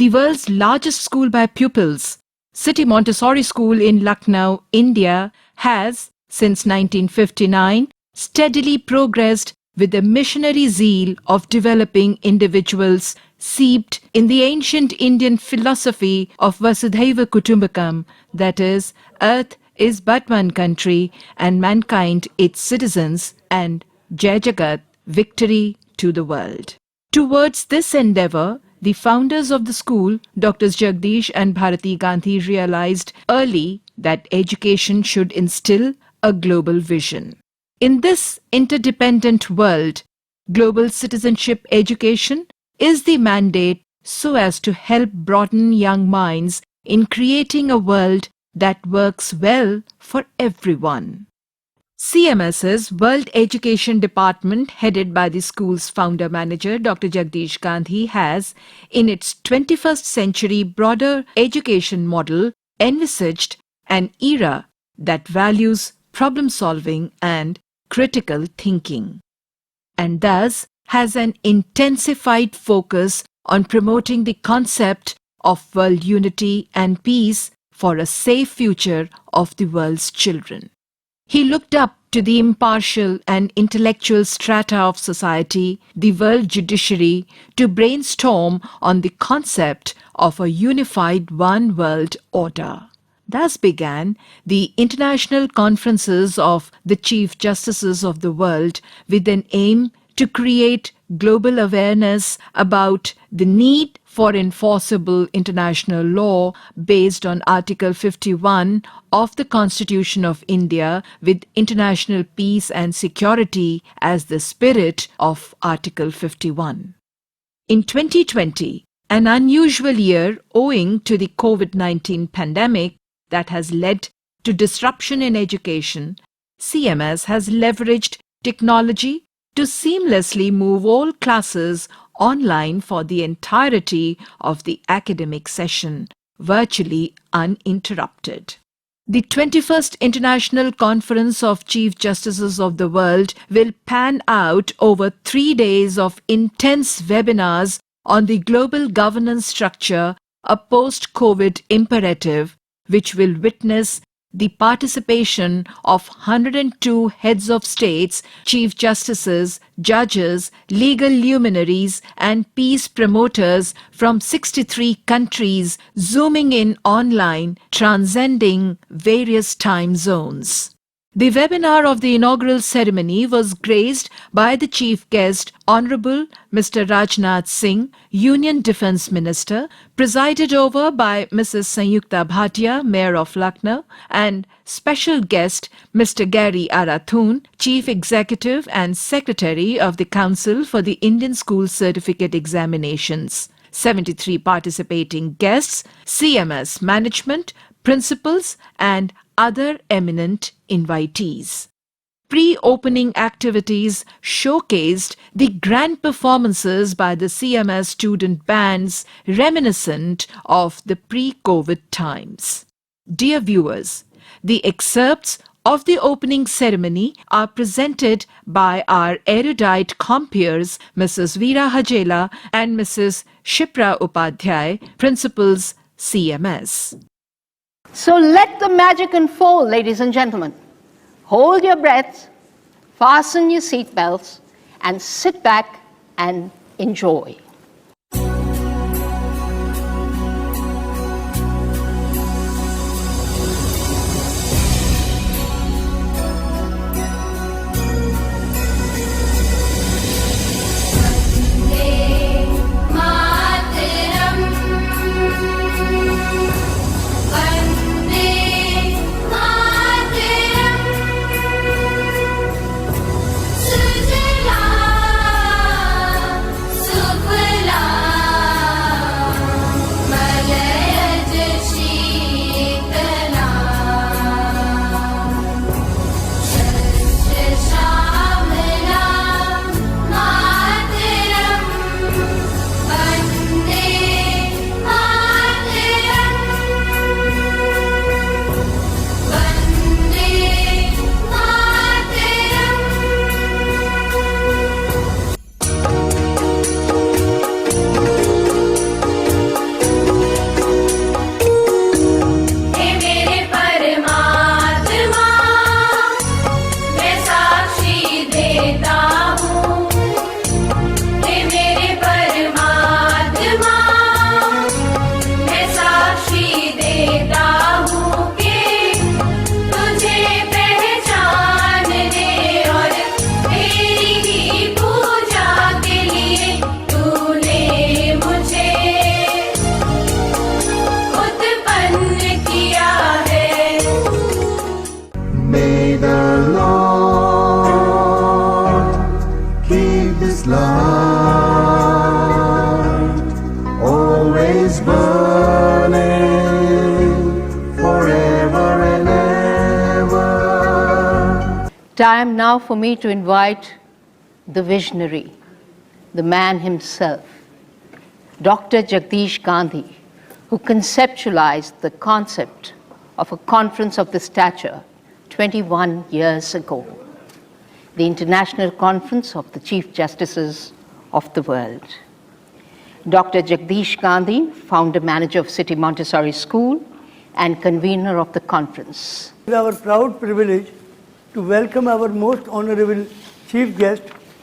the world's largest school by pupils, City Montessori School in Lucknow, India, has, since 1959, steadily progressed with the missionary zeal of developing individuals seeped in the ancient Indian philosophy of Vasudhaiva Kutumbakam, that is, Earth is but one country and mankind its citizens, and Jai Jagat, victory to the world. Towards this endeavor, the founders of the school, Drs. Jagdish and Bharati Gandhi, realized early that education should instill a global vision. In this interdependent world, global citizenship education is the mandate so as to help broaden young minds in creating a world that works well for everyone. CMS's World Education Department, headed by the school's founder manager, Dr. Jagdish Gandhi, has, in its 21st century broader education model, envisaged an era that values problem solving and critical thinking, and thus has an intensified focus on promoting the concept of world unity and peace for a safe future of the world's children. He looked up to the impartial and intellectual strata of society, the world judiciary, to brainstorm on the concept of a unified one world order. Thus began the international conferences of the Chief Justices of the world with an aim to create global awareness about the need for enforceable international law based on Article 51 of the Constitution of India, with international peace and security as the spirit of Article 51. In 2020, an unusual year owing to the COVID-19 pandemic that has led to disruption in education, CMS has leveraged technology to seamlessly move all classes online for the entirety of the academic session, virtually uninterrupted. The 21st International Conference of Chief Justices of the World will pan out over 3 days of intense webinars on the global governance structure, a post-COVID imperative, which will witness the participation of 102 heads of states, chief justices, judges, legal luminaries, and peace promoters from 63 countries zooming in online, transcending various time zones. The webinar of the inaugural ceremony was graced by the chief guest, Honorable Mr. Rajnath Singh, Union Defence Minister, presided over by Mrs. Sanyukta Bhatia, Mayor of Lucknow, and special guest Mr. Gary Arathun, Chief Executive and Secretary of the Council for the Indian School Certificate Examinations. 73 participating guests, CMS management, principals, and other eminent invitees. Pre-opening activities showcased the grand performances by the CMS student bands reminiscent of the pre-COVID times. Dear viewers, the excerpts of the opening ceremony are presented by our erudite compeers, Mrs. Veera Hajela and Mrs. Shipra Upadhyay, Principals, CMS. So let the magic unfold, ladies and gentlemen. Hold your breaths, fasten your seatbelts, and sit back and enjoy. Super time now for me to invite the visionary, the man himself, Dr. Jagdish Gandhi, who conceptualized the concept of a conference of this stature 21 years ago, the International Conference of the Chief Justices of the World. Dr. Jagdish Gandhi, founder manager of City Montessori School and convener of the conference. It is our proud privilege to welcome our most honorable chief guest,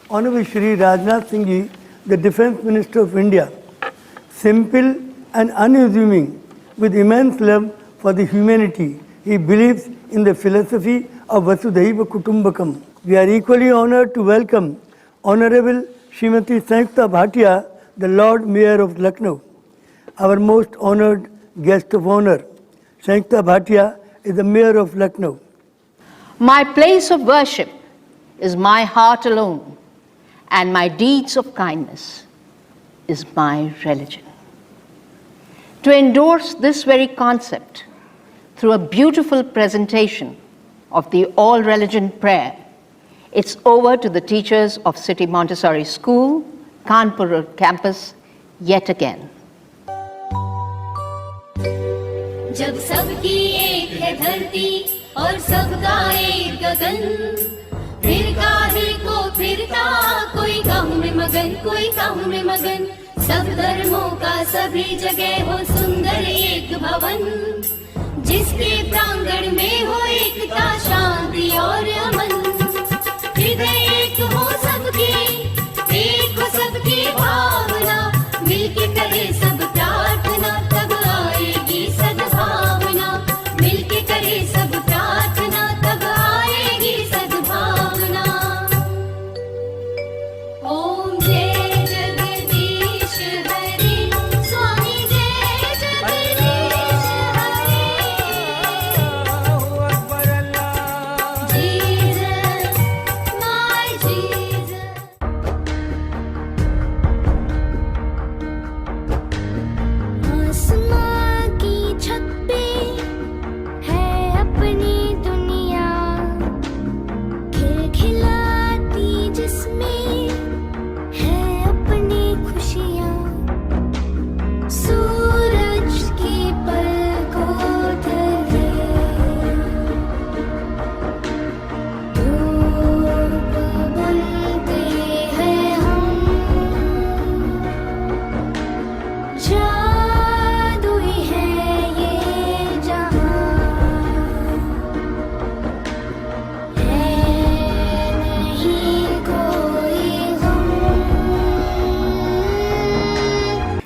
Honorable Shri Rajnath Singh Ji, the Defence Minister of India. Simple and unassuming, with immense love for the humanity, he believes in the philosophy of Vasudhaiva Kutumbakam. We are equally honored to welcome Honorable Srimati Sanyukta Bhatia, the Lord Mayor of Lucknow. Our most honored guest of honor, Sanyukta Bhatia, is the Mayor of Lucknow. My place of worship is my heart alone, and my deeds of kindness is my religion. To endorse this very concept through a beautiful presentation of the all-religion prayer, it's over to the teachers of City Montessori School, Kanpur Road campus, yet again. जब सबकी एक है धरती और सबका एक गगन, फिर काहे को फिरता कोई काम में मगन, कोई काम में मगन। सब धर्मों का सभी जगह हो सुंदर एक भवन, जिसके प्रांगण में हो एकता शांति और अमन। हृदय एक हो सबकी, एक हो सबकी भावना, मिलके करे सब प्रार्थना, तब आएगी सद्भावना। मिलके करे सब प्रार्थना, तब आएगी सद्भावना। ओम जय जगदीश हरे, स्वामी जय जगदीश हरे। Jesus, my Jesus. आसमां की छत पे है अपनी दुनिया, खिलखिलाती जिसमें है अपनी खुशियाँ। सूरज की पलकों तले धूप बनते हैं हम, जादुई है ये जहां, है नहीं कोई गम।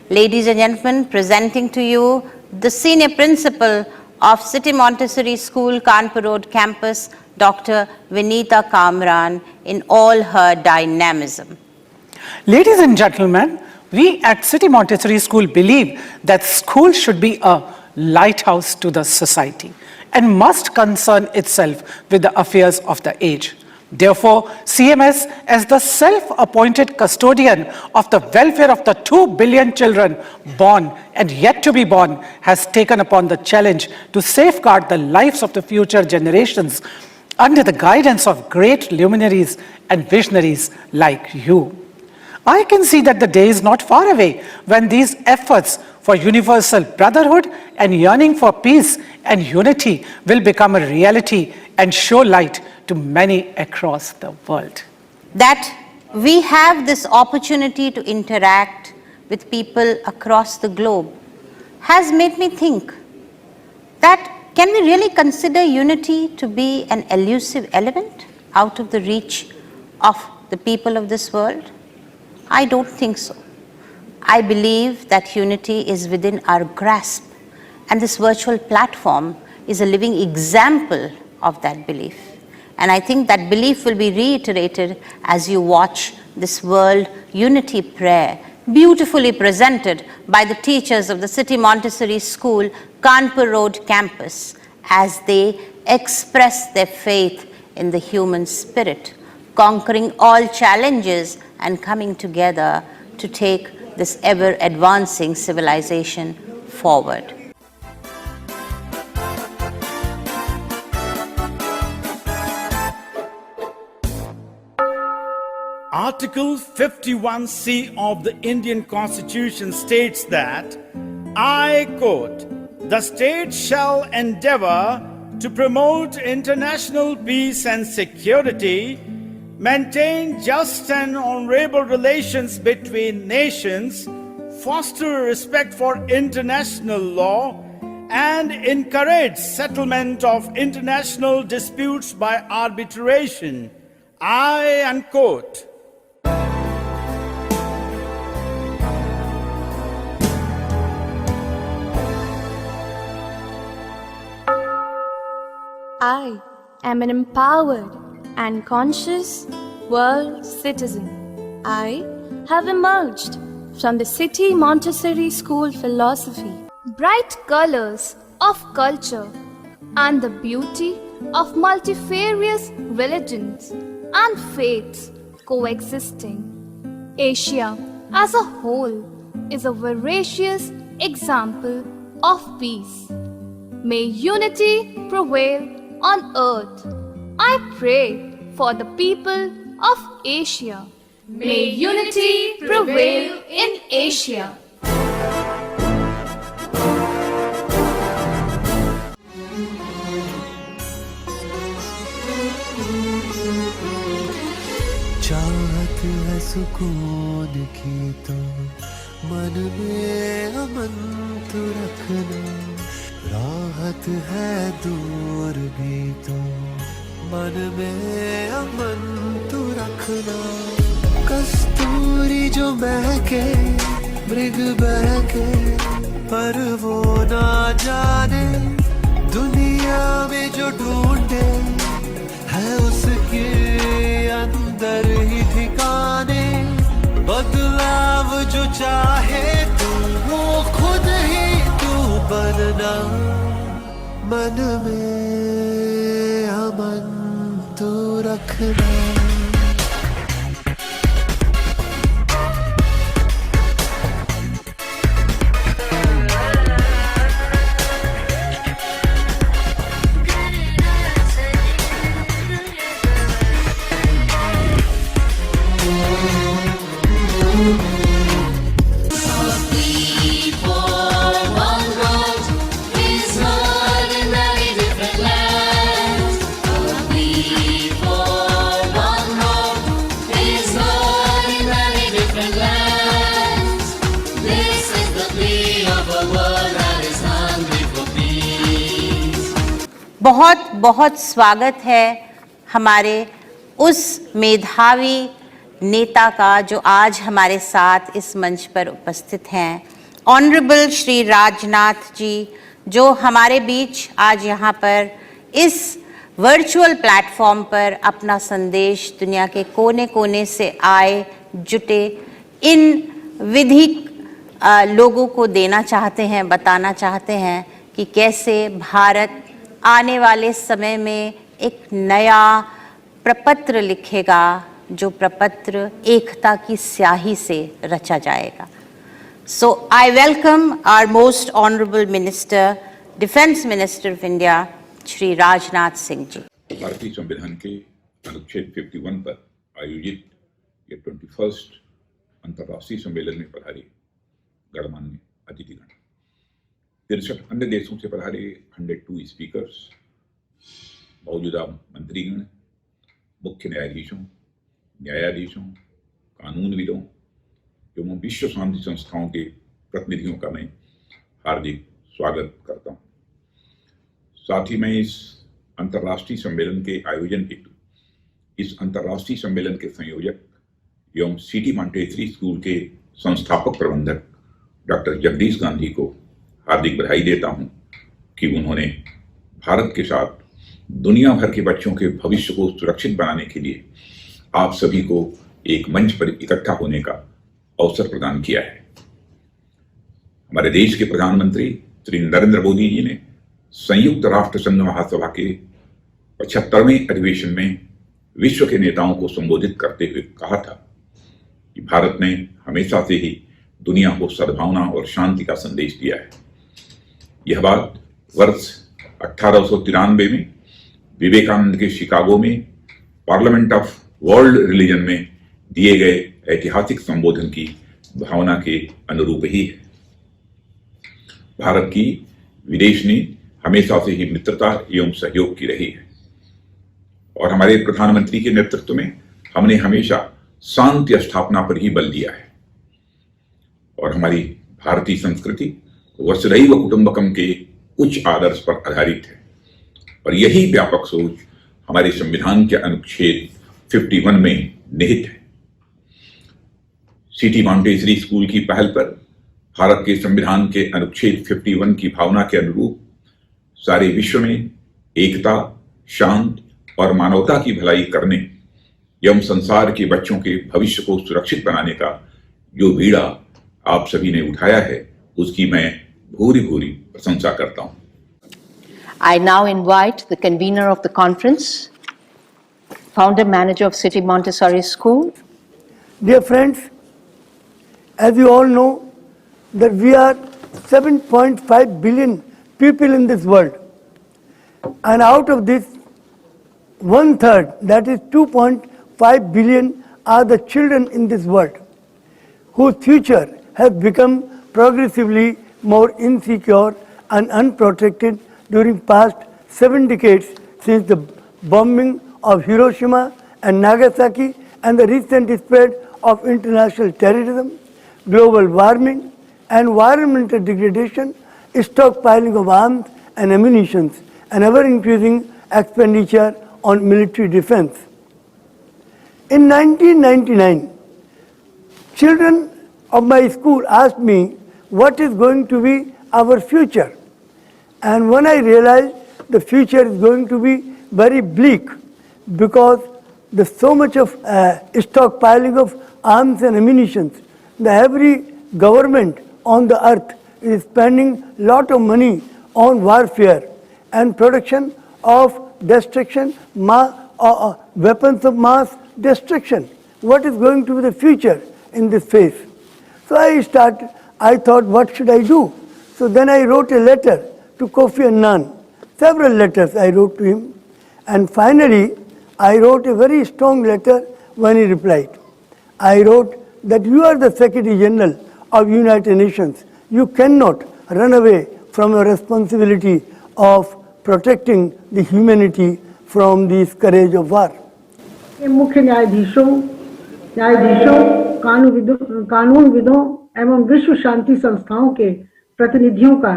Ladies and gentlemen, presenting to you the Senior Principal of City Montessori School, Kanpur Road campus, Dr. Vinita Kamran, in all her dynamism. Ladies and gentlemen, we at City Montessori School believe that school should be a lighthouse to the society and must concern itself with the affairs of the age. Therefore, CMS, as the self-appointed custodian of the welfare of the 2 billion children born and yet to be born, has taken upon the challenge to safeguard the lives of the future generations under the guidance of great luminaries and visionaries like you. I can see that the day is not far away when these efforts for universal brotherhood and yearning for peace and unity will become a reality and show light to many across the world. That we have this opportunity to interact with people across the globe has made me think that can we really consider unity to be an elusive element out of the reach of the people of this world? I don't think so. I believe that unity is within our grasp, and this virtual platform is a living example of that belief. And I think that belief will be reiterated as you watch this World Unity Prayer, beautifully presented by the teachers of the City Montessori School, Kanpur Road campus, as they express their faith in the human spirit, conquering all challenges and coming together to take this ever-advancing civilization forward. Article 51C of the Indian Constitution states that, I quote, "The state shall endeavor to promote international peace and security, maintain just and honorable relations between nations, foster respect for international law, and encourage settlement of international disputes by arbitration." I unquote. I am an empowered and conscious world citizen. I have emerged from the City Montessori school philosophy. Bright colors of culture and the beauty of multifarious religions and faiths coexisting. Asia as a whole is a voracious example of peace. May unity prevail on earth. I pray for the people of Asia. May unity prevail in Asia. चाहत है सुकून की तो मन में अमन तो रखना, राहत है दूर भी तो मन में अमन तो रखना। कस्तूरी जो महके मृग बहके पर वो ना जाने, दुनिया में जो ढूंढे है उसके अंदर ही ठिकाने। बदलाव जो चाहे तू वो खुद ही तू बनना, मन में अमन तू रखना। बहुत बहुत स्वागत है हमारे उस मेधावी नेता का जो आज हमारे साथ इस मंच पर उपस्थित हैं, ऑनरेबल श्री राजनाथ जी, जो हमारे बीच आज यहाँ पर इस वर्चुअल प्लेटफॉर्म पर अपना संदेश दुनिया के कोने कोने से आए जुटे इन विधिक लोगों को देना चाहते हैं, बताना चाहते हैं कि कैसे भारत आने वाले समय में एक नया प्रपत्र लिखेगा, जो प्रपत्र एकता की स्याही से रचा जाएगा। So I welcome our most honourable minister, defence minister of India, Shri Rajnath Singh ji. भारतीय संविधान के अनुच्छेद 51 पर आयोजित ये 21st अंतर्राष्ट्रीय सम्मेलन में पधारे गणमान्य अतिथिगण, 63 अन्य देशों से पधारे 102 स्पीकर्स, मौजूदा मंत्रीगण, मुख्य न्यायाधीशों, न्यायाधीशों, कानूनविदों एवं विश्व शांति संस्थाओं के प्रतिनिधियों का मैं हार्दिक स्वागत करता हूँ। साथ ही मैं इस अंतर्राष्ट्रीय सम्मेलन के आयोजन हेतु इस अंतर्राष्ट्रीय सम्मेलन के संयोजक एवं सिटी मॉन्टेसरी स्कूल के संस्थापक प्रबंधक डॉक्टर जगदीश गांधी को हार्दिक बधाई देता हूं कि उन्होंने भारत के साथ दुनिया भर के बच्चों के भविष्य को सुरक्षित बनाने के लिए आप सभी को एक मंच पर इकट्ठा होने का अवसर प्रदान किया है। हमारे देश के प्रधानमंत्री श्री नरेंद्र मोदी जी ने संयुक्त राष्ट्र संघ महासभा के 75वें अधिवेशन में विश्व के नेताओं को संबोधित करते हुए कहा था कि भारत ने हमेशा से ही दुनिया को सद्भावना और शांति का संदेश दिया है। यह बात वर्ष 1893 में विवेकानंद के शिकागो में पार्लियामेंट ऑफ वर्ल्ड रिलीजन में दिए गए ऐतिहासिक संबोधन की भावना के अनुरूप ही है। भारत की विदेश नीति हमेशा से ही मित्रता एवं सहयोग की रही है और हमारे प्रधानमंत्री के नेतृत्व में हमने हमेशा शांति स्थापना पर ही बल दिया है और हमारी भारतीय संस्कृति वसुधैव कुटुंबकम के उच्च आदर्श पर आधारित है और यही व्यापक सोच हमारे संविधान के अनुच्छेद 51 में निहित है। सिटी मॉन्टेसरी स्कूल की पहल पर भारत के संविधान के अनुच्छेद 51 की भावना के अनुरूप सारे विश्व में एकता, शांति और मानवता की भलाई करने एवं संसार के बच्चों के भविष्य को सुरक्षित बनाने का जो बीड़ा आप सभी ने उठाया है उसकी मैं भूरी भूरी प्रशंसा करता हूं। I now invite the convener of the conference, founder manager of City Montessori School. Dear friends, as you all know that we are 7.5 billion people in this world, and out of this 1/3, that is 2.5 billion, are the children in this world whose future has become progressively more insecure and unprotected during past 7 decades since the bombing of Hiroshima and Nagasaki and the recent spread of international terrorism, global warming, environmental degradation, stockpiling of arms and ammunition, and ever-increasing expenditure on military defense. In 1999, children of my school asked me what is going to be our future. And when I realized the future is going to be very bleak because there's so much of stockpiling of arms and ammunition, every government on the earth is spending lot of money on warfare and production of destruction, weapons of mass destruction. What is going to be the future in this phase? So I thought, what should I do? So then I wrote a letter to Kofi Annan. Several letters I wrote to him. And finally, I wrote a very strong letter when he replied. I wrote that you are the Secretary General of United Nations. You cannot run away from your responsibility of protecting the humanity from the scourge of war. मुख्य न्यायाधीशों, कानूनविदों एवं विश्व शांति संस्थाओं के प्रतिनिधियों का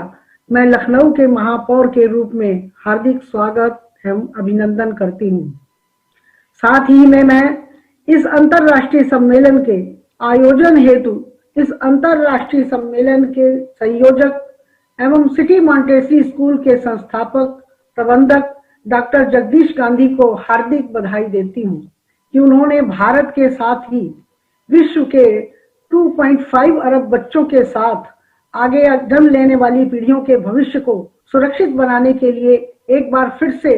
मैं लखनऊ के महापौर के रूप में हार्दिक स्वागत एवं अभिनंदन करती हूँ। साथ ही में मैं इस अंतर्राष्ट्रीय सम्मेलन के आयोजन हेतु इस अंतर्राष्ट्रीय सम्मेलन के संयोजक एवं सिटी मॉन्टेसरी स्कूल के संस्थापक प्रबंधक डॉक्टर जगदीश गांधी को हार्दिक बधाई देती हूँ कि उन्होंने भारत के साथ ही विश्व के 2.5 अरब बच्चों के साथ आगे जन्म लेने वाली पीढ़ियों के भविष्य को सुरक्षित बनाने के लिए एक बार फिर से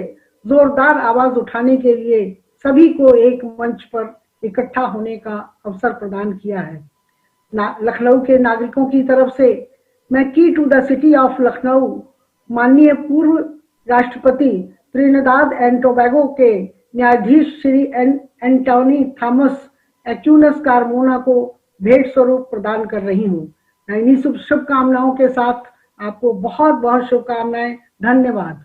जोरदार आवाज उठाने के लिए सभी को एक मंच पर इकट्ठा होने का अवसर प्रदान किया है। लखनऊ के नागरिकों की तरफ से मैं की to the city of Lucknow माननीय पूर्व राष्ट्रपति त्रिनिदाद एंड टोबैगो के न्यायाधीश Shri Anthony Thomas Aquinas Carmona को भेंट स्वरूप प्रदान कर रही हूँ। इन्हीं शुभकामनाओं के साथ आपको बहुत बहुत शुभकामनाएं। धन्यवाद।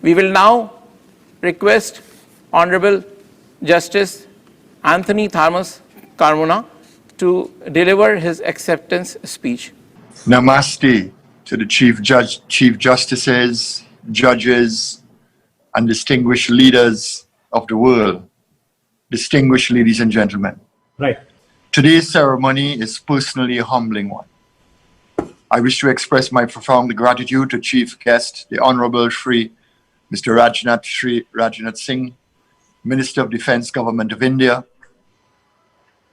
We will now request Honorable Justice Anthony Thomas Carmona to deliver his acceptance speech. Namaste to the Chief Justices, judges, and distinguished leaders of the world. Distinguished ladies and gentlemen. Right. Today's ceremony is personally a humbling one. I wish to express my profound gratitude to Chief Guest, the Honorable Shri Mr. Rajnath Singh, Minister of Defense, Government of India,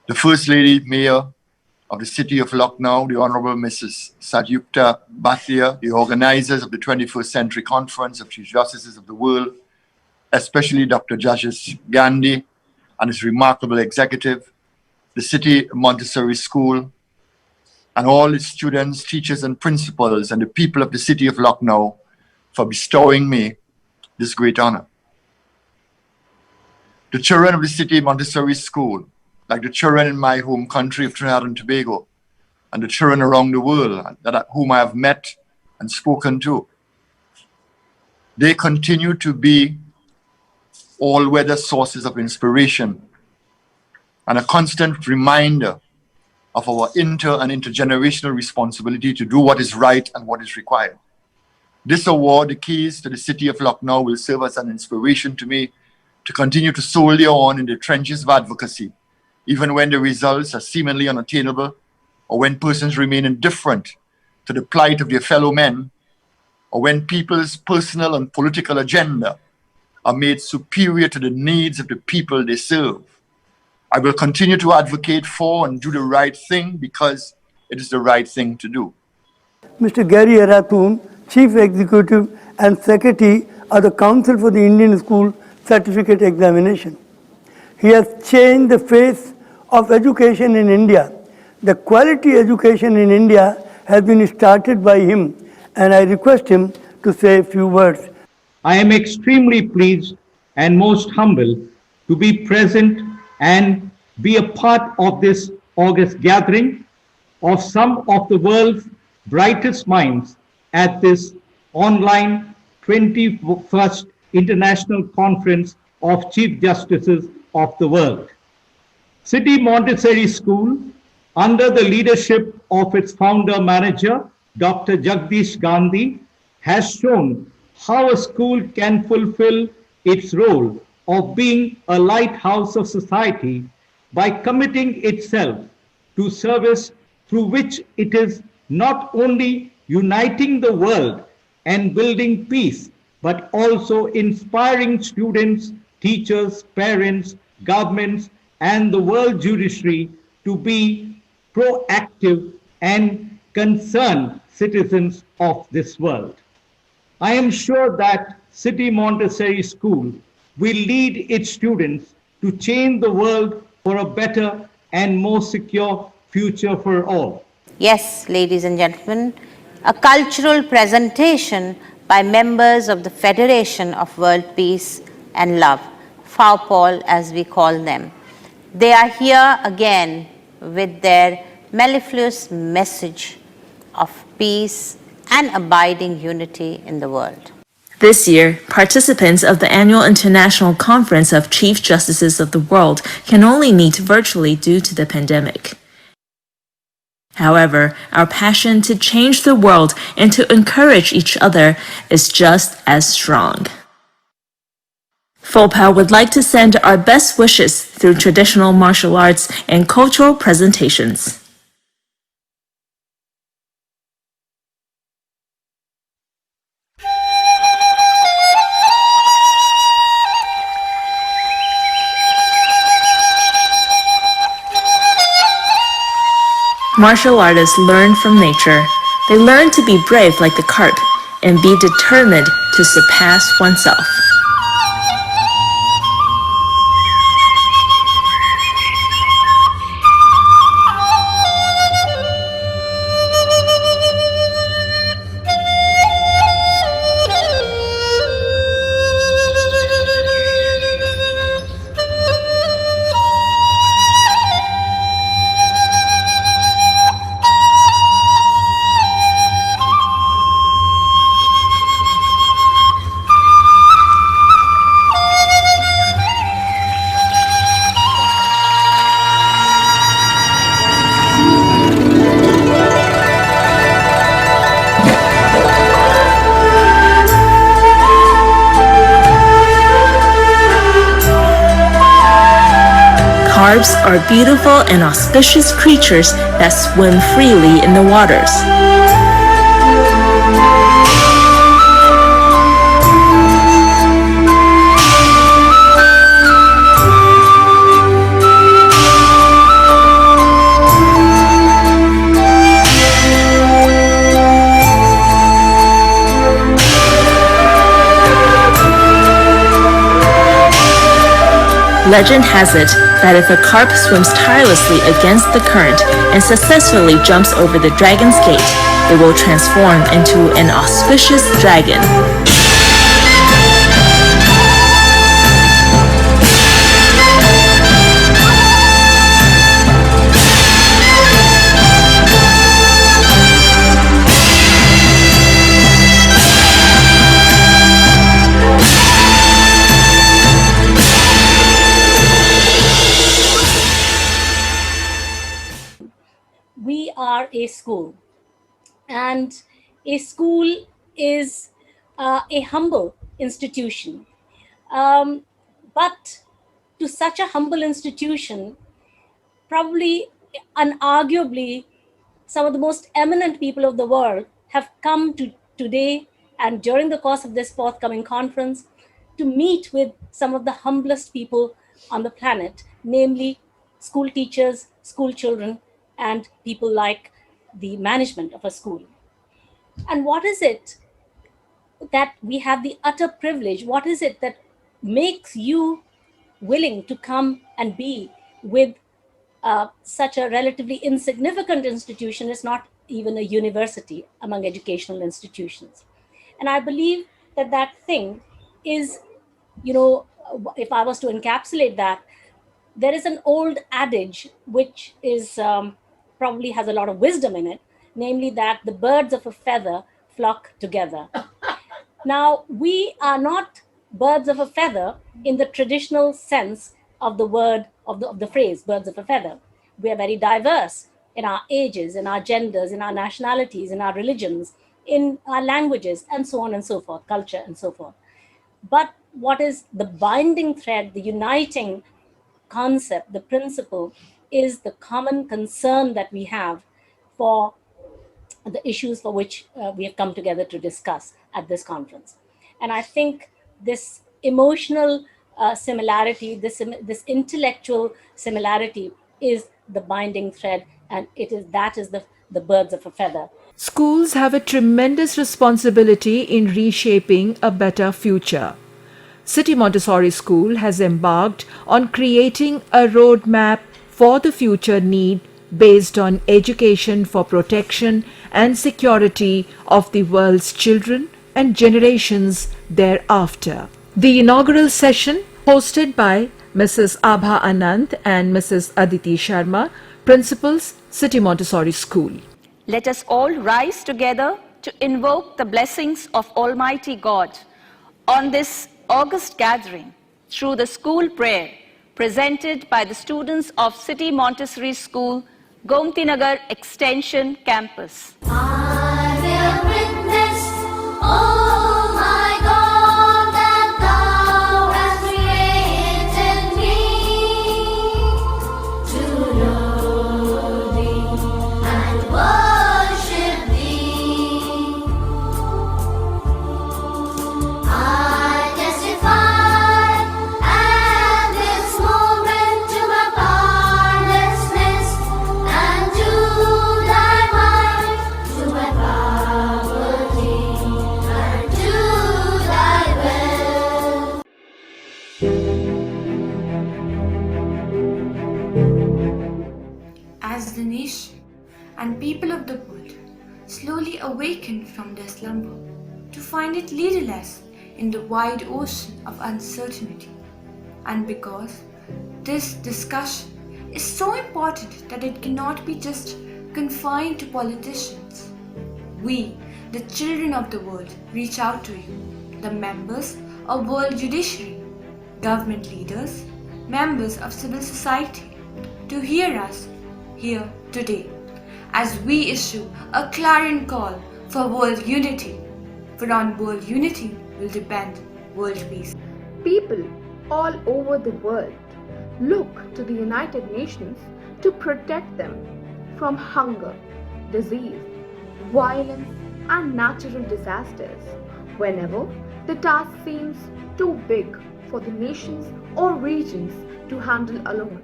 the First Lady Mayor of the City of Lucknow, the Honorable Mrs. especially Dr. Justice Gandhi and his remarkable executive, the City Montessori School, and all its students, teachers, and principals, and the people of the city of Lucknow for bestowing me this great honor. The children of the City Montessori School, like the children in my home country of Trinidad and Tobago, and the children around the world whom I have met and spoken to, they continue to be all-weather sources of inspiration and a constant reminder of our and intergenerational responsibility to do what is right and what is required. This award, the keys to the city of Lucknow, will serve as an inspiration to me to continue to soldier on in the trenches of advocacy, even when the results are seemingly unattainable, or when persons remain indifferent to the plight of their fellow men, or when people's personal and political agenda are made superior to the needs of the people they serve. I will continue to advocate for and do the right thing because it is the right thing to do. Mr. Gary Aratun, Chief Executive and Secretary of the Council for the Indian School Certificate Examination. He has changed the face of education in India. The quality education in India has been started by him, and I request him to say a few words. I am extremely pleased and most humbled to be present and be a part of this august gathering of some of the world's brightest minds at this online 21st International Conference of Chief Justices of the World. City Montessori School, under the leadership of its founder manager, Dr. Jagdish Gandhi, has shown how a school can fulfill its role of being a lighthouse of society by committing itself to service through which it is not only uniting the world and building peace, but also inspiring students, teachers, parents, governments, and the world judiciary to be proactive and concerned citizens of this world. I am sure that City Montessori School will lead its students to change the world for a better and more secure future for all. Yes, ladies and gentlemen, a cultural presentation by members of the Federation of World Peace and Love, FAWPOL as we call them. They are here again with their mellifluous message of peace and abiding unity in the world. This year, participants of the annual International Conference of Chief Justices of the World can only meet virtually due to the pandemic. However, our passion to change the world and to encourage each other is just as strong. FOPAL would like to send our best wishes through traditional martial arts and cultural presentations. Martial artists learn from nature. They learn to be brave like the carp and be determined to surpass oneself. Carps are beautiful and auspicious creatures that swim freely in the waters. Legend has it that if a carp swims tirelessly against the current and successfully jumps over the dragon's gate, it will transform into an auspicious dragon. We are a school, and a school is a humble institution. Um, but to such a humble institution, probably unarguably, some of the most eminent people of the world have come to today and during the course of this forthcoming conference to meet with some of the humblest people on the planet, namely school teachers, school children, and people like the management of a school. And what is it that we have the utter privilege? What is it that makes you willing to come and be with such a relatively insignificant institution? Is not even a university among educational institutions. And I believe that that thing is, if I was to encapsulate that, there is an old adage which is probably has a lot of wisdom in it, namely that the birds of a feather flock together. Now, we are not birds of a feather in the traditional sense of the word, of the phrase, birds of a feather. We are very diverse in our ages, in our genders, in our nationalities, in our religions, in our languages, and so on and so forth, culture and so forth. But what is the binding thread, the uniting concept, the principle, is the common concern that we have for the issues for which we have come together to discuss at this conference. And I think this emotional similarity, this intellectual similarity is the binding thread, and that is the birds of a feather. Schools have a tremendous responsibility in reshaping a better future. City Montessori School has embarked on creating a roadmap for the future need based on education for protection and security of the world's children and generations thereafter. The inaugural session, hosted by Mrs. Abha Anand and Mrs. Aditi Sharma, Principals, City Montessori School. Let us all rise together to invoke the blessings of Almighty God on this August gathering through the school prayer presented by the students of City Montessori School, Gomtinagar Extension Campus. I will witness, oh my God, that thou hast created me to know thee and worship thee. I testify at this moment to my powerlessness and to thy might, to my poverty and to thy will. As the nation and people of the world slowly awaken from their slumber to find it leaderless in the wide ocean of uncertainty, and because this discussion is so important that it cannot be just confined to politicians, we, the children of the world, reach out to you, the members of world judiciary, government leaders, members of civil society, to hear us here today as we issue a clarion call for world unity, for on world unity will depend world peace. People all over the world look to the United Nations to protect them from hunger, disease, violence, and natural disasters whenever the task seems too big for the nations or regions to handle alone.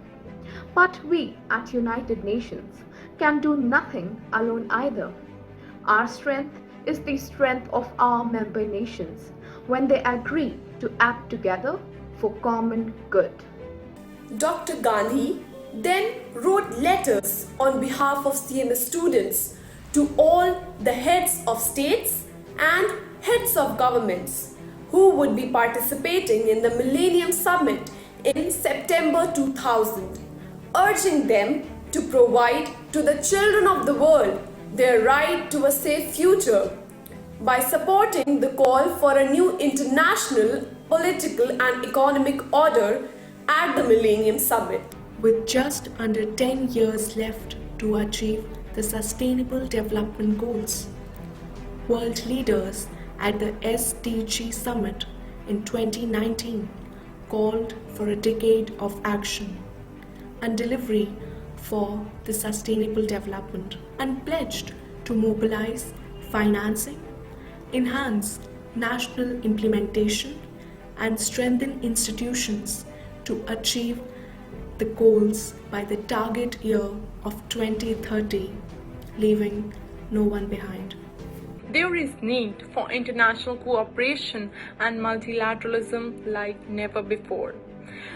But we at United Nations can do nothing alone either. Our strength is the strength of our member nations when they agree to act together for common good. Dr. Gandhi then wrote letters on behalf of CMS students to all the heads of states and heads of governments who would be participating in the Millennium Summit in September 2000, urging them to provide to the children of the world their right to a safe future by supporting the call for a new international political and economic order at the Millennium Summit. With just under 10 years left to achieve the Sustainable Development Goals, world leaders at the SDG Summit in 2019 called for a decade of action and delivery for the sustainable development and pledged to mobilize financing, enhance national implementation, and strengthen institutions to achieve the goals by the target year of 2030, leaving no one behind. There is need for international cooperation and multilateralism like never before.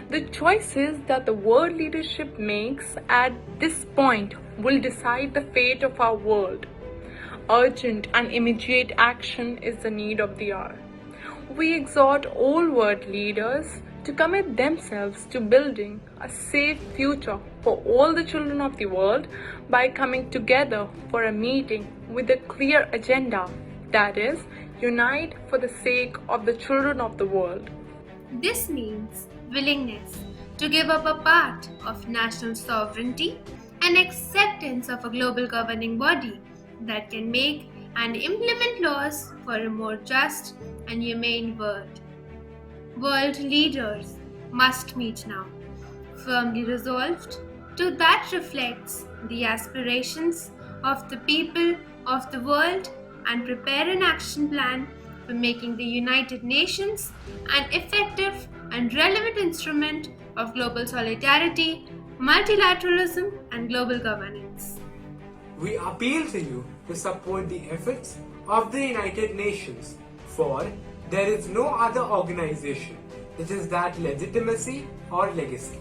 The choices that the world leadership makes at this point will decide the fate of our world. Urgent and immediate action is the need of the hour. We exhort all world leaders to commit themselves to building a safe future for all the children of the world by coming together for a meeting with a clear agenda, that is, unite for the sake of the children of the world. This means willingness to give up a part of national sovereignty and acceptance of a global governing body that can make and implement laws for a more just and humane world. World leaders must meet now, firmly resolved to that reflects the aspirations of the people of the world and prepare an action plan for making the United Nations an effective and relevant instrument of global solidarity, multilateralism, and global governance. We appeal to you to support the efforts of the United Nations, for there is no other organization that has that legitimacy or legacy.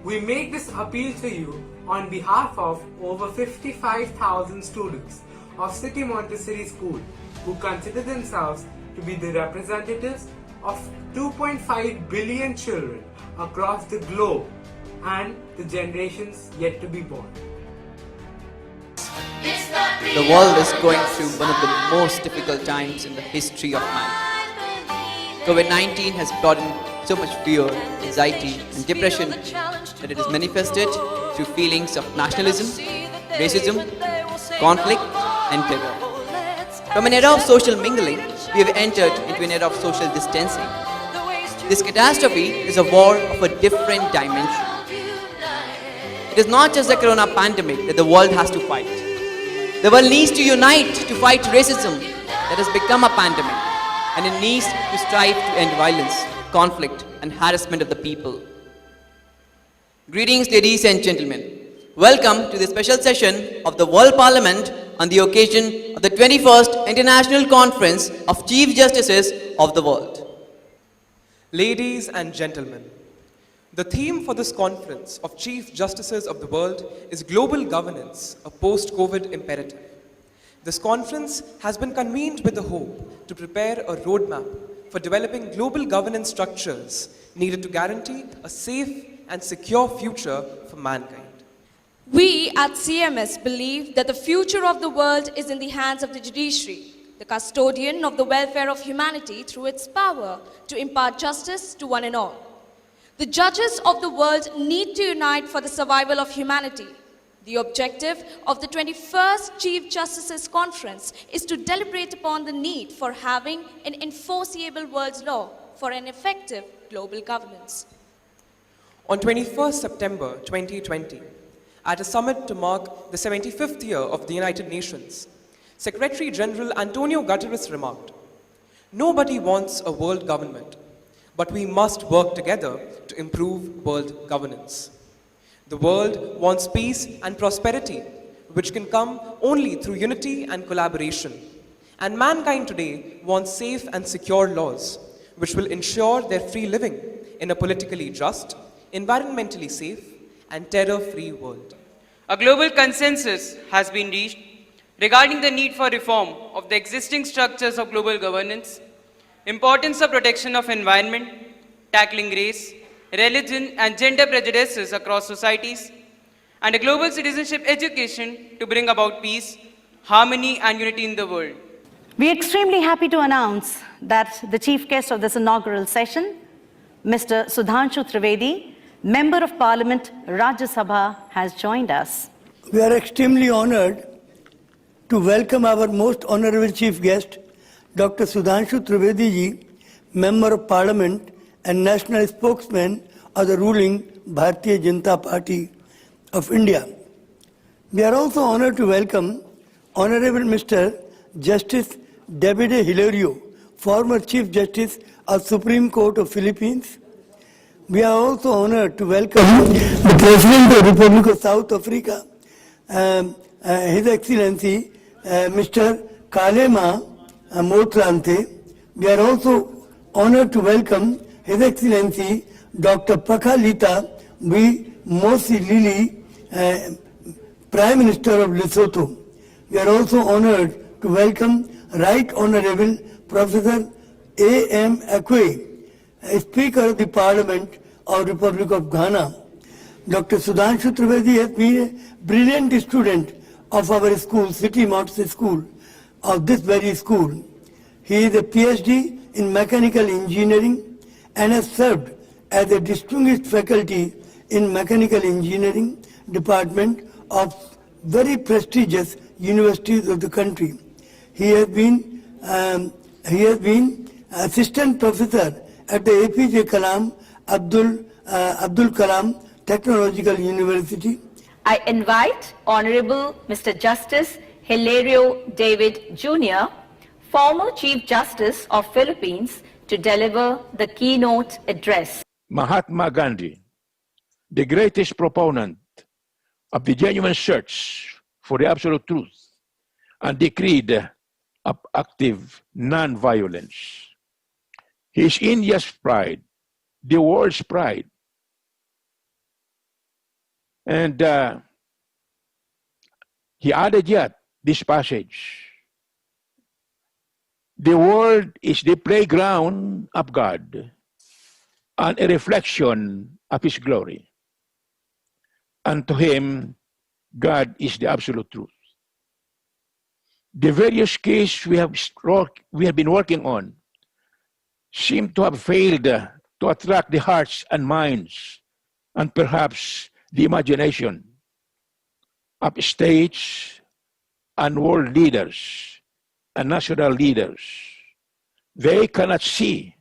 We make this appeal to you on behalf of over 55,000 students of City Montessori School who consider themselves to be the representatives of 2.5 billion children across the globe and the generations yet to be born. The world is going through one of the most difficult times in the history of man. COVID-19 has brought in so much fear, anxiety, and depression that it is manifested through feelings of nationalism, racism, conflict, and terror. From an era of social mingling, we have entered into an era of social distancing. This catastrophe is a war of a different dimension. It is not just the corona pandemic that the world has to fight. The world needs to unite to fight racism that has become a pandemic, and it needs to strive to end violence, conflict, and harassment of the people. Greetings, ladies and gentlemen. Welcome to the special session of the World Parliament on the occasion of the 21st International Conference of Chief Justices of the World. Ladies and gentlemen, the theme for this conference of Chief Justices of the World is Global Governance, a post-COVID imperative. This conference has been convened with the hope to prepare a roadmap for developing global governance structures needed to guarantee a safe and secure future for mankind. We at CMS believe that the future of the world is in the hands of the judiciary, the custodian of the welfare of humanity through its power to impart justice to one and all. The judges of the world need to unite for the survival of humanity. The objective of the 21st Chief Justices Conference is to deliberate upon the need for having an enforceable world law for an effective global governance. On 21st September 2020, at a summit to mark the 75th year of the United Nations, Secretary General Antonio Guterres remarked, "Nobody wants a world government, but we must work together to improve world governance. The world wants peace and prosperity, which can come only through unity and collaboration. And mankind today wants safe and secure laws, which will ensure their free living in a politically just, environmentally safe, and terror-free world. A global consensus has been reached regarding the need for reform of the existing structures of global governance, importance of protection of environment, tackling race, religion, and gender prejudices across societies, and a global citizenship education to bring about peace, harmony, and unity in the world. We are extremely happy to announce that the chief guest of this inaugural session, Mr. Sudhanshu Trivedi, Member of Parliament, Rajya Sabha, has joined us. We are extremely honored to welcome our most honorable chief guest, Dr. Sudhanshu Trivedi ji, Member of Parliament and National Spokesman of the ruling Bharatiya Janata Party of India. We are also honored to welcome Honorable Mr. Justice Davide Hilario, former Chief Justice of Supreme Court of Philippines. We are also honored to welcome the President of the Republic of South Africa, His Excellency Mr. Kalema Motlanthe. We are also honored to welcome His Excellency Dr. Pakhalita V. Mosi Lili, Prime Minister of Lesotho. We are also honored to welcome Right Honorable Professor A.M. Akwe, Speaker of the Parliament of the Republic of Ghana. Dr. Sudhanshu Trivedi has been a brilliant student of our school, City Montessori School, of this very school. He is a PhD in Mechanical Engineering and has served as a distinguished faculty in Mechanical Engineering Department of very prestigious universities of the country. He has been assistant professor at the APJ Kalam Abdul Kalam Technological University. I invite Honorable Mr. Justice Hilario David Jr., former Chief Justice of Philippines, to deliver the keynote address. Mahatma Gandhi, the greatest proponent of the genuine search for the absolute truth and the creed of active non-violence. He is India's pride, the world's pride. And he added yet this passage: the world is the playground of God and a reflection of His glory. And to Him, God is the absolute truth. The various cases we have been working on seem to have failed to attract the hearts and minds and perhaps the imagination of states and world leaders and national leaders. They cannot see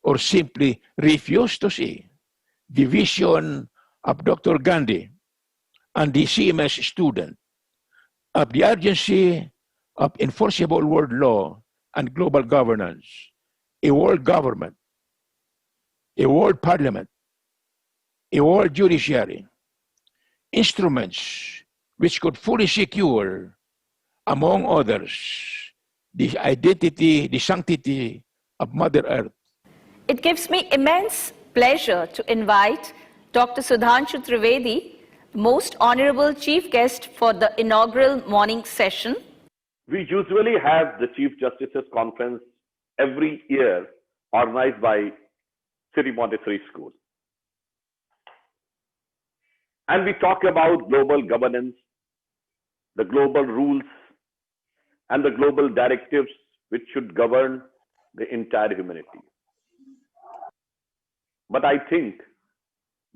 or simply refuse to see the vision of Dr. Gandhi and the CMS student of the urgency of enforceable world law and global governance, a world government, a world parliament, a world judiciary, instruments which could fully secure, among others, the identity, the sanctity of Mother Earth. It gives me immense pleasure to invite Dr. Sudhanshu Trivedi, most honorable chief guest for the inaugural morning session. We usually have the Chief Justices Conference every year, organized by City Montessori School. And we talk about global governance, the global rules, and the global directives which should govern the entire humanity. But I think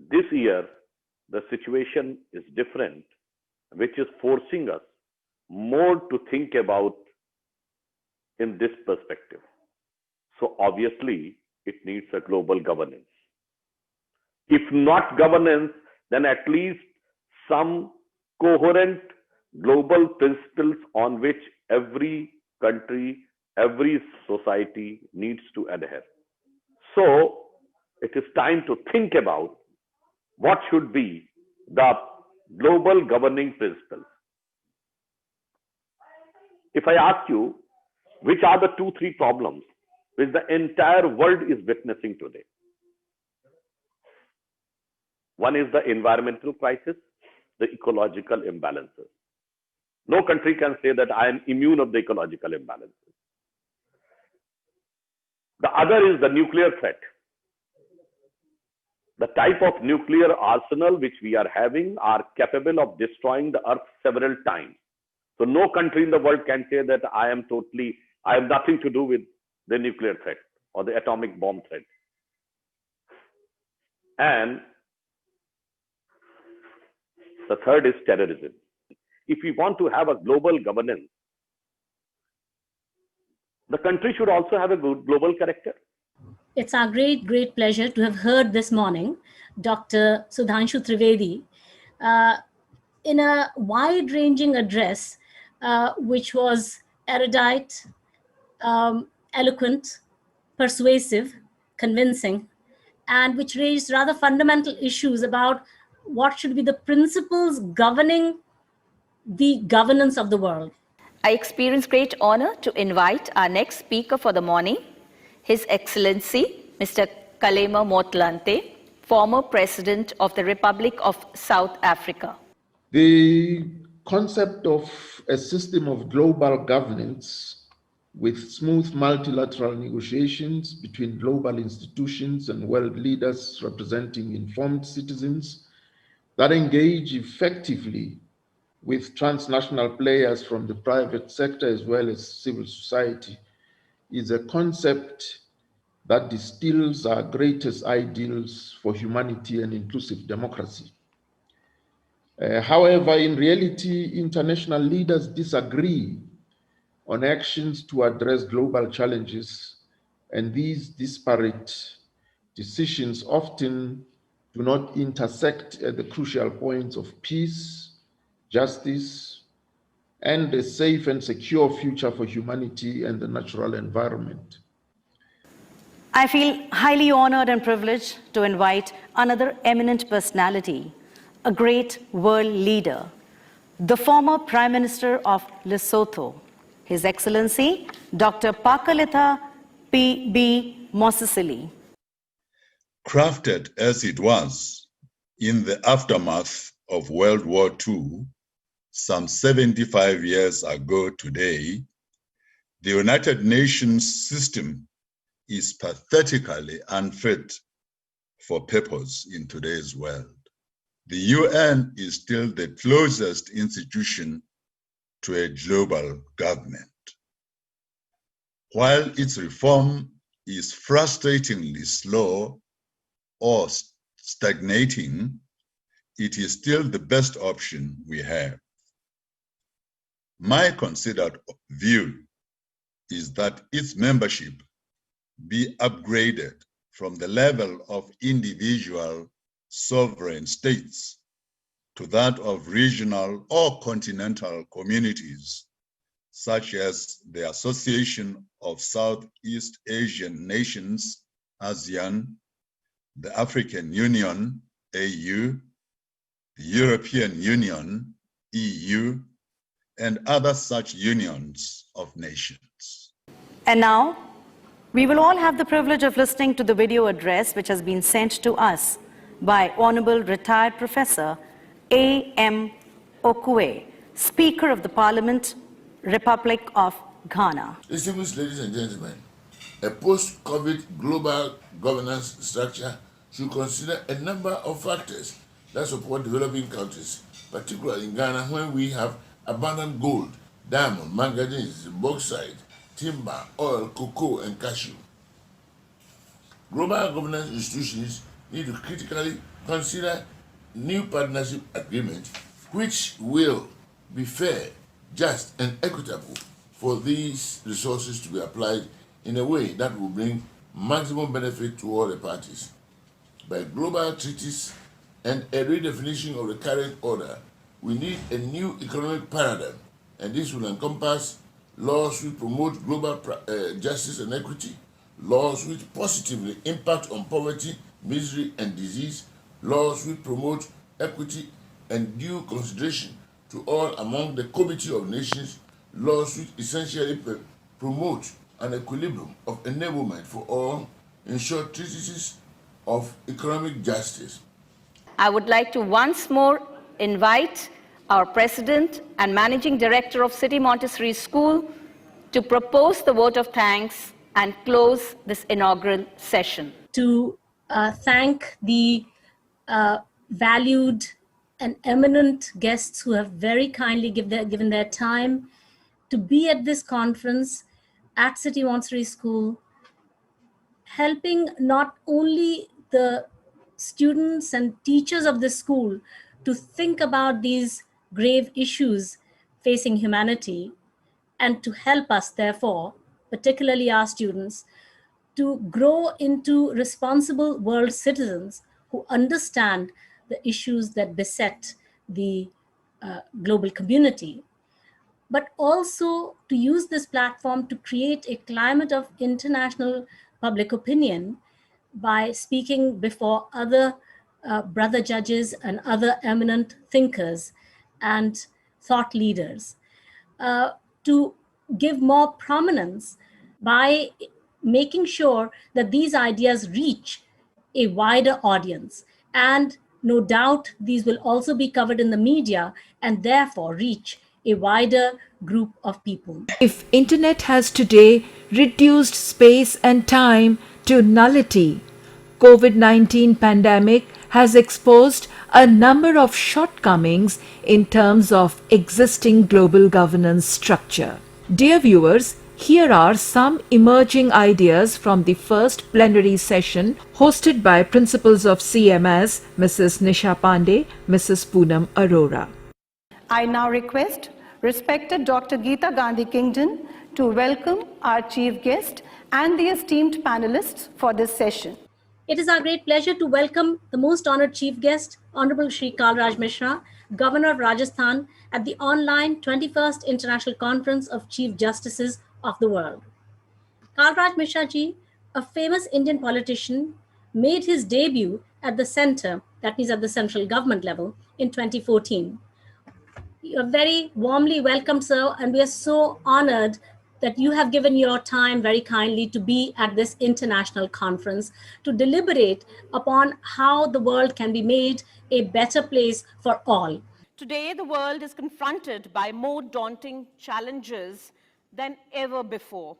this year, the situation is different, which is forcing us more to think about in this perspective. So obviously, it needs a global governance. If not governance, then at least some coherent global principles on which every country, every society needs to adhere. So it is time to think about what should be the global governing principles. If I ask you, which are the 2-3 problems which the entire world is witnessing today? One is the environmental crisis, the ecological imbalances. No country can say that I am immune of the ecological imbalances. The other is the nuclear threat. The type of nuclear arsenal which we are having are capable of destroying the earth several times. So no country in the world can say that I have nothing to do with the nuclear threat or the atomic bomb threat. And the third is terrorism. If we want to have a global governance, the country should also have a good global character. It's our great pleasure to have heard this morning Dr. Sudhanshu Trivedi in a wide-ranging address which was erudite, eloquent, persuasive, convincing, and which raised rather fundamental issues about what should be the principles governing the governance of the world. I experience great honor to invite our next speaker for the morning, His Excellency, Mr. Kgalema Motlanthe, former President of the Republic of South Africa. The concept of a system of global governance with smooth multilateral negotiations between global institutions and world leaders representing informed citizens that engage effectively with transnational players from the private sector as well as civil society is a concept that distills our greatest ideals for humanity and inclusive democracy. However, in reality, international leaders disagree on actions to address global challenges, and these disparate decisions often do not intersect at the crucial points of peace, justice, and a safe and secure future for humanity and the natural environment. I feel highly honored and privileged to invite another eminent personality, a great world leader, the former Prime Minister of Lesotho, His Excellency Dr. Pakalitha P.B. Mosisili. Crafted as it was in the aftermath of World War II, some 75 years ago today, the United Nations system is pathetically unfit for purpose in today's world. The UN is still the closest institution to a global government. While its reform is frustratingly slow or stagnating, it is still the best option we have. My considered view is that its membership be upgraded from the level of individual sovereign states to that of regional or continental communities, such as the Association of Southeast Asian Nations, ASEAN, the African Union, AU, the European Union, EU, and other such unions of nations. And now, we will all have the privilege of listening to the video address which has been sent to us by Honorable Retired Professor A.M. Okwe, Speaker of the Parliament, Republic of Ghana. Distinguished ladies and gentlemen, a post-COVID global governance structure should consider a number of factors that support developing countries, particularly in Ghana, when we have abundant gold, diamond, manganese, bauxite, timber, oil, cocoa, and cashew. Global governance institutions need to critically consider new partnership agreements which will be fair, just, and equitable for these resources to be applied in a way that will bring maximum benefit to all the parties. By global treaties and a redefinition of the current order, we need a new economic paradigm, and this will encompass laws which promote global justice and equity, laws which positively impact on poverty, misery, and disease, laws which promote equity and due consideration to all among the community of nations, laws which essentially promote an equilibrium of enablement for all, in short, treatises of economic justice. I would like to once more invite our President and Managing Director of City Montessori School to propose the vote of thanks and close this inaugural session. To thank the valued and eminent guests who have very kindly given their time to be at this conference at City Montessori School, helping not only the students and teachers of the school to think about these grave issues facing humanity and to help us, therefore, particularly our students, to grow into responsible world citizens who understand the issues that beset the global community, but also to use this platform to create a climate of international public opinion by speaking before other brother judges and other eminent thinkers and thought leaders, to give more prominence by making sure that these ideas reach a wider audience. And no doubt these will also be covered in the media and therefore reach a wider group of people. If internet has today reduced space and time to nullity, COVID-19 pandemic has exposed a number of shortcomings in terms of existing global governance structure. Dear viewers, here are some emerging ideas from the first plenary session hosted by Principals of CMS, Mrs. Nisha Pandey, Mrs. Poonam Arora. I now request respected Dr. Geeta Gandhi Kingdon to welcome our chief guest and the esteemed panelists for this session. It is our great pleasure to welcome the most honored chief guest, Honorable Shri Kalraj Mishra, Governor of Rajasthan, at the online 21st International Conference of Chief Justices of the World. Kalraj Mishra ji, a famous Indian politician, made his debut at the center, that means at the central government level, in 2014. You are very warmly welcomed, sir, and we are so honored that you have given your time very kindly to be at this international conference to deliberate upon how the world can be made a better place for all. Today, the world is confronted by more daunting challenges than ever before.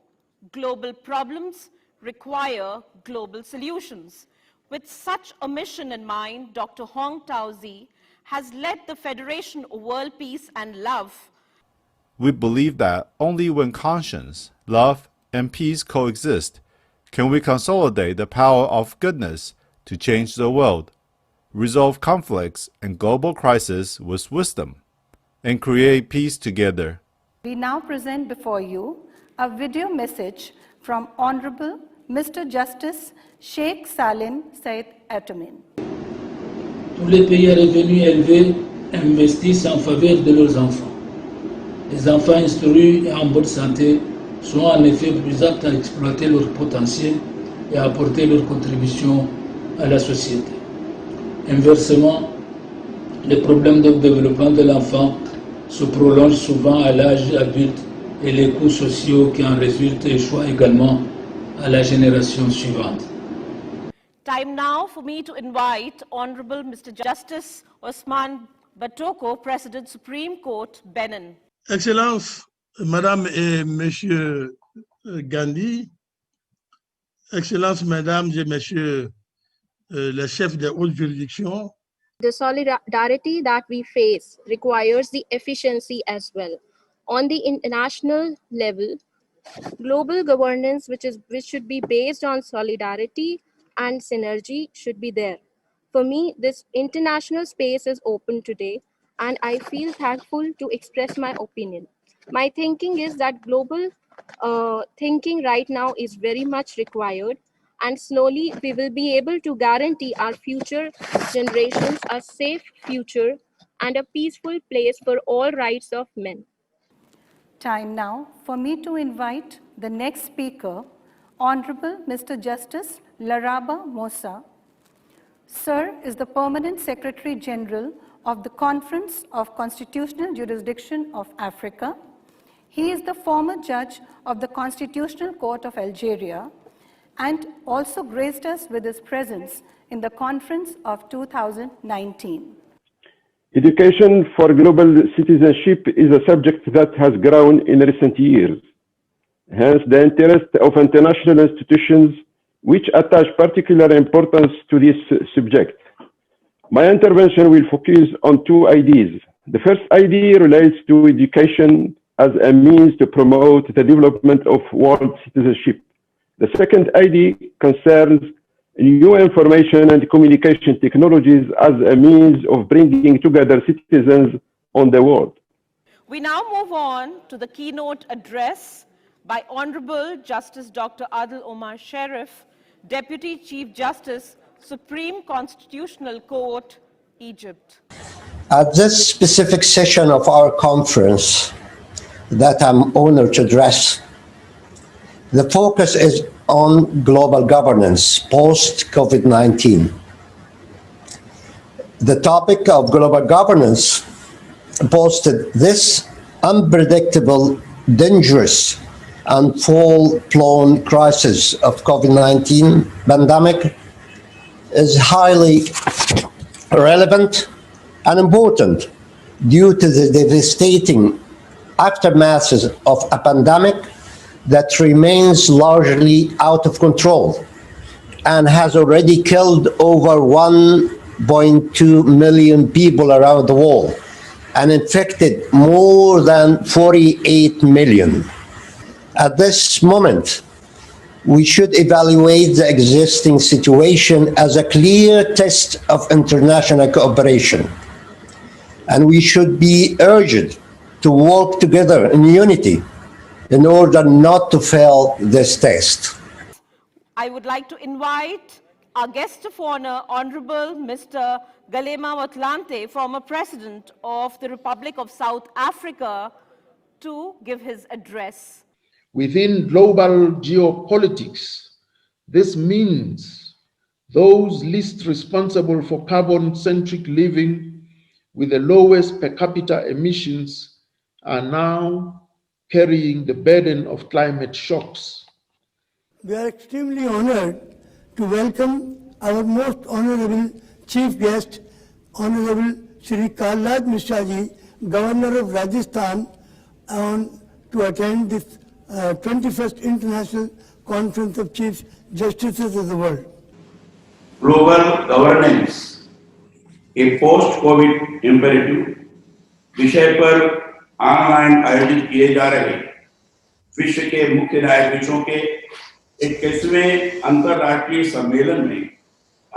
Global problems require global solutions. With such a mission in mind, Dr. Hong Tao-zi has led the Federation of World Peace and Love. We believe that only when conscience, love, and peace coexist can we consolidate the power of goodness to change the world, resolve conflicts and global crises with wisdom, and create peace together. We now present before you a video message from Honorable Mr. Justice Sheikh Salim Said Atamin. Tous les pays à revenus élevés investissent en faveur de leurs enfants. Les enfants instruits et en bonne santé sont en effet plus aptes à exploiter leur potentiel et à apporter leur contribution à la société. Inversement, les problèmes de développement de l'enfant se prolongent souvent à l'âge adulte et les coûts sociaux qui en résultent échouent également à la génération suivante. Time now for me to invite Honorable Mr. Justice Osman Batoko, President, Supreme Court, Benin. Excellences, Madame et Monsieur Gandhi, Excellences, Mesdames et Messieurs les chefs des hautes juridictions. The solidarity that we face requires the efficiency as well. On the international level, global governance, which should be based on solidarity and synergy, should be there. For me, this international space is open today, and I feel thankful to express my opinion. My thinking is that global thinking right now is very much required, and slowly we will be able to guarantee our future generations a safe future and a peaceful place for all rights of men. Time now for me to invite the next speaker, Honorable Mr. Justice Laraba Mosa. Sir is the Permanent Secretary General of the Conference of Constitutional Jurisdiction of Africa. He is the former judge of the Constitutional Court of Algeria and also graced us with his presence in the conference of 2019. Education for global citizenship is a subject that has grown in recent years. Hence, the interest of international institutions which attach particular importance to this subject. My intervention will focus on two ideas. The first idea relates to education as a means to promote the development of world citizenship. The second idea concerns new information and communication technologies as a means of bringing together citizens on the world. We now move on to the keynote address by Honorable Justice Dr. Adil Omar Sharif, Deputy Chief Justice, Supreme Constitutional Court, Egypt. At this specific session of our conference that I'm honored to address, the focus is on global governance post-COVID-19. The topic of global governance posted this unpredictable, dangerous, and full-blown crisis of COVID-19 pandemic is highly relevant and important due to the devastating aftermaths of a pandemic that remains largely out of control and has already killed over 1.2 million people around the world and infected more than 48 million. At this moment, we should evaluate the existing situation as a clear test of international cooperation. And we should be urged to work together in unity in order not to fail this test. I would like to invite our guest of honor, Honorable Mr. Galema Motlanthe, former President of the Republic of South Africa, to give his address. Within global geopolitics, this means those least responsible for carbon-centric living with the lowest per capita emissions are now carrying the burden of climate shocks. We are extremely honored to welcome our most honorable chief guest, Honorable Shri Kalraj Mishra Ji, Governor of Rajasthan, to attend this 21st International Conference of Chief Justices of the World. Global governance, a post-COVID imperative, विषय पर online आयोजित किए जा रहे विश्व के मुख्य न्यायाधीशों के 21वें अंतर्राष्ट्रीय सम्मेलन में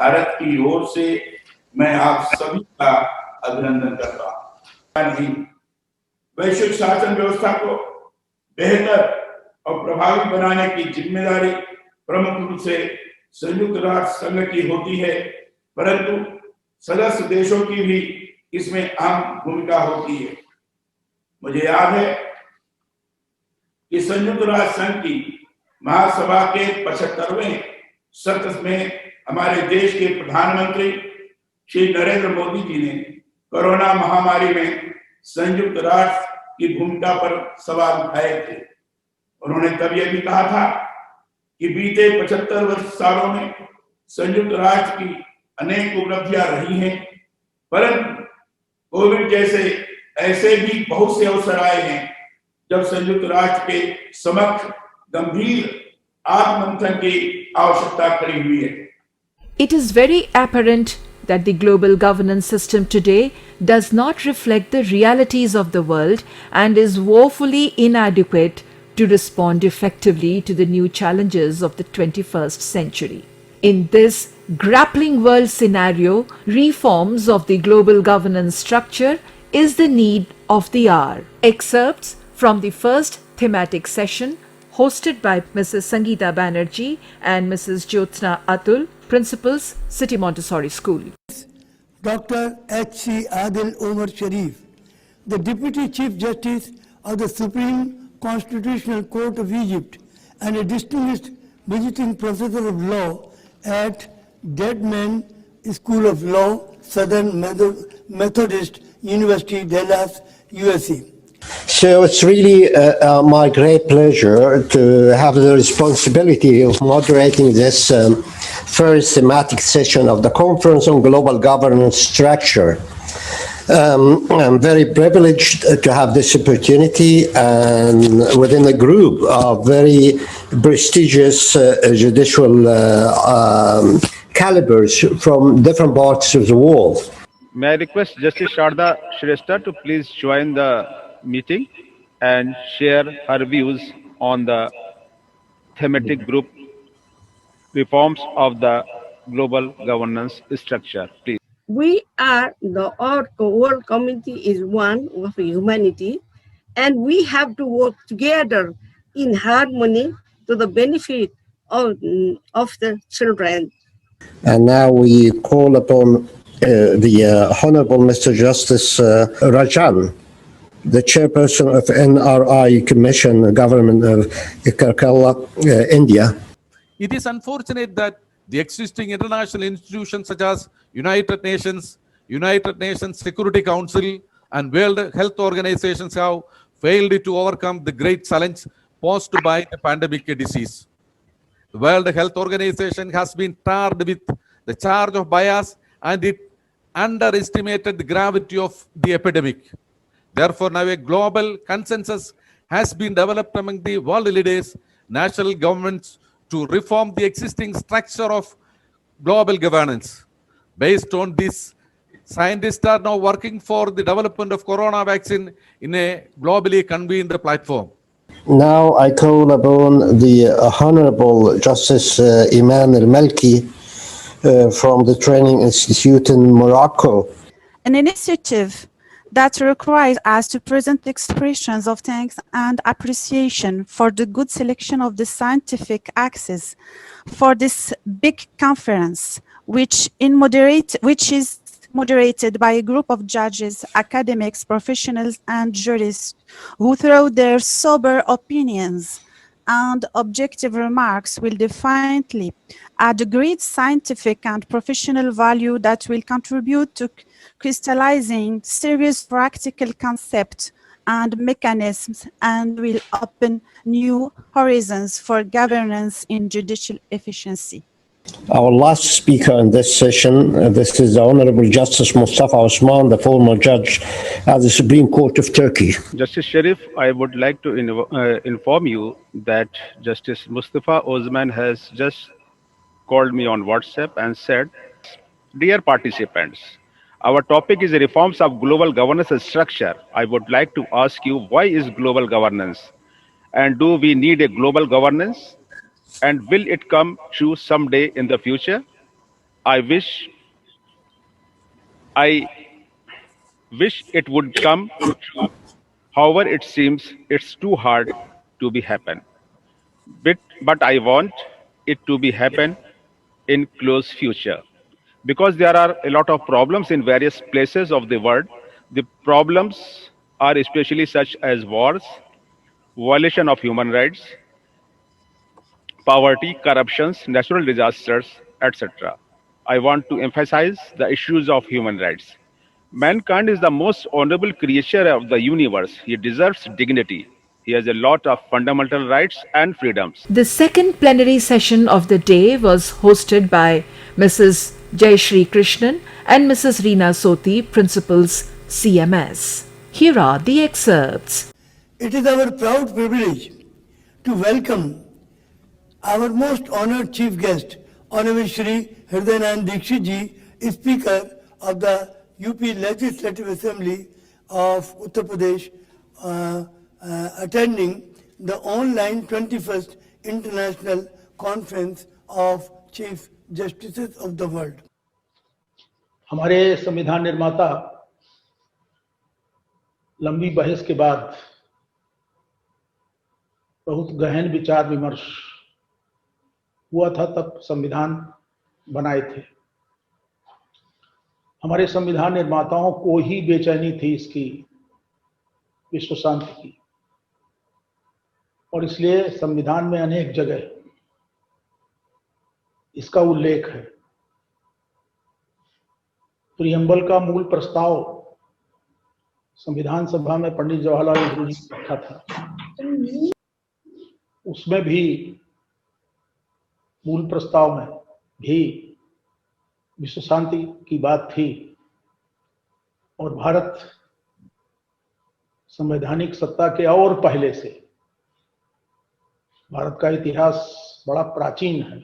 भारत की ओर से मैं आप सभी का अभिनंदन करता हूं। वैश्विक शासन व्यवस्था को बेहतर और प्रभावी बनाने की जिम्मेदारी प्रमुख रूप से संयुक्त राष्ट्र संघ की होती है, परंतु सदस्य देशों की भी इसमें अहम भूमिका होती है। मुझे याद है कि संयुक्त राष्ट्र संघ की महासभा के 75वें सत्र में हमारे देश के प्रधानमंत्री श्री नरेंद्र मोदी जी ने कोरोना महामारी में संयुक्त राष्ट्र की भूमिका पर सवाल उठाए थे। उन्होंने तब यह भी कहा था कि बीते 75 सालों में संयुक्त राष्ट्र की अनेक उपलब्धियां रही हैं, परंतु कोविड जैसे ऐसे भी बहुत से अवसर आए हैं जब संयुक्त राष्ट्र के समक्ष गंभीर आत्ममंथन की आवश्यकता खड़ी हुई है। It is very apparent that the global governance system today does not reflect the realities of the world and is woefully inadequate to respond effectively to the new challenges of the 21st century. In this grappling world scenario, reforms of the global governance structure is the need of the hour. Excerpts from the first thematic session hosted by Mrs. Sangeeta Banerjee and Mrs. Jyotsna Atul, Principals, City Montessori School. Dr. H.C. Adil Omar Sharif, the Deputy Chief Justice of the Supreme Constitutional Court of Egypt and a distinguished visiting professor of law at Deadman School of Law, Southern Methodist University, Dallas, USA. So it's really my great pleasure to have the responsibility of moderating this first thematic session of the Conference on Global Governance Structure. I'm very privileged to have this opportunity and within a group of very prestigious judicial calibers from different parts of the world. May I request Justice Sharda Shrestha to please join the meeting and share her views on the thematic group reforms of the global governance structure, please. We are the world community is one of humanity, and we have to work together in harmony to the benefit of the children. And now we call upon the Honorable Mr. Justice Rajan, the chairperson of NRI Commission, Government of Kerala, India. It is unfortunate that the existing international institutions such as United Nations Security Council, and World Health Organizations have failed to overcome the great challenge posed by the pandemic disease. The World Health Organization has been tarred with the charge of bias, and it underestimated the gravity of the epidemic. Therefore, now a global consensus has been developed among the world leaders, national governments, to reform the existing structure of global governance. Based on this, scientists are now working for the development of corona vaccine in a globally convened platform. Now I call upon the Honorable Justice Iman El-Malki from the Training Institute in Morocco. An initiative that requires us to present expressions of thanks and appreciation for the good selection of the scientific access for this big conference, which is moderated by a group of judges, academics, professionals, and jurists who, through their sober opinions and objective remarks, will defiantly add great scientific and professional value that will contribute to crystallizing serious practical concepts and mechanisms and will open new horizons for governance in judicial efficiency. Our last speaker in this session, this is the Honorable Justice Mustafa Osman, the former judge at the Supreme Court of Turkey. Justice Sharif, I would like to inform you that Justice Mustafa Osman has just called me on WhatsApp and said, "Dear participants, our topic is reforms of global governance structure. I would like to ask you, why is global governance? And do we need a global governance? And will it come true someday in the future? I wish it would come true. However, it seems it's too hard to be happen. But I want it to be happen in close future. Because there are a lot of problems in various places of the world. The problems are especially such as wars, violation of human rights, poverty, corruptions, natural disasters, etc. I want to emphasize the issues of human rights. Mankind is the most honorable creature of the universe. He deserves dignity. He has a lot of fundamental rights and freedoms. The second plenary session of the day was hosted by Mrs. Jayashri Krishnan and Mrs. Reena Soti, Principals, CMS. Here are the excerpts. It is our proud privilege to welcome our most honored chief guest, Honorable Shri Hridaynath Dikshit ji, Speaker of the UP Legislative Assembly of Uttar Pradesh, attending the online 21st International Conference of Chief Justices of the World. हमारे संविधान निर्माता लंबी बहस के बाद बहुत गहन विचार विमर्श हुआ था, तब संविधान बनाए थे। हमारे संविधान निर्माताओं को ही बेचैनी थी इसकी विश्व शांति की, और इसलिए संविधान में अनेक जगह इसका उल्लेख है। प्रियम्बल का मूल प्रस्ताव संविधान सभा में पंडित जवाहरलाल नेहरू जी ने रखा था, उसमें भी मूल प्रस्ताव में भी विश्व शांति की बात थी और भारत संवैधानिक सत्ता के और पहले से, भारत का इतिहास बड़ा प्राचीन है।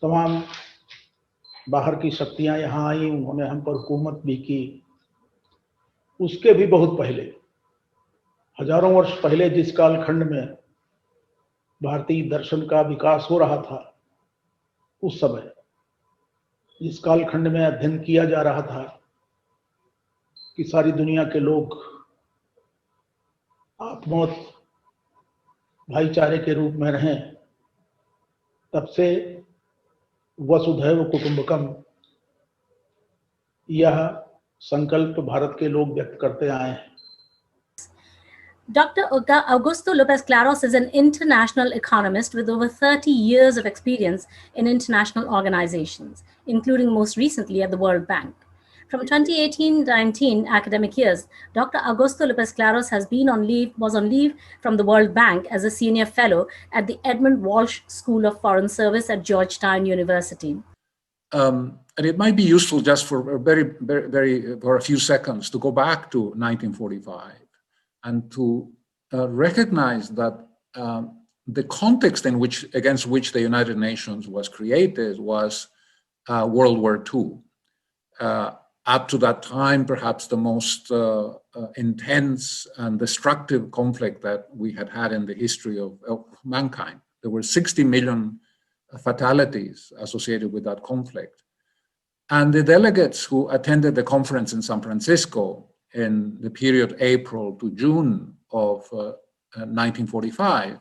तमाम बाहर की शक्तियां यहाँ आई, उन्होंने हम पर हुकूमत भी की। उसके भी बहुत पहले, हजारों वर्ष पहले जिस कालखंड में भारतीय दर्शन का विकास हो रहा था, उस समय जिस कालखंड में अध्ययन किया जा रहा था कि सारी दुनिया के लोग आपमौत भाईचारे के रूप में रहें, तब से वसुधैव कुटुंबकम यह संकल्प भारत के लोग व्यक्त करते आए हैं। Dr. Augusto Lopez Claros is an international economist with over 30 years of experience in international organizations, including most recently at the World Bank. From 2018-19 academic years, Dr. Augusto Lopez Claros was on leave from the World Bank as a senior fellow at the Edmund Walsh School of Foreign Service at Georgetown University. And it might be useful just for for a few seconds to go back to 1945 and to recognize that the context against which the United Nations was created was World War II. Up to that time, perhaps the most intense and destructive conflict that we had had in the history of mankind. There were 60 million fatalities associated with that conflict. And the delegates who attended the conference in San Francisco in the period April to June of 1945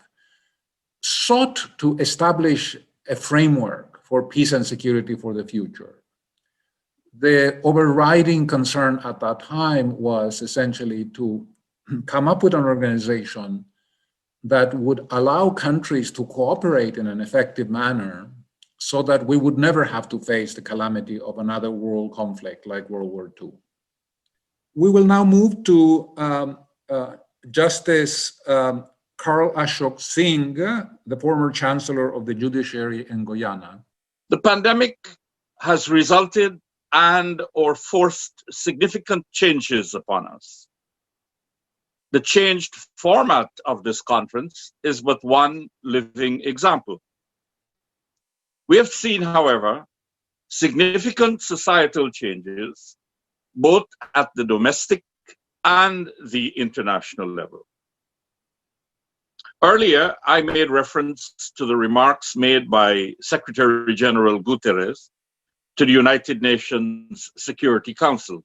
sought to establish a framework for peace and security for the future. The overriding concern at that time was essentially to come up with an organization that would allow countries to cooperate in an effective manner so that we would never have to face the calamity of another world conflict like World War II. We will now move to Justice Karl Ashok Singh, the former Chancellor of the Judiciary in Guyana. The pandemic has resulted and/or forced significant changes upon us. The changed format of this conference is but one living example. We have seen, however, significant societal changes both at the domestic and the international level. Earlier, I made reference to the remarks made by Secretary General Guterres to the United Nations Security Council.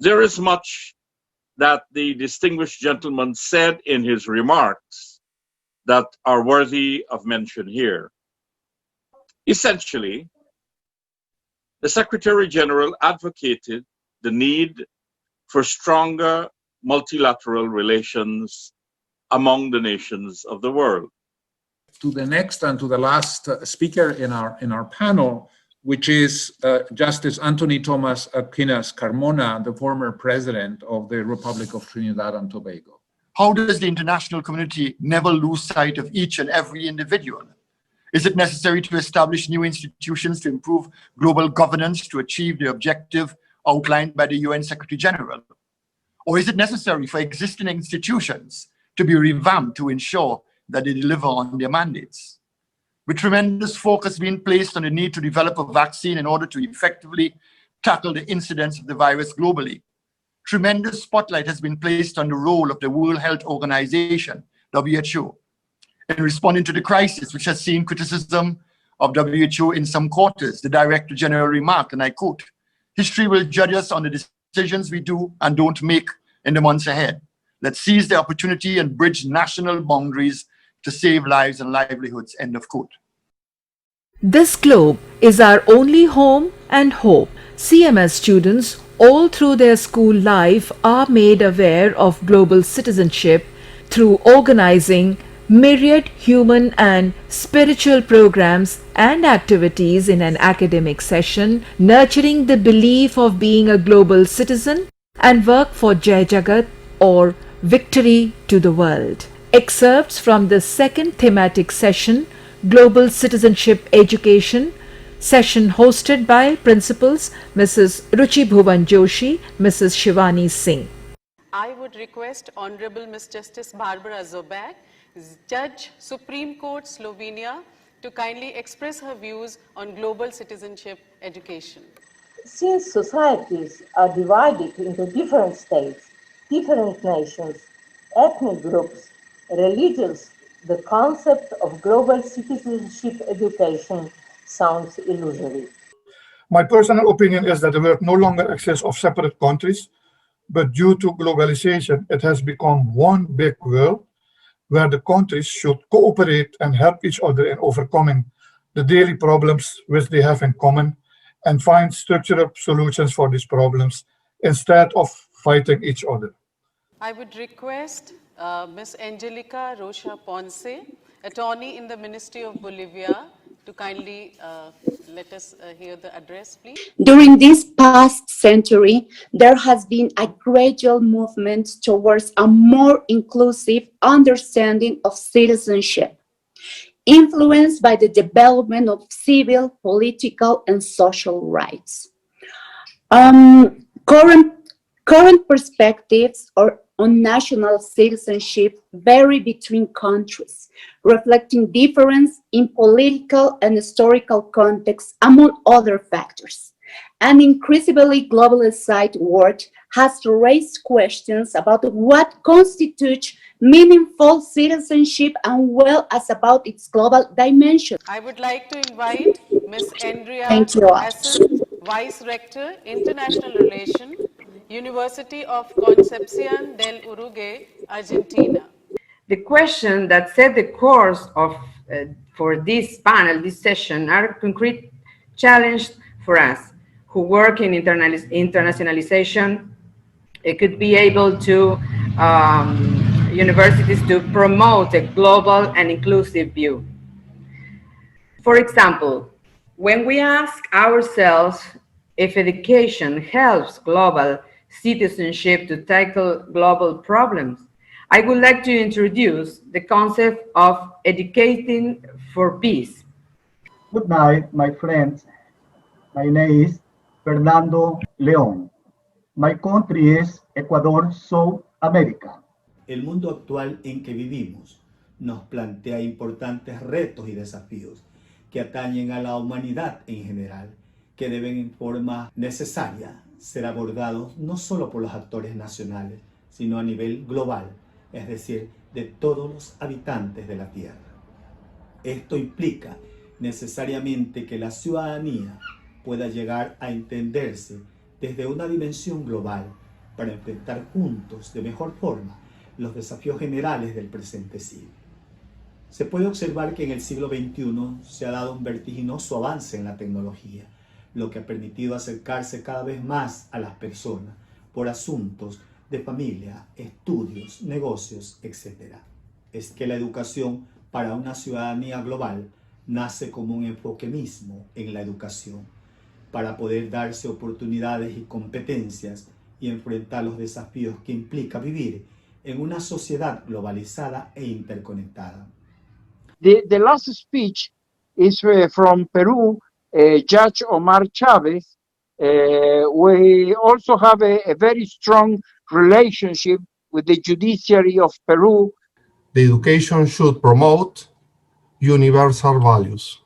There is much that the distinguished gentleman said in his remarks that are worthy of mention here. Essentially, the Secretary General advocated the need for stronger multilateral relations among the nations of the world. To the next and to the last speaker in our panel, which is Justice Anthony Thomas Aquinas Carmona, the former president of the Republic of Trinidad and Tobago. How does the international community never lose sight of each and every individual? Is it necessary to establish new institutions to improve global governance to achieve the objective outlined by the UN Secretary General? Or is it necessary for existing institutions to be revamped to ensure that they deliver on their mandates? With tremendous focus being placed on the need to develop a vaccine in order to effectively tackle the incidence of the virus globally, tremendous spotlight has been placed on the role of the World Health Organization, WHO, in responding to the crisis, which has seen criticism of WHO in some quarters. The Director General remarked, and I quote, "History will judge us on the decisions we do and don't make in the months ahead. Let's seize the opportunity and bridge national boundaries to save lives and livelihoods," end of quote. This globe is our only home and hope. CMS students all through their school life are made aware of global citizenship through organizing myriad human and spiritual programs and activities in an academic session, nurturing the belief of being a global citizen and work for Jai Jagat or victory to the world. Excerpts from the second thematic session, Global Citizenship Education, session hosted by Principals Mrs. Ruchi Bhuvan Joshi, Mrs. Shivani Singh. I would request Honorable Ms. Justice Barbara Zobak, Judge, Supreme Court, Slovenia, to kindly express her views on global citizenship education. Since societies are divided into different states, different nations, ethnic groups, religions, the concept of global citizenship education sounds illusory. My personal opinion is that the world no longer exists of separate countries, but due to globalization, it has become one big world where the countries should cooperate and help each other in overcoming the daily problems which they have in common and find structural solutions for these problems instead of fighting each other. I would request Ms. Angelica Rocha Ponce, attorney in the Ministry of Bolivia, to kindly let us hear the address, please. During this past century, there has been a gradual movement towards a more inclusive understanding of citizenship, influenced by the development of civil, political, and social rights. Current perspectives on national citizenship vary between countries, reflecting difference in political and historical context, among other factors. An increasingly globalized world has raised questions about what constitutes meaningful citizenship as well as about its global dimension. I would like to invite Ms. Andrea Hassan, Vice Rector, International Relations, University of Concepción del Uruguay, Argentina. The questions that set the course for this panel, this session, are concrete challenges for us who work in internationalization. It could be able to universities to promote a global and inclusive view. For example, when we ask ourselves if education helps global citizenship to tackle global problems, I would like to introduce the concept of educating for peace. Good night, my friends. My name is Fernando León. My country is Ecuador, South America. El mundo actual en que vivimos nos plantea importantes retos y desafíos que atañen a la humanidad en general, que deben en forma necesaria ser abordados no solo por los actores nacionales, sino a nivel global, es decir, de todos los habitantes de la Tierra. Esto implica necesariamente que la ciudadanía pueda llegar a entenderse desde una dimensión global para enfrentar juntos de mejor forma los desafíos generales del presente siglo. Se puede observar que en el siglo XXI se ha dado un vertiginoso avance en la tecnología, lo que ha permitido acercarse cada vez más a las personas por asuntos de familia, estudios, negocios, etc. Es que la educación para una ciudadanía global nace como un enfoque mismo en la educación, para poder darse oportunidades y competencias y enfrentar los desafíos que implica vivir en una sociedad globalizada e interconectada. The last speech is from Peru, Judge Omar Chavez. We also have a very strong relationship with the judiciary of Peru. The education should promote universal values.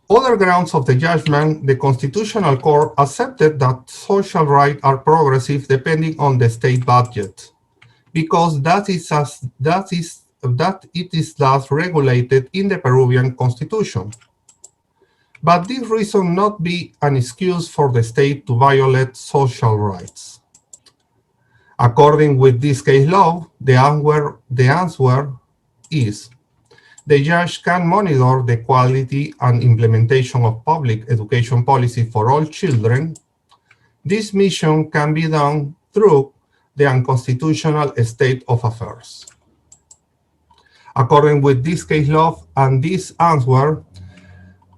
Other grounds of the judgment, the Constitutional Court accepted that social rights are progressive depending on the state budget, because that it is thus regulated in the Peruvian Constitution. But this reason not be an excuse for the state to violate social rights. According with this case law, the answer is the judge can monitor the quality and implementation of public education policy for all children. This mission can be done through the unconstitutional state of affairs. according with this case law and this answer.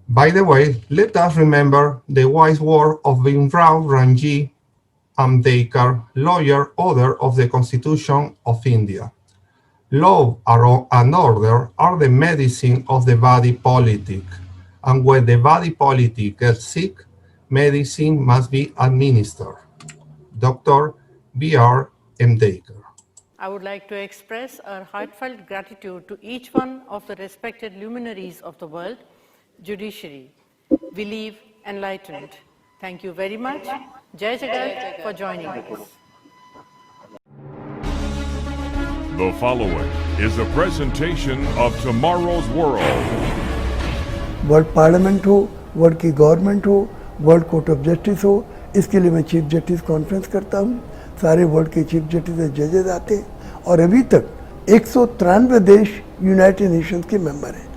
By the way, let us remember the wise word of Bhimrao Ranji Ambedkar, lawyer, author of the Constitution of India. Law and order are the medicine of the body politic, and when the body politic gets sick, medicine must be administered. Dr. B.R. Ambedkar. I would like to express our heartfelt gratitude to each one of the respected luminaries of the world, judiciary. We leave enlightened. Thank you very much. Jai Jagat for joining us. The following is a presentation of Tomorrow's World. World parliament हो, world की government हो, world court of justice हो, इसके लिए मैं chief justice conference करता हूँ। सारे वर्ल्ड के चीफ जस्टिस जजेस आते हैं और अभी तक 193 देश यूनाइटेड नेशंस के मेंबर हैं।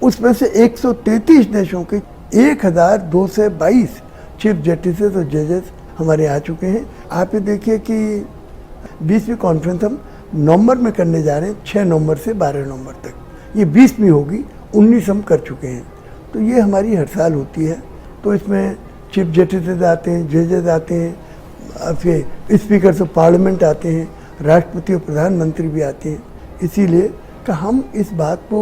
उसमें से 133 देशों के 1222 चीफ जस्टिस और जजेस हमारे आ चुके हैं। आप ये देखिए कि 20वीं कॉन्फ्रेंस हम नवंबर में करने जा रहे हैं, 6 नवंबर से 12 नवंबर तक। ये 20वीं होगी, 19 हम कर चुके हैं। तो ये हमारी हर साल होती है। तो इसमें चीफ जस्टिस आते हैं, जजेस आते हैं, फिर स्पीकर ऑफ पार्लियामेंट आते हैं, राष्ट्रपति और प्रधानमंत्री भी आते हैं। इसीलिए कि हम इस बात को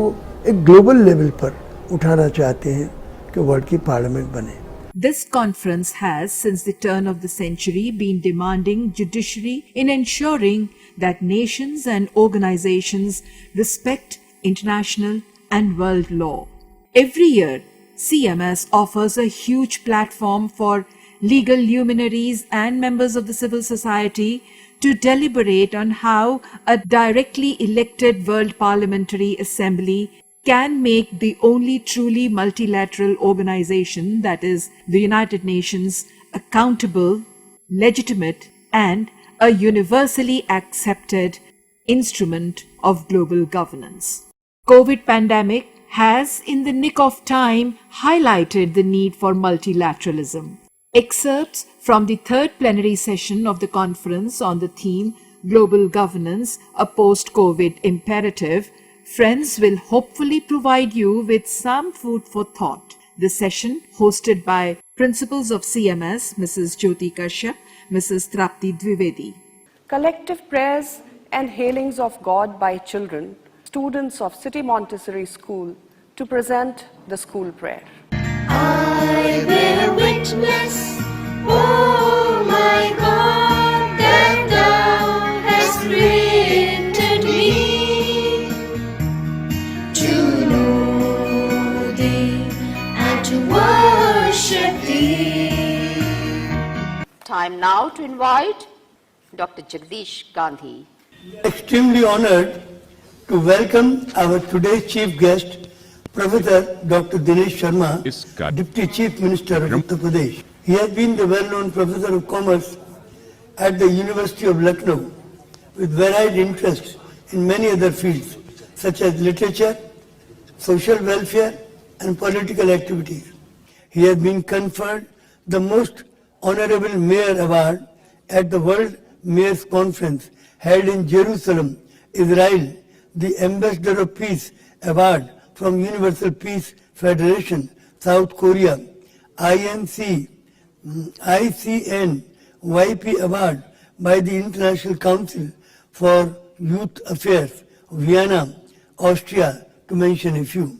एक ग्लोबल लेवल पर उठाना चाहते हैं कि वर्ल्ड की पार्लियामेंट बने। This conference has, since the turn of the century, been demanding judiciary in ensuring that nations and organizations respect international and world law. Every year, CMS offers a huge platform for legal luminaries and members of the civil society to deliberate on how a directly elected World Parliamentary Assembly can make the only truly multilateral organization, that is, the United Nations, accountable, legitimate, and a universally accepted instrument of global governance. COVID pandemic has, in the nick of time, highlighted the need for multilateralism. Excerpts from the third plenary session of the conference on the theme Global Governance, a Post-COVID Imperative, friends, will hopefully provide you with some food for thought. The session, hosted by Principals of CMS, Mrs. Jyoti Kashyap, Mrs. Trapti Dwivedi. Collective prayers and hailings of God by children, students of City Montessori School, to present the school prayer. I bear witness, oh my God, that thou hast created me to know thee and to worship thee. Time now to invite Dr. Jagdish Gandhi. Extremely honored to welcome our today's chief guest, Professor Dr. Dinesh Sharma, Deputy Chief Minister of Uttar Pradesh. He has been the well-known Professor of Commerce at the University of Lucknow with varied interests in many other fields such as literature, social welfare and political activities. He has been conferred the most honorable Mayor Award at the World Mayors Conference held in Jerusalem, Israel, the Ambassador of Peace Award from Universal Peace Federation, South Korea, ICN YP Award by the International Council for Youth Affairs, Vienna, Austria, to mention a few.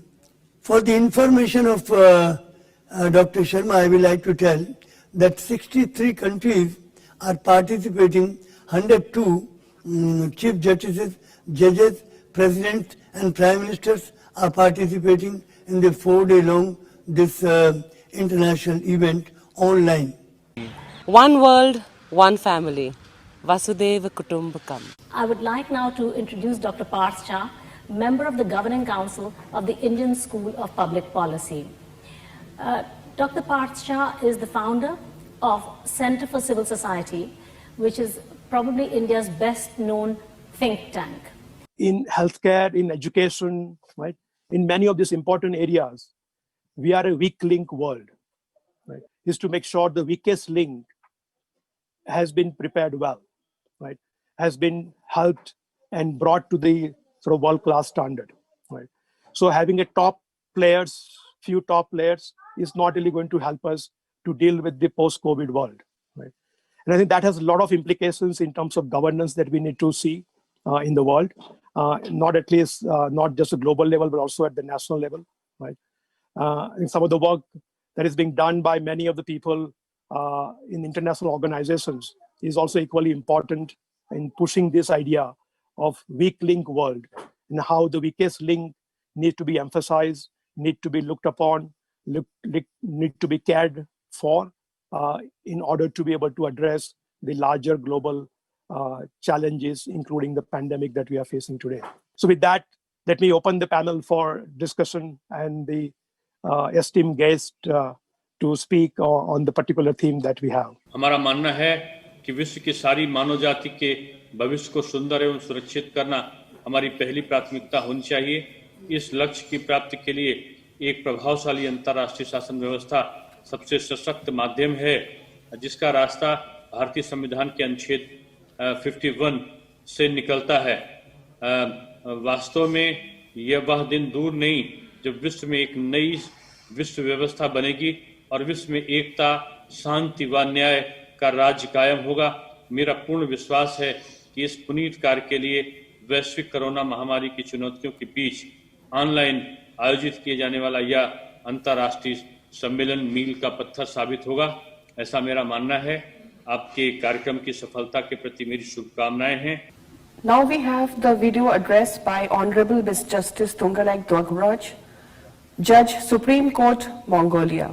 For the information of Dr. Sharma, I would like to tell that 63 countries are participating, 102 Chief Justices, Judges, Presidents and Prime Ministers are participating in the 4-day-long this international event online. One world, one family. Vasudeva Kutumbakam. I would like now to introduce Dr. Parth Shah, member of the Governing Council of the Indian School of Public Policy. Dr. Parth Shah is the founder of Center for Civil Society, which is probably India's best known think tank. In healthcare, in education, right? In many of these important areas, we are a weak link world. Right? Is to make sure the weakest link has been prepared well, right? Has been helped and brought to the sort of world-class standard. So having few top players is not really going to help us to deal with the post-COVID world, right? And I think that has a lot of implications in terms of governance that we need to see in the world, not just a global level, but also at the national level, right? And some of the work that is being done by many of the people in international organizations is also equally important in pushing this idea of weak link world and how the weakest link need to be emphasized, need to be looked upon, need to be cared for in order to be able to address the larger global challenges, including the pandemic that we are facing today. So with that, let me open the panel for discussion and the esteemed guest to speak on the particular theme that we have. हमारा मानना है कि विश्व की सारी मानव जाति के भविष्य को सुंदर एवं सुरक्षित करना हमारी पहली प्राथमिकता होनी चाहिए। इस लक्ष्य की प्राप्ति के लिए एक प्रभावशाली अंतर्राष्ट्रीय शासन व्यवस्था सबसे सशक्त माध्यम है, जिसका रास्ता भारतीय संविधान के अनुच्छेद 51 से निकलता है। वास्तव में यह वह दिन दूर नहीं जब विश्व में एक नई विश्व व्यवस्था बनेगी और विश्व में एकता, शांति व न्याय का राज्य कायम होगा। मेरा पूर्ण विश्वास है कि इस पुनीत कार्य के लिए वैश्विक कोरोना महामारी की चुनौतियों के बीच ऑनलाइन आयोजित किए जाने वाला यह अंतर्राष्ट्रीय सम्मेलन मील का पत्थर साबित होगा, ऐसा मेरा मानना है। आपके कार्यक्रम की सफलता के प्रति मेरी शुभकामनाएं हैं। Now we have the video address by Honorable Ms. Justice Tungalak Dwagbraj, Judge, Supreme Court, Mongolia.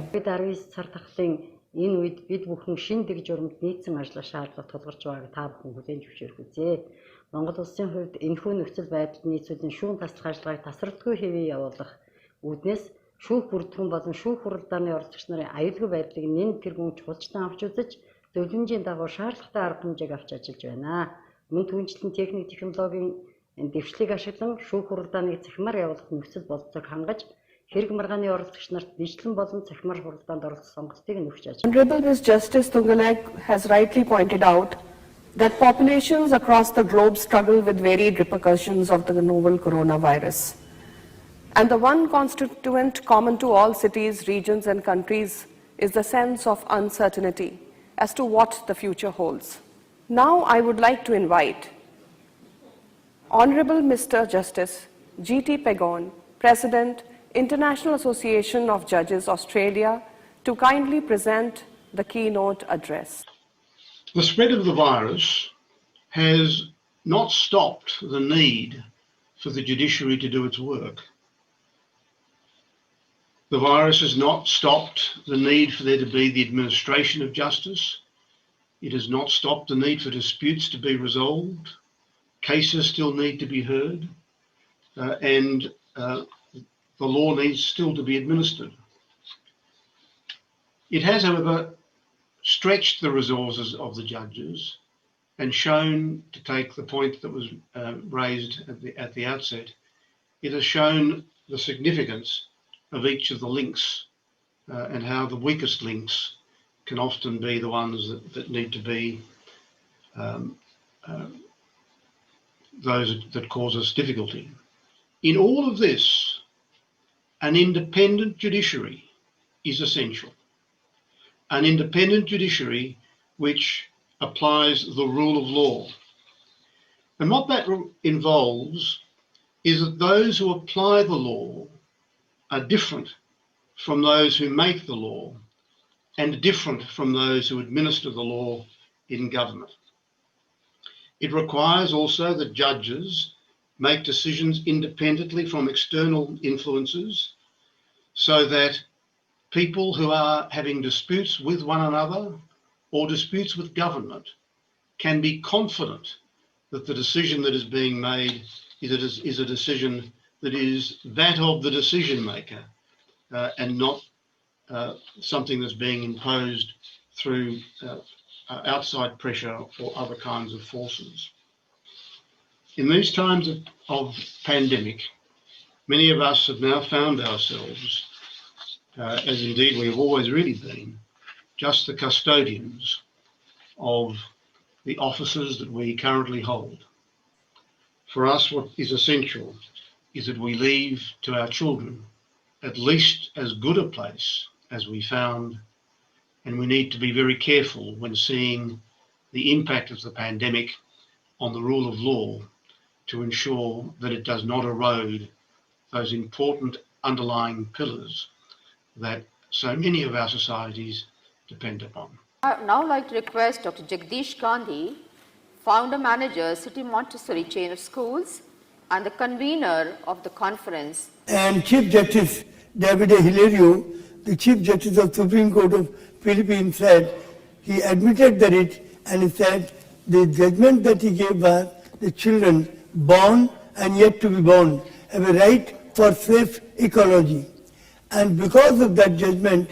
Энэ үед бид бүхэн шин дэг журамд нийцэн ажиллах шаардлага тулгарч байгааг та бүхэн хүлээн зөвшөөрөх үзье. Монгол улсын хувьд энэхүү нөхцөл байдалд нийцүүлэн шүүн таслах ажиллагааг тасралтгүй хэвээ явуулах үүднээс шүүх бүрэлдэхүүн болон шүүх хуралдааны оролцогч нарын аюулгүй байдлыг нэн тэргүүн чухалчлан авч үзэж, зөвлөмжийн дагуу шаардлагатай арга хэмжээг авч ажиллаж байна. Мөн түнчлэн техник технологийн дэвшлиг ашиглан шүүх хуралдааныг цахимаар явуулах нөхцөл болцоог хангаж, хэрэг маргааны оролцогч нарт бичлэн болон цахимаар хуралдаанд оролцох сонголтыг өгч ажиллаж. Honorable Ms. Justice Tungalak has rightly pointed out that populations across the globe struggle with varied repercussions of the novel coronavirus. And the one constituent common to all cities, regions and countries is the sense of uncertainty as to what the future holds. Now I would like to invite Honorable Mr. Justice G.T. Pegon, President, International Association of Judges, Australia, to kindly present the keynote address. The spread of the virus has not stopped the need for the judiciary to do its work. The virus has not stopped the need for there to be the administration of justice. It has not stopped the need for disputes to be resolved. Cases still need to be heard, and the law needs still to be administered. It has, however, stretched the resources of the judges and shown, to take the point that was raised at the outset, it has shown the significance of each of the links and how the weakest links can often be the ones that need to be those that cause us difficulty. In all of this, an independent judiciary is essential. An independent judiciary which applies the rule of law. And what that involves is that those who apply the law are different from those who make the law and different from those who administer the law in government. It requires also that judges make decisions independently from external influences so that people who are having disputes with one another or disputes with government can be confident that the decision that is being made is a decision that is that of the decision maker and not something that's being imposed through outside pressure or other kinds of forces. In these times of pandemic, many of us have now found ourselves, as indeed we have always really been, just the custodians of the offices that we currently hold. For us, what is essential is that we leave to our children at least as good a place as we found, and we need to be very careful when seeing the impact of the pandemic on the rule of law to ensure that it does not erode those important underlying pillars that so many of our societies depend upon. I would now like to request Dr. Jagdish Gandhi, founder manager, City Montessori chain of schools, and the convener of the conference. And Chief Justice David Hilario, the Chief Justice of Supreme Court of Philippines, said, he admitted the writ and he said the judgment that he gave was the children born and yet to be born have a right for safe ecology. And because of that judgment,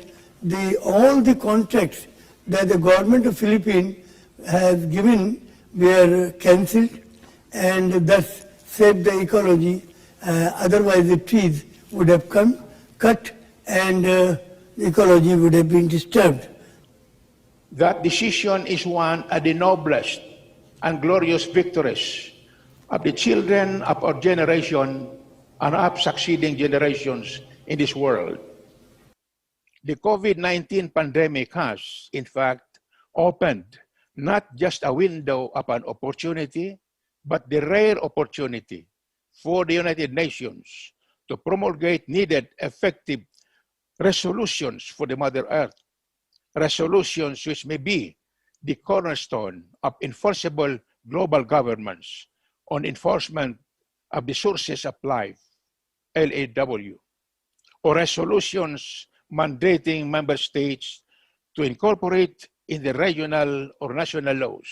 all the contracts that the government of Philippines has given were cancelled and thus saved the ecology. Otherwise the trees would have come, cut, and the ecology would have been disturbed. That decision is one of the noblest and glorious victories of the children of our generation and of succeeding generations in this world. The COVID-19 pandemic has, in fact, opened not just a window of an opportunity, but the rare opportunity for the United Nations to promulgate needed effective resolutions for the Mother Earth, resolutions which may be the cornerstone of enforceable global governments on enforcement of the sources of life, LAW, or resolutions mandating member states to incorporate in the regional or national laws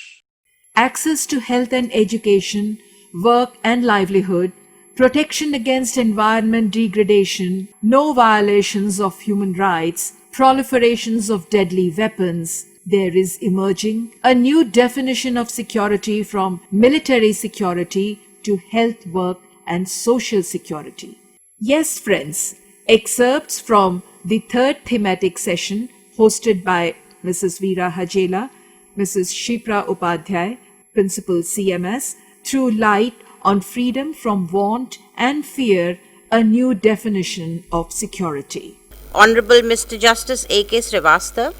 access to health and education, work and livelihood, protection against environment degradation, no violations of human rights, proliferations of deadly weapons. There is emerging a new definition of security from military security to health, work, and social security. Yes, friends, excerpts from the third thematic session hosted by Mrs. Veera Hajela, Mrs. Shipra Upadhyay, Principal CMS, threw light on freedom from want and fear, a new definition of security. Honorable Mr. Justice A.K. Srivastav,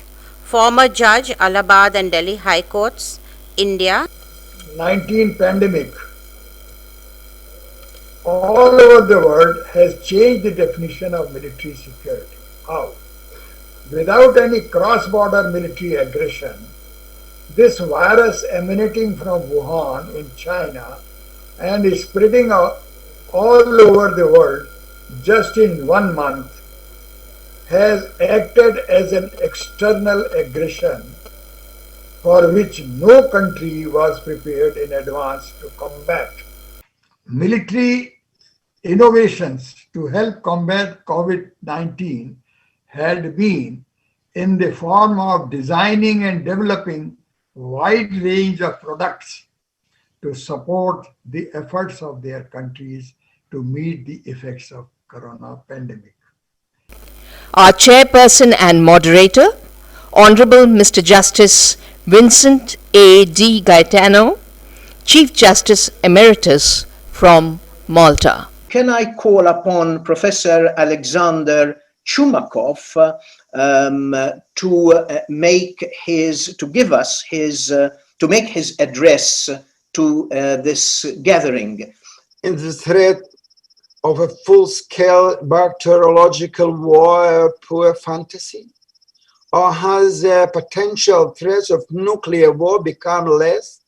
former Judge, Allahabad and Delhi High Courts, India. 19 pandemic all over the world has changed the definition of military security. How? Without any cross-border military aggression, this virus emanating from Wuhan in China and is spreading out all over the world just in 1 month has acted as an external aggression for which no country was prepared in advance to combat. Military innovations to help combat COVID-19 had been in the form of designing and developing wide range of products to support the efforts of their countries to meet the effects of corona pandemic. Our chairperson and moderator, Honorable Mr. Justice Vincent A. D. Gaetano, Chief Justice Emeritus from Malta. Can I call upon Professor Alexander Chumakov to make his address to this gathering? In the threat of a full-scale bacteriological war a poor fantasy? Or has the potential threat of nuclear war become less?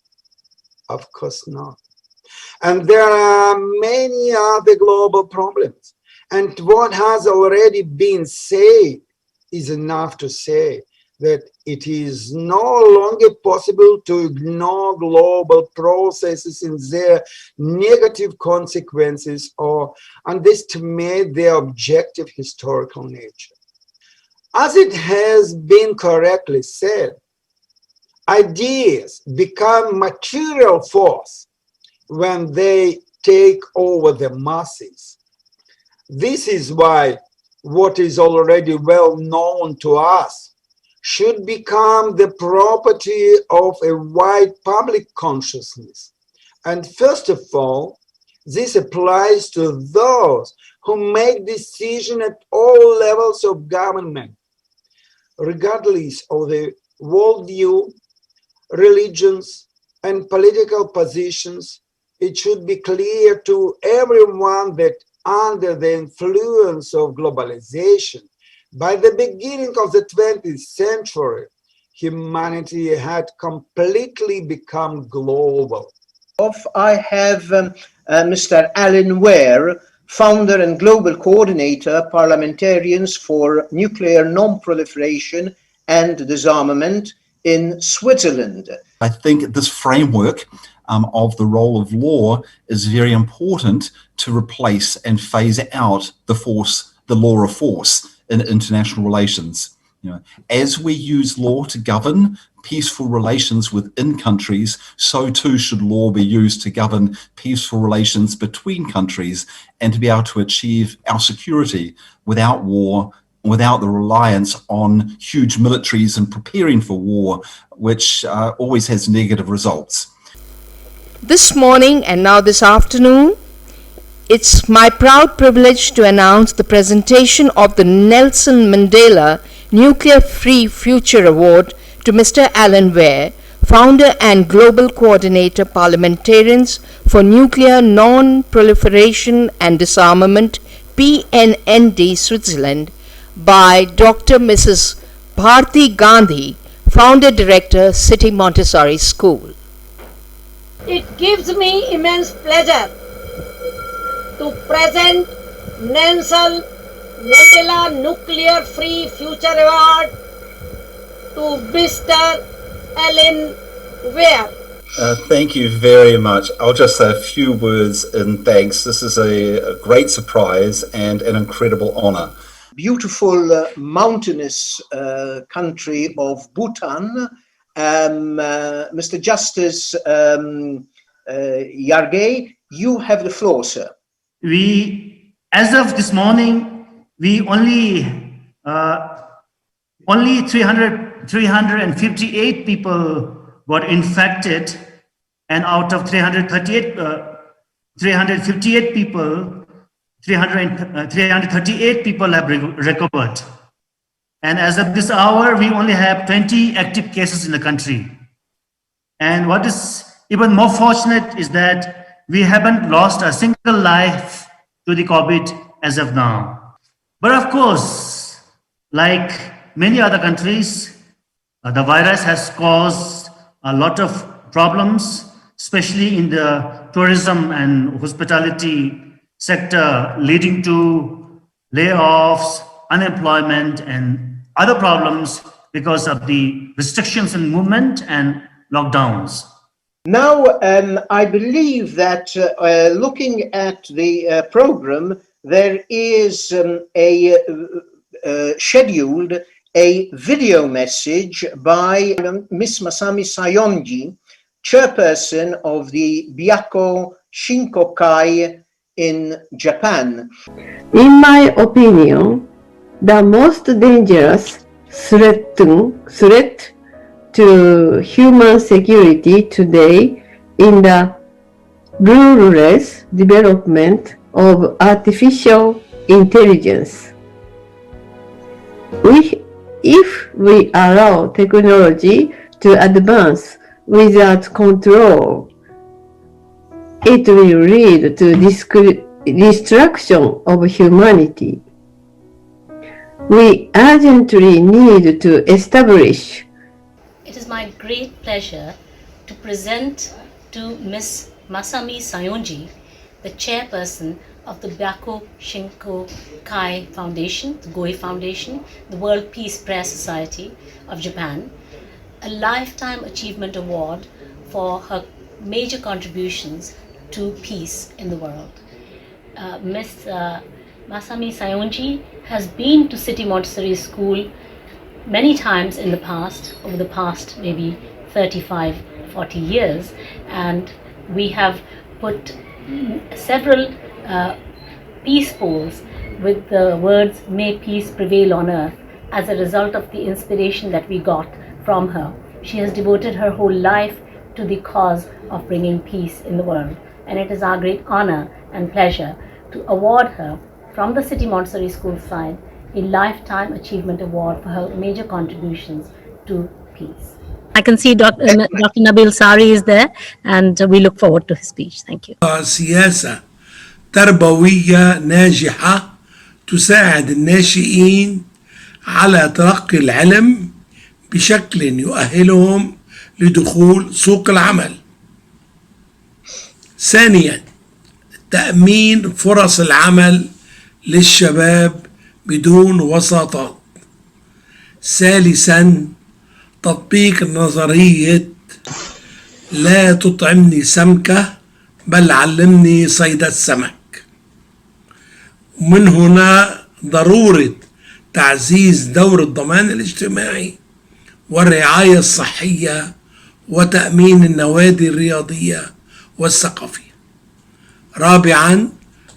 Of course not. And there are many other global problems. And what has already been said is enough to say that it is no longer possible to ignore global processes in their negative consequences or underestimate their objective historical nature. As it has been correctly said, ideas become material force when they take over the masses. This is why what is already well known to us should become the property of a wide public consciousness. And first of all, This applies to those who make decisions at all levels of government, regardless of the worldview, religions, and political positions. It should be clear to everyone that under the influence of globalization, by the beginning of the 20th century, humanity had completely become global. I have Mr. Alan Ware, founder and global coordinator, Parliamentarians for Nuclear Non-Proliferation and Disarmament in Switzerland. I think this framework of the role of law is very important to replace and phase out the law of force in international relations. As we use law to govern peaceful relations within countries, so too should law be used to govern peaceful relations between countries and to be able to achieve our security without war, without the reliance on huge militaries and preparing for war, which always has negative results. This morning and now this afternoon, it's my proud privilege to announce the presentation of the Nelson Mandela Nuclear Free Future Award to Mr. Alan Ware, founder and global coordinator, Parliamentarians for Nuclear Non-Proliferation and Disarmament, PNND, Switzerland, by Dr. Mrs. Bharti Gandhi, founder director, City Montessori School. It gives me immense pleasure to present Nelson Mandela Nuclear Free Future Award to Mr. Alan Ware. Thank you very much. I'll just say a few words in thanks. This is a great surprise and an incredible honor. Beautiful mountainous country of Bhutan, Mr. Justice Yargay, you have the floor, sir. As of this morning, we only 358 people got infected, and out of 358 people, 338 people have recovered. And as of this hour, we only have 20 active cases in the country. And what is even more fortunate is that we haven't lost a single life to the COVID as of now. But of course, like many other countries, the virus has caused a lot of problems, especially in the tourism and hospitality sector, leading to layoffs, unemployment, and other problems because of the restrictions in movement and lockdowns. Now, I believe that looking at the program, there is scheduled a video message by Ms. Masami Sayonji, chairperson of the Byakko Shinkokai in Japan. In my opinion, the most dangerous threat to human security today in the ruleless development of artificial intelligence. If we allow technology to advance without control, it will lead to destruction of humanity. We urgently need to establish. It is my great pleasure to present to Ms. Masami Sayonji, the chairperson of the Byakko Shinkokai Foundation, the Goei Foundation, the World Peace Prayer Society of Japan, a Lifetime Achievement Award for her major contributions to peace in the world. Ms. Masami Sayonji has been to City Montessori School many times in the past, over the past maybe 35, 40 years, and we have put several peace poles with the words "May peace prevail on earth" as a result of the inspiration that we got from her. She has devoted her whole life to the cause of bringing peace in the world, and it is our great honor and pleasure to award her from the City Montessori School side a Lifetime Achievement Award for her major contributions to peace. I can see Dr. Nabil Sari is there, and we look forward to his speech. Thank you. سياسة تربوية ناجحة تساعد الناشئين على تلقي العلم بشكل يؤهلهم لدخول سوق العمل. ثانيا، تأمين فرص العمل للشباب بدون وساطات. ثالثا، تطبيق نظرية لا تطعمني سمكة بل علمني صيد السمك. ومن هنا ضرورة تعزيز دور الضمان الاجتماعي والرعاية الصحية وتأمين النوادي الرياضية والثقافية. رابعا،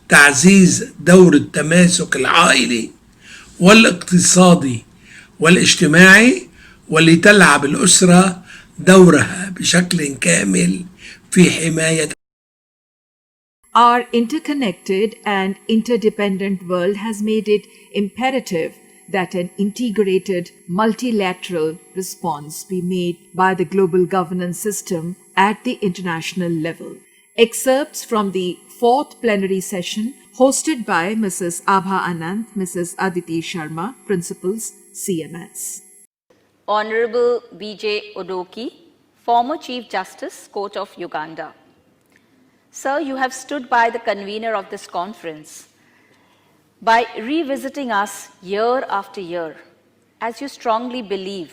تعزيز دور التماسك العائلي والاقتصادي والاجتماعي، ولتلعب الأسرة دورها بشكل كامل في حماية. Our interconnected and interdependent world has made it imperative that an integrated multilateral response be made by the global governance system at the international level. Excerpts from the fourth plenary session hosted by Mrs. Abha Anand, Mrs. Aditi Sharma, Principals, CMS. Honorable B.J. Odoki, former Chief Justice, Court of Uganda. Sir, you have stood by the convener of this conference by revisiting us year after year, as you strongly believe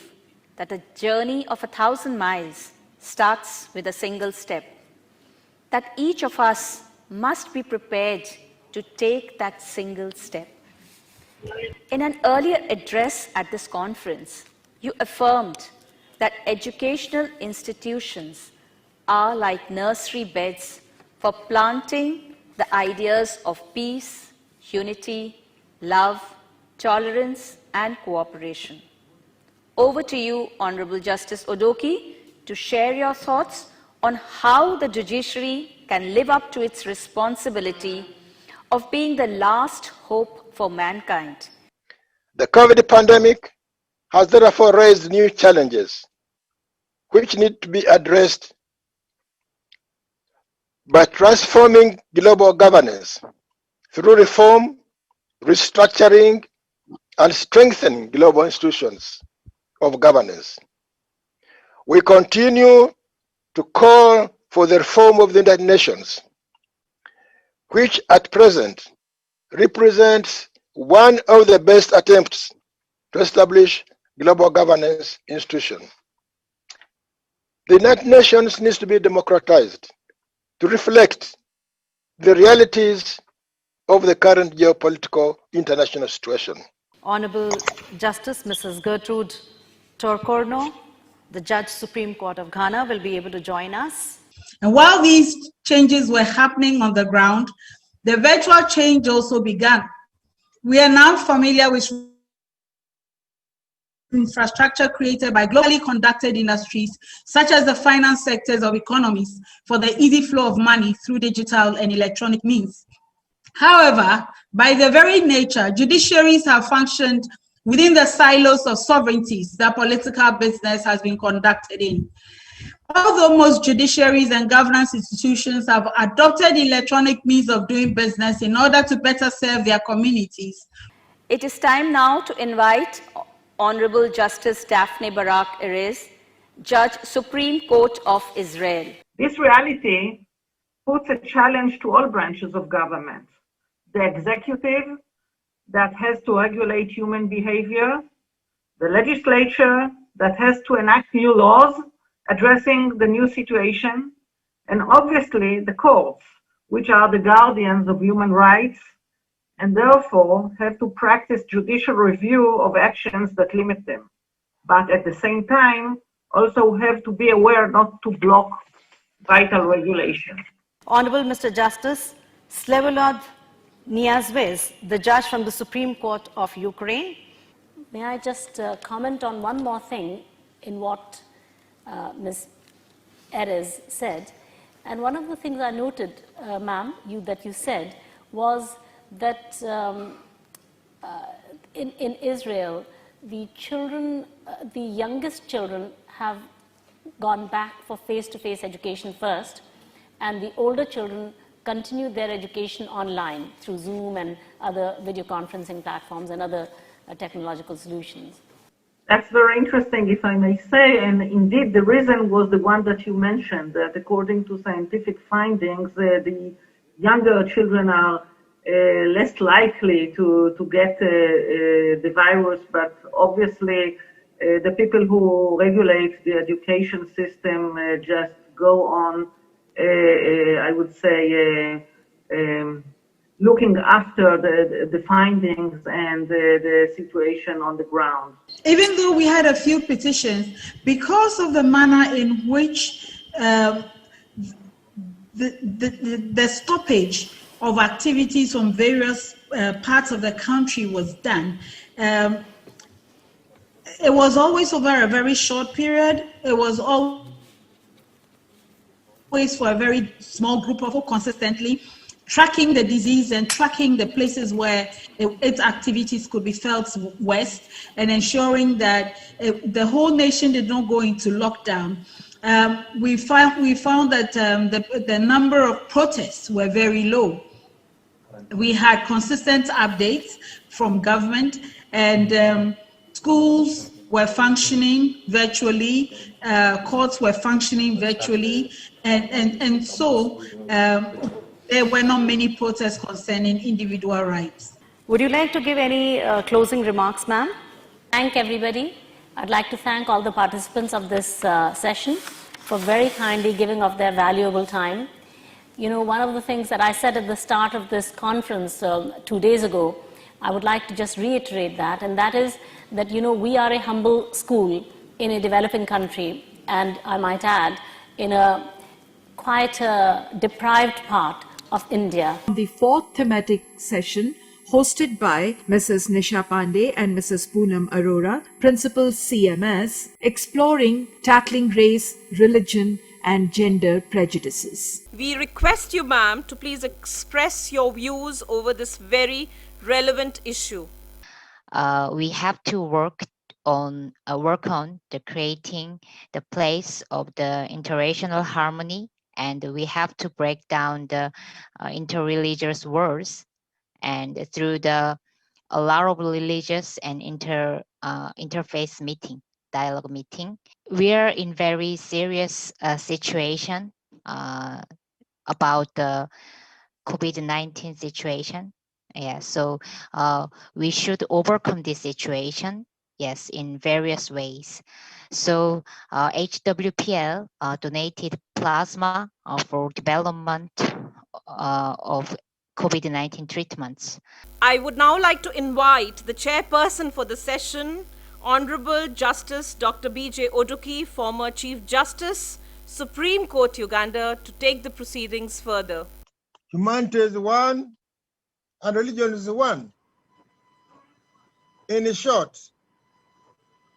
that a journey of 1,000 miles starts with a single step, that each of us must be prepared to take that single step. In an earlier address at this conference, you affirmed that educational institutions are like nursery beds for planting the ideas of peace, unity, love, tolerance, and cooperation. Over to you, Honorable Justice Odoki, to share your thoughts on how the judiciary can live up to its responsibility of being the last hope for mankind. The COVID pandemic has therefore raised new challenges which need to be addressed by transforming global governance through reform, restructuring, and strengthening global institutions of governance. We continue to call for the reform of the United Nations, which at present represents one of the best attempts to establish global governance institution. The United Nations needs to be democratized to reflect the realities of the current geopolitical international situation. Honorable Justice Mrs. Gertrude Torcorno, the Judge Supreme Court of Ghana, will be able to join us. And while these changes were happening on the ground, the virtual change also began. We are now familiar with infrastructure created by globally conducted industries, such as the finance sectors of economies, for the easy flow of money through digital and electronic means. However, by their very nature, judiciaries have functioned within the silos of sovereignties that political business has been conducted in. Although most judiciaries and governance institutions have adopted electronic means of doing business in order to better serve their communities, it is time now to invite Honorable Justice Daphne Barak Erez, Judge Supreme Court of Israel. This reality puts a challenge to all branches of government. The executive, that has to regulate human behavior, the legislature, that has to enact new laws addressing the new situation, and obviously the courts, which are the guardians of human rights, and therefore have to practice judicial review of actions that limit them. But at the same time, also have to be aware not to block vital regulation. Honorable Mr. Justice Slevolod Niazvez, the judge from the Supreme Court of Ukraine. May I just comment on one more thing in what Ms. Erez said. And one of the things I noted, ma'am, that you said was that in Israel, the children, the youngest children have gone back for face-to-face education first, and the older children continue their education online through Zoom and other video conferencing platforms and other technological solutions. That's very interesting, if I may say, and indeed the reason was the one that you mentioned, that according to scientific findings, the younger children are less likely to get the virus, but obviously the people who regulate the education system just go on, I would say, looking after the findings and the situation on the ground. Even though we had a few petitions, because of the manner in which the stoppage of activities from various parts of the country was done, it was always over a very short period. It was always for a very small group of people consistently, tracking the disease and tracking the places where its activities could be felt worst, and ensuring that the whole nation did not go into lockdown. We found that the number of protests were very low. We had consistent updates from government, and schools were functioning virtually, courts were functioning virtually, and so there were not many protests concerning individual rights. Would you like to give any closing remarks, ma'am? Thank everybody. I'd like to thank all the participants of this session for very kindly giving of their valuable time. You know, one of the things that I said at the start of this conference 2 days ago, I would like to just reiterate that, and that is that, you know, we are a humble school in a developing country, and I might add, in a quite deprived part of India. The fourth thematic session, hosted by Mrs. Nisha Pandey and Mrs. Poonam Arora, Principal CMS, exploring tackling race, religion, and gender prejudices. We request you, ma'am, to please express your views over this very relevant issue. We have to work on the creating the place of the interracial harmony, and we have to break down the interreligious wars, and through the a lot of religious and interfaith dialogue meeting. We are in very serious situation about the COVID-19 situation. Yeah, so we should overcome this situation, yes, in various ways. So HWPL donated plasma for development of COVID-19 treatments. I would now like to invite the chairperson for the session, Honorable Justice Dr. B.J. Oduki, former Chief Justice, Supreme Court, Uganda, to take the proceedings further. Humanity is one and religion is one. In short,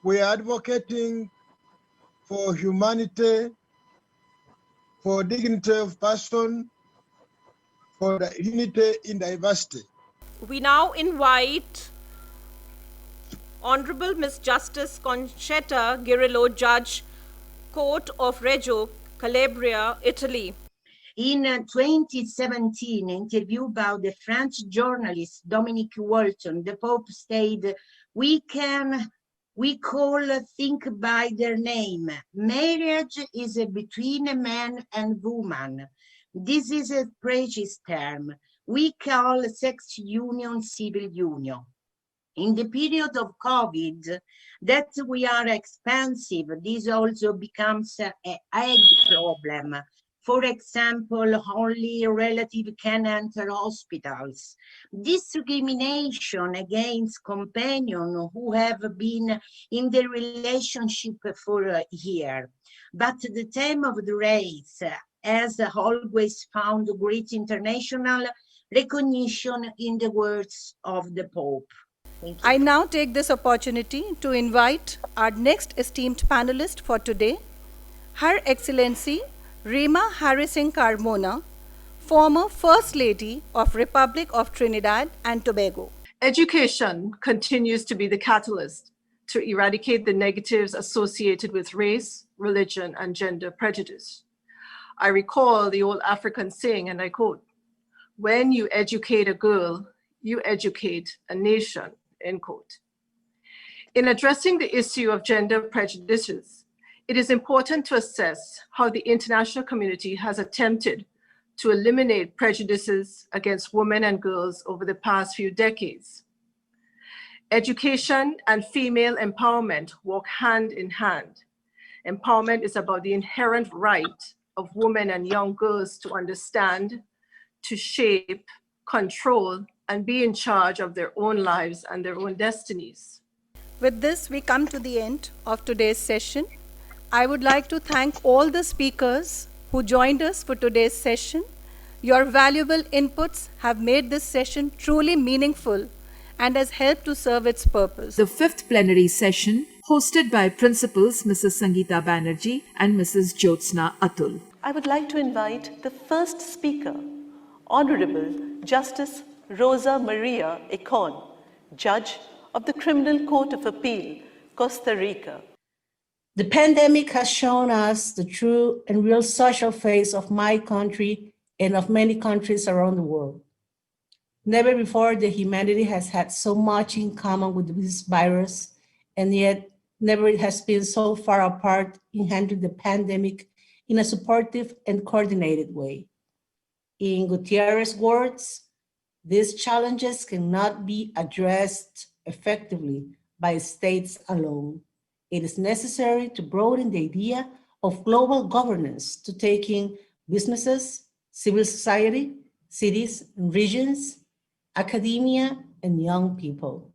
we are advocating for humanity, for dignity of person, for the unity in diversity. We now invite Honorable Ms. Justice Concetta Girillo, Judge, Court of Reggio, Calabria, Italy. In 2017, interviewed by the French journalist Dominique Walton, the Pope stated, we call think by their name. Marriage is between a man and woman. This is a precious term. We call sex union civil union. In the period of COVID, that we are expensive, this also becomes a problem. For example, only a relative can enter hospitals. Discrimination against companions who have been in the relationship for a year. But the theme of the race has always found great international recognition in the words of the Pope. I now take this opportunity to invite our next esteemed panelist for today, Her Excellency Rima Harrison Carmona, former First Lady of Republic of Trinidad and Tobago. Education continues to be the catalyst to eradicate the negatives associated with race, religion, and gender prejudice. I recall the old African saying, and I quote, "When you educate a girl, you educate a nation," end quote. In addressing the issue of gender prejudices, it is important to assess how the international community has attempted to eliminate prejudices against women and girls over the past few decades. Education and female empowerment walk hand in hand. Empowerment is about the inherent right of women and young girls to understand, to shape, control, and be in charge of their own lives and their own destinies. With this, we come to the end of today's session. I would like to thank all the speakers who joined us for today's session. Your valuable inputs have made this session truly meaningful and has helped to serve its purpose. The fifth plenary session, hosted by Principals Mrs. Sangeeta Banerjee and Mrs. Jyotsna Atul. I would like to invite the first speaker, Honorable Justice Rosa Maria Econ, Judge of the Criminal Court of Appeal, Costa Rica. The pandemic has shown us the true and real social face of my country and of many countries around the world. Never before the humanity has had so much in common with this virus, and yet never it has been so far apart in handling the pandemic in a supportive and coordinated way. In Gutierrez's words, these challenges cannot be addressed effectively by states alone. It is necessary to broaden the idea of global governance to take in businesses, civil society, cities and regions, academia, and young people.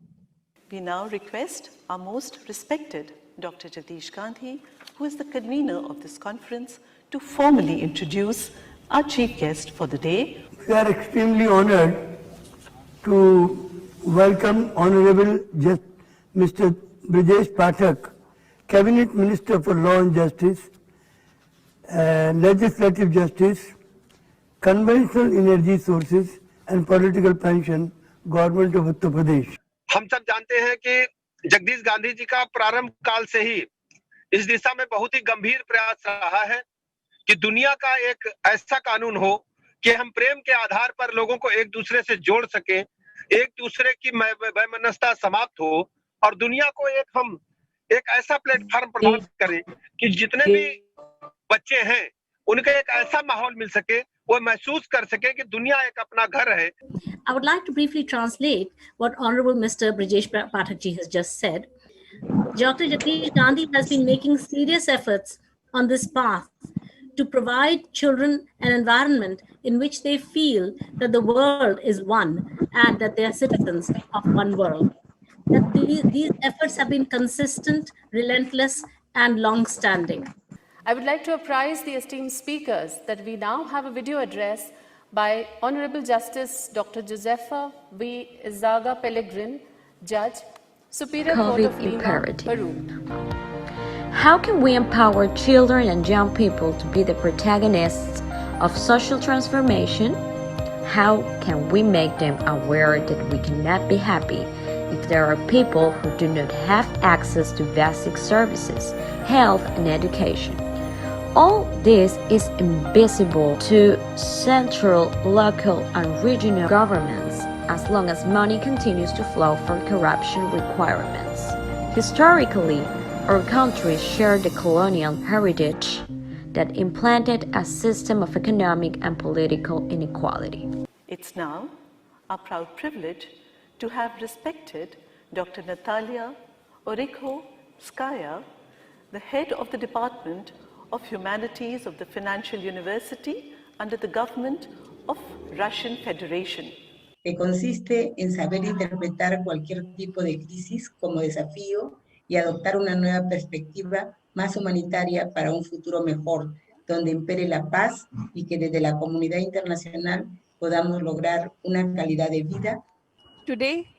We now request our most respected Dr. Jagdish Gandhi, who is the convener of this conference, to formally introduce our chief guest for the day. We are extremely honored to welcome Honorable Mr. Brijesh Pathak, Cabinet Minister for Law and Justice, Legislative Justice, Conventional Energy Sources and Political Pension, Government of Uttar Pradesh. हम सब जानते हैं कि जगदीश गांधी जी का प्रारंभ काल से ही इस दिशा में बहुत ही गंभीर प्रयास रहा है कि दुनिया का एक ऐसा कानून हो कि हम प्रेम के आधार पर लोगों को एक दूसरे से जोड़ सकें, एक दूसरे की वैमनस्यता समाप्त हो और दुनिया को हम एक ऐसा प्लेटफॉर्म प्रदान करें कि जितने भी बच्चे हैं उनका एक ऐसा माहौल मिल सके, वो महसूस कर सके कि दुनिया एक अपना घर है. I would like to briefly translate what Honorable Mr. Brijesh Pathak ji has just said. Dr. Jagdish Gandhi has been making serious efforts on this path to provide children an environment in which they feel that the world is one and that they are citizens of one world. That these efforts have been consistent, relentless, and long-standing. I would like to apprise the esteemed speakers that we now have a video address by Honorable Justice Dr. Josefa V. Izaga Pellegrin, Judge, Superior Court of Lima, Peru. How can we empower children and young people to be the protagonists of social transformation? How can we make them aware that we cannot be happy if there are people who do not have access to basic services, health, and education? All this is invisible to central, local, and regional governments as long as money continues to flow for corruption requirements. Historically, our countries share the colonial heritage that implanted a system of economic and political inequality. It's now our proud privilege to have respected Dr. Natalia Orikhovskaya, the head of the Department of Humanities of the Financial University under the government of Russian Federation. Que consiste en saber interpretar cualquier tipo de crisis como desafío y adoptar una nueva perspectiva más humanitaria para un futuro mejor, donde impere la paz y que desde la comunidad internacional podamos lograr una calidad de vida. Today,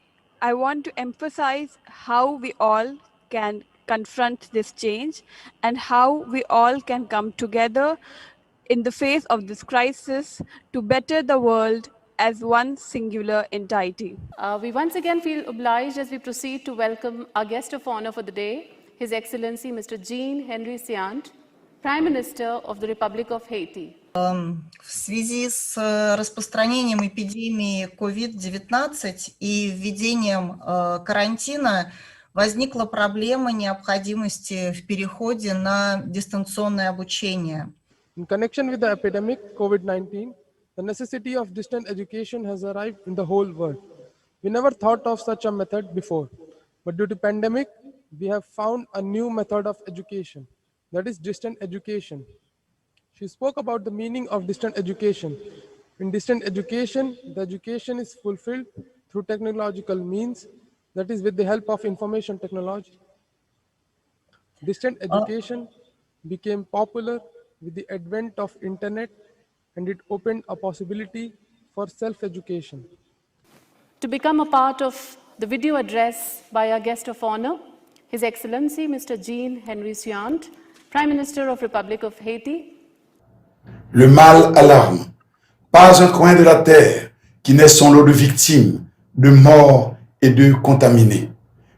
I want to emphasize how we all can confront this change and how we all can come together in the face of this crisis to better the world as one singular entity. We once again feel obliged as we proceed to welcome our guest of honor for the day, His Excellency Mr. Jean-Henry Siant, Prime Minister of the Republic of Haiti. В связи с распространением эпидемии COVID-19 и введением карантина возникла проблема необходимости в переходе на дистанционное обучение. In connection with the epidemic COVID-19, the necessity of distant education has arrived in the whole world. We never thought of such a method before, but due to pandemic, we have found a new method of education, that is distant education. She spoke about the meaning of distant education. In distant education, the education is fulfilled through technological means, that is with the help of information technology. Distant education became popular with the advent of internet, and it opened a possibility for self-education. To become a part of the video address by our guest of honor, His Excellency Mr. Jean-Henry Siant, Prime Minister of Republic of Haiti. Le mal alarme. Pas un coin de la terre qui n'est son lot de victimes, de morts et de contaminés.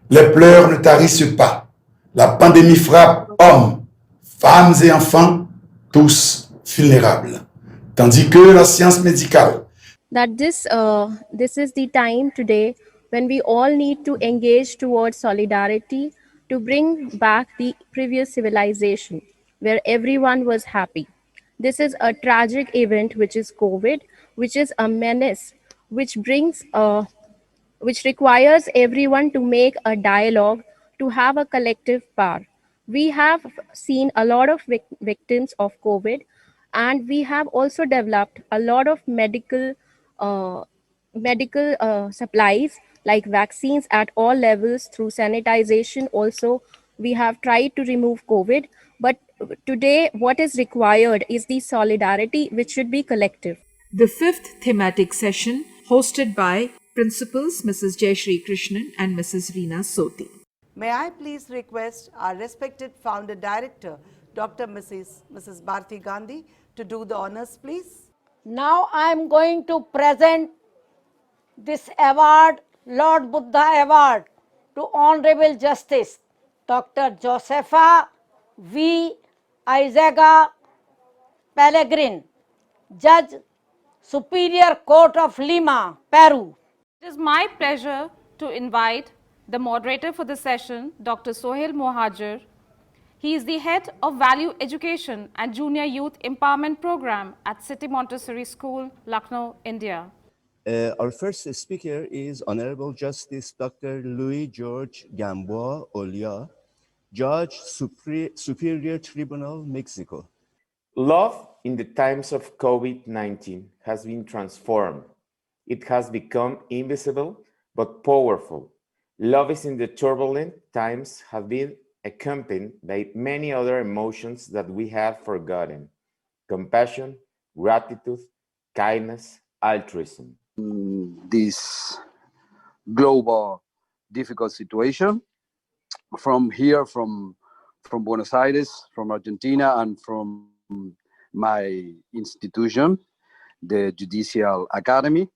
Les pleurs ne tarissent pas. La pandémie frappe hommes, femmes et enfants, tous vulnérables. Tandis que la science médicale that this is the time today when we all need to engage towards solidarity to bring back the previous civilization where everyone was happy. This is a tragic event, which is COVID, which is a menace, which requires everyone to make a dialogue, to have a collective power. We have seen a lot of victims of COVID, and we have also developed a lot of medical supplies like vaccines at all levels. Through sanitization also we have tried to remove COVID, but today what is required is the solidarity, which should be collective. The fifth thematic session, hosted by Principals Mrs. Jayashree Krishnan and Mrs. Reena Soti. May I please request our respected founder director, Dr. Mrs. Bharti Gandhi, to do the honors, please. Now I am going to present this award, Lord Buddha Award, to Honorable Justice Dr. Josepha V. Aizaga Pellegrin, Judge, Superior Court of Lima, Peru. It is my pleasure to invite the moderator for the session, Dr. Sohail Mohajir. He is the head of Value Education and Junior Youth Empowerment Program at City Montessori School, Lucknow, India. Our first speaker is Honorable Justice Dr. Louis George Gamboa Olia, Judge, Superior Tribunal, Mexico. Love in the times of COVID-19 has been transformed. It has become invisible but powerful. Love is in the turbulent times have been accompanied by many other emotions that we have forgotten: compassion, gratitude, kindness, altruism. This global difficult situation from here, from Buenos Aires, from Argentina, and from my institution, the Judicial Academy.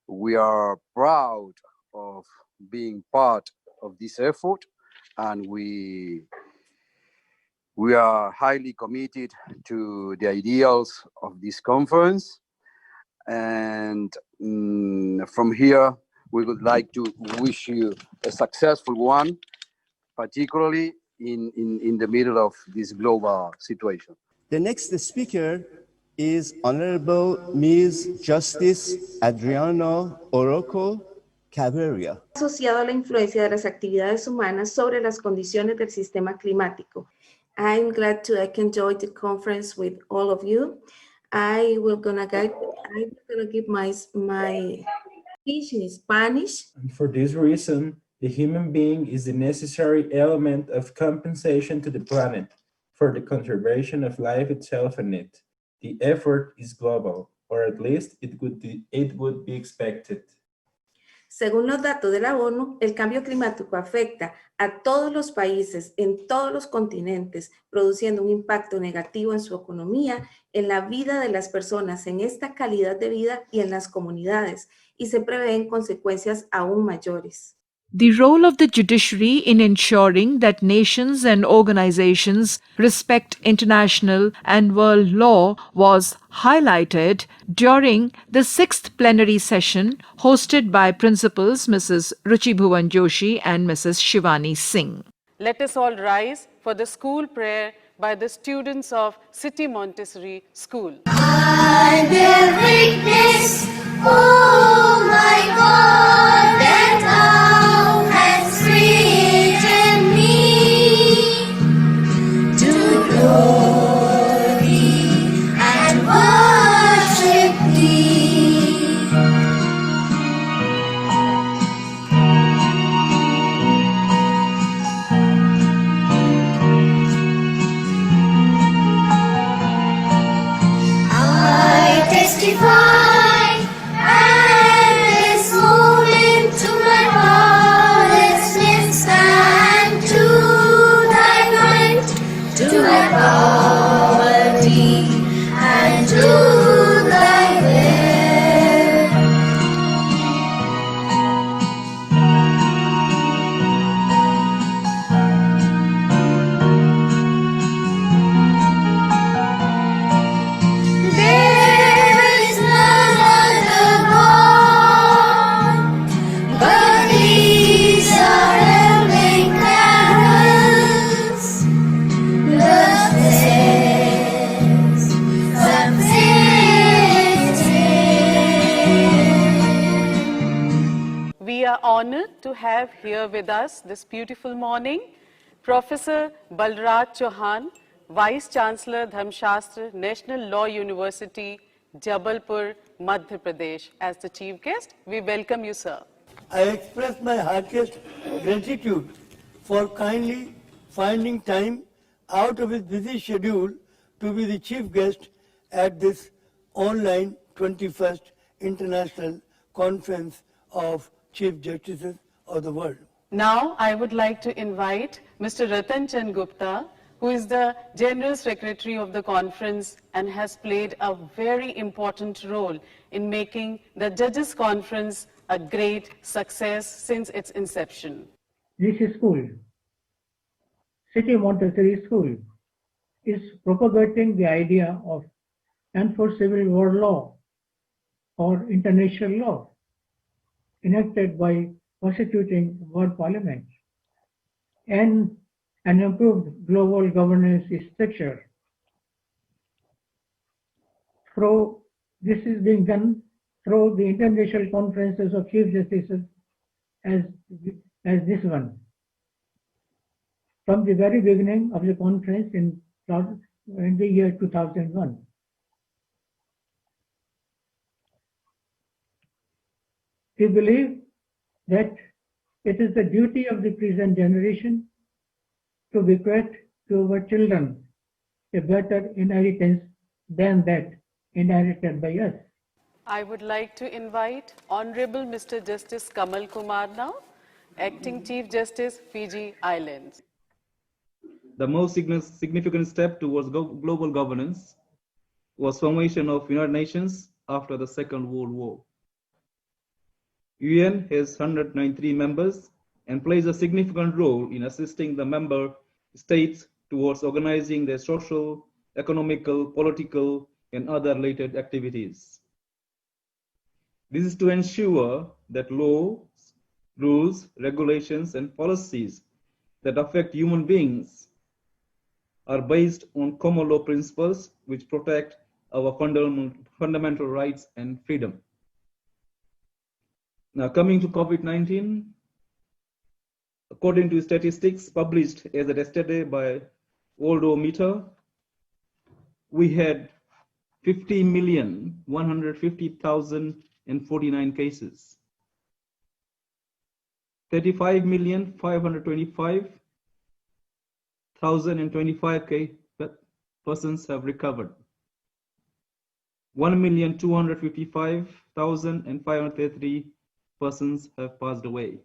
We are proud of being part of this effort, and we are highly committed to the ideals of this conference. And from here, we would like to wish you a successful one, particularly in the middle of this global situation. The next speaker is Honorable Ms. Justice Adriana Oroco Cabrera. Asociado a la influencia de las actividades humanas sobre las condiciones del sistema climático. I'm glad I can join the conference with all of you. I'm gonna give my speech in Spanish. And for this reason, the human being is the necessary element of compensation to the planet for the conservation of life itself and it. The effort is global, or at least it would be expected. Según los datos de la ONU, el cambio climático afecta a todos los países en todos los continentes, produciendo un impacto negativo en su economía, en la vida de las personas, en esta calidad de vida y en las comunidades, y se prevén consecuencias aún mayores. The role of the judiciary in ensuring that nations and organizations respect international and world law was highlighted during the 6th plenary session hosted by Principals Mrs. Ruchi Bhuvan Joshi and Mrs. Shivani Singh. Let us all rise for the school prayer by the students of City Montessori School. I bear witness, oh my God, that thou hast created me to know thee and worship thee. I testify, and this moment to my heart is lips and to thy mind, to thy poverty and to thy will. There is none other God, but these are heavenly carols, the saints subsisting. We are honored to have here with us this beautiful morning Professor Balraj Chauhan, Vice Chancellor Dharmshastra, National Law University, Jabalpur, Madhya Pradesh. As the chief guest, we welcome you, sir. I express my heartiest gratitude for kindly finding time out of his busy schedule to be the chief guest at this online 21st International Conference of Chief Justices of the World. Now, I would like to invite Mr. Ratan Chand Gupta, who is the General Secretary of the conference and has played a very important role in making the Judges Conference a great success since its inception. This school, City Montessori School, is propagating the idea of enforceable world law or international law enacted by constituting world parliament and an improved global governance structure. This is being done through the international conferences of chief justices as this one. From the very beginning of the conference in the year 2001. We believe that it is the duty of the present generation to bequeath to our children a better inheritance than that inherited by us. I would like to invite Honorable Mr. Justice Kamal Kumar now, Acting Chief Justice, Fiji Islands. The most significant step towards global governance was formation of United Nations after the Second World War. UN has 193 members and plays a significant role in assisting the member states towards organizing their social, economical, political, and other related activities. This is to ensure that laws, rules, regulations, and policies that affect human beings are based on common law principles which protect our fundamental rights and freedom. Now, coming to COVID-19, according to statistics published as of yesterday by Worldometer, we had 50,150,049 cases. 35,525,025 persons have recovered. 1,255,533 persons have passed away.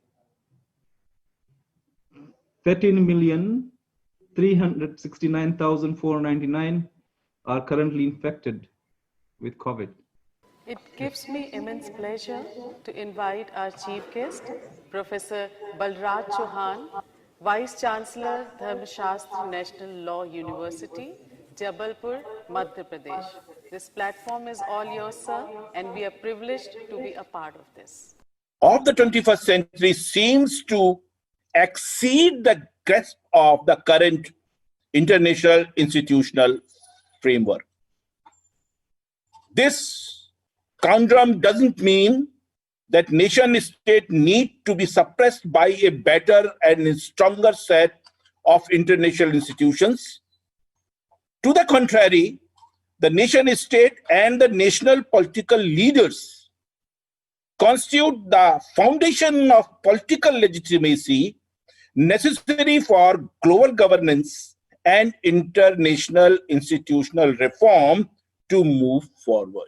13,369,499 are currently infected with COVID. It gives me immense pleasure to invite our chief guest, Professor Balraj Chauhan, Vice Chancellor, Dharmashastra National Law University, Jabalpur, Madhya Pradesh. This platform is all yours, sir, and we are privileged to be a part of this. Of the 21st century seems to exceed the grasp of the current international institutional framework. This conundrum doesn't mean that nation state need to be suppressed by a better and stronger set of international institutions. To the contrary, the nation state and the national political leaders constitute the foundation of political legitimacy necessary for global governance and international institutional reform to move forward.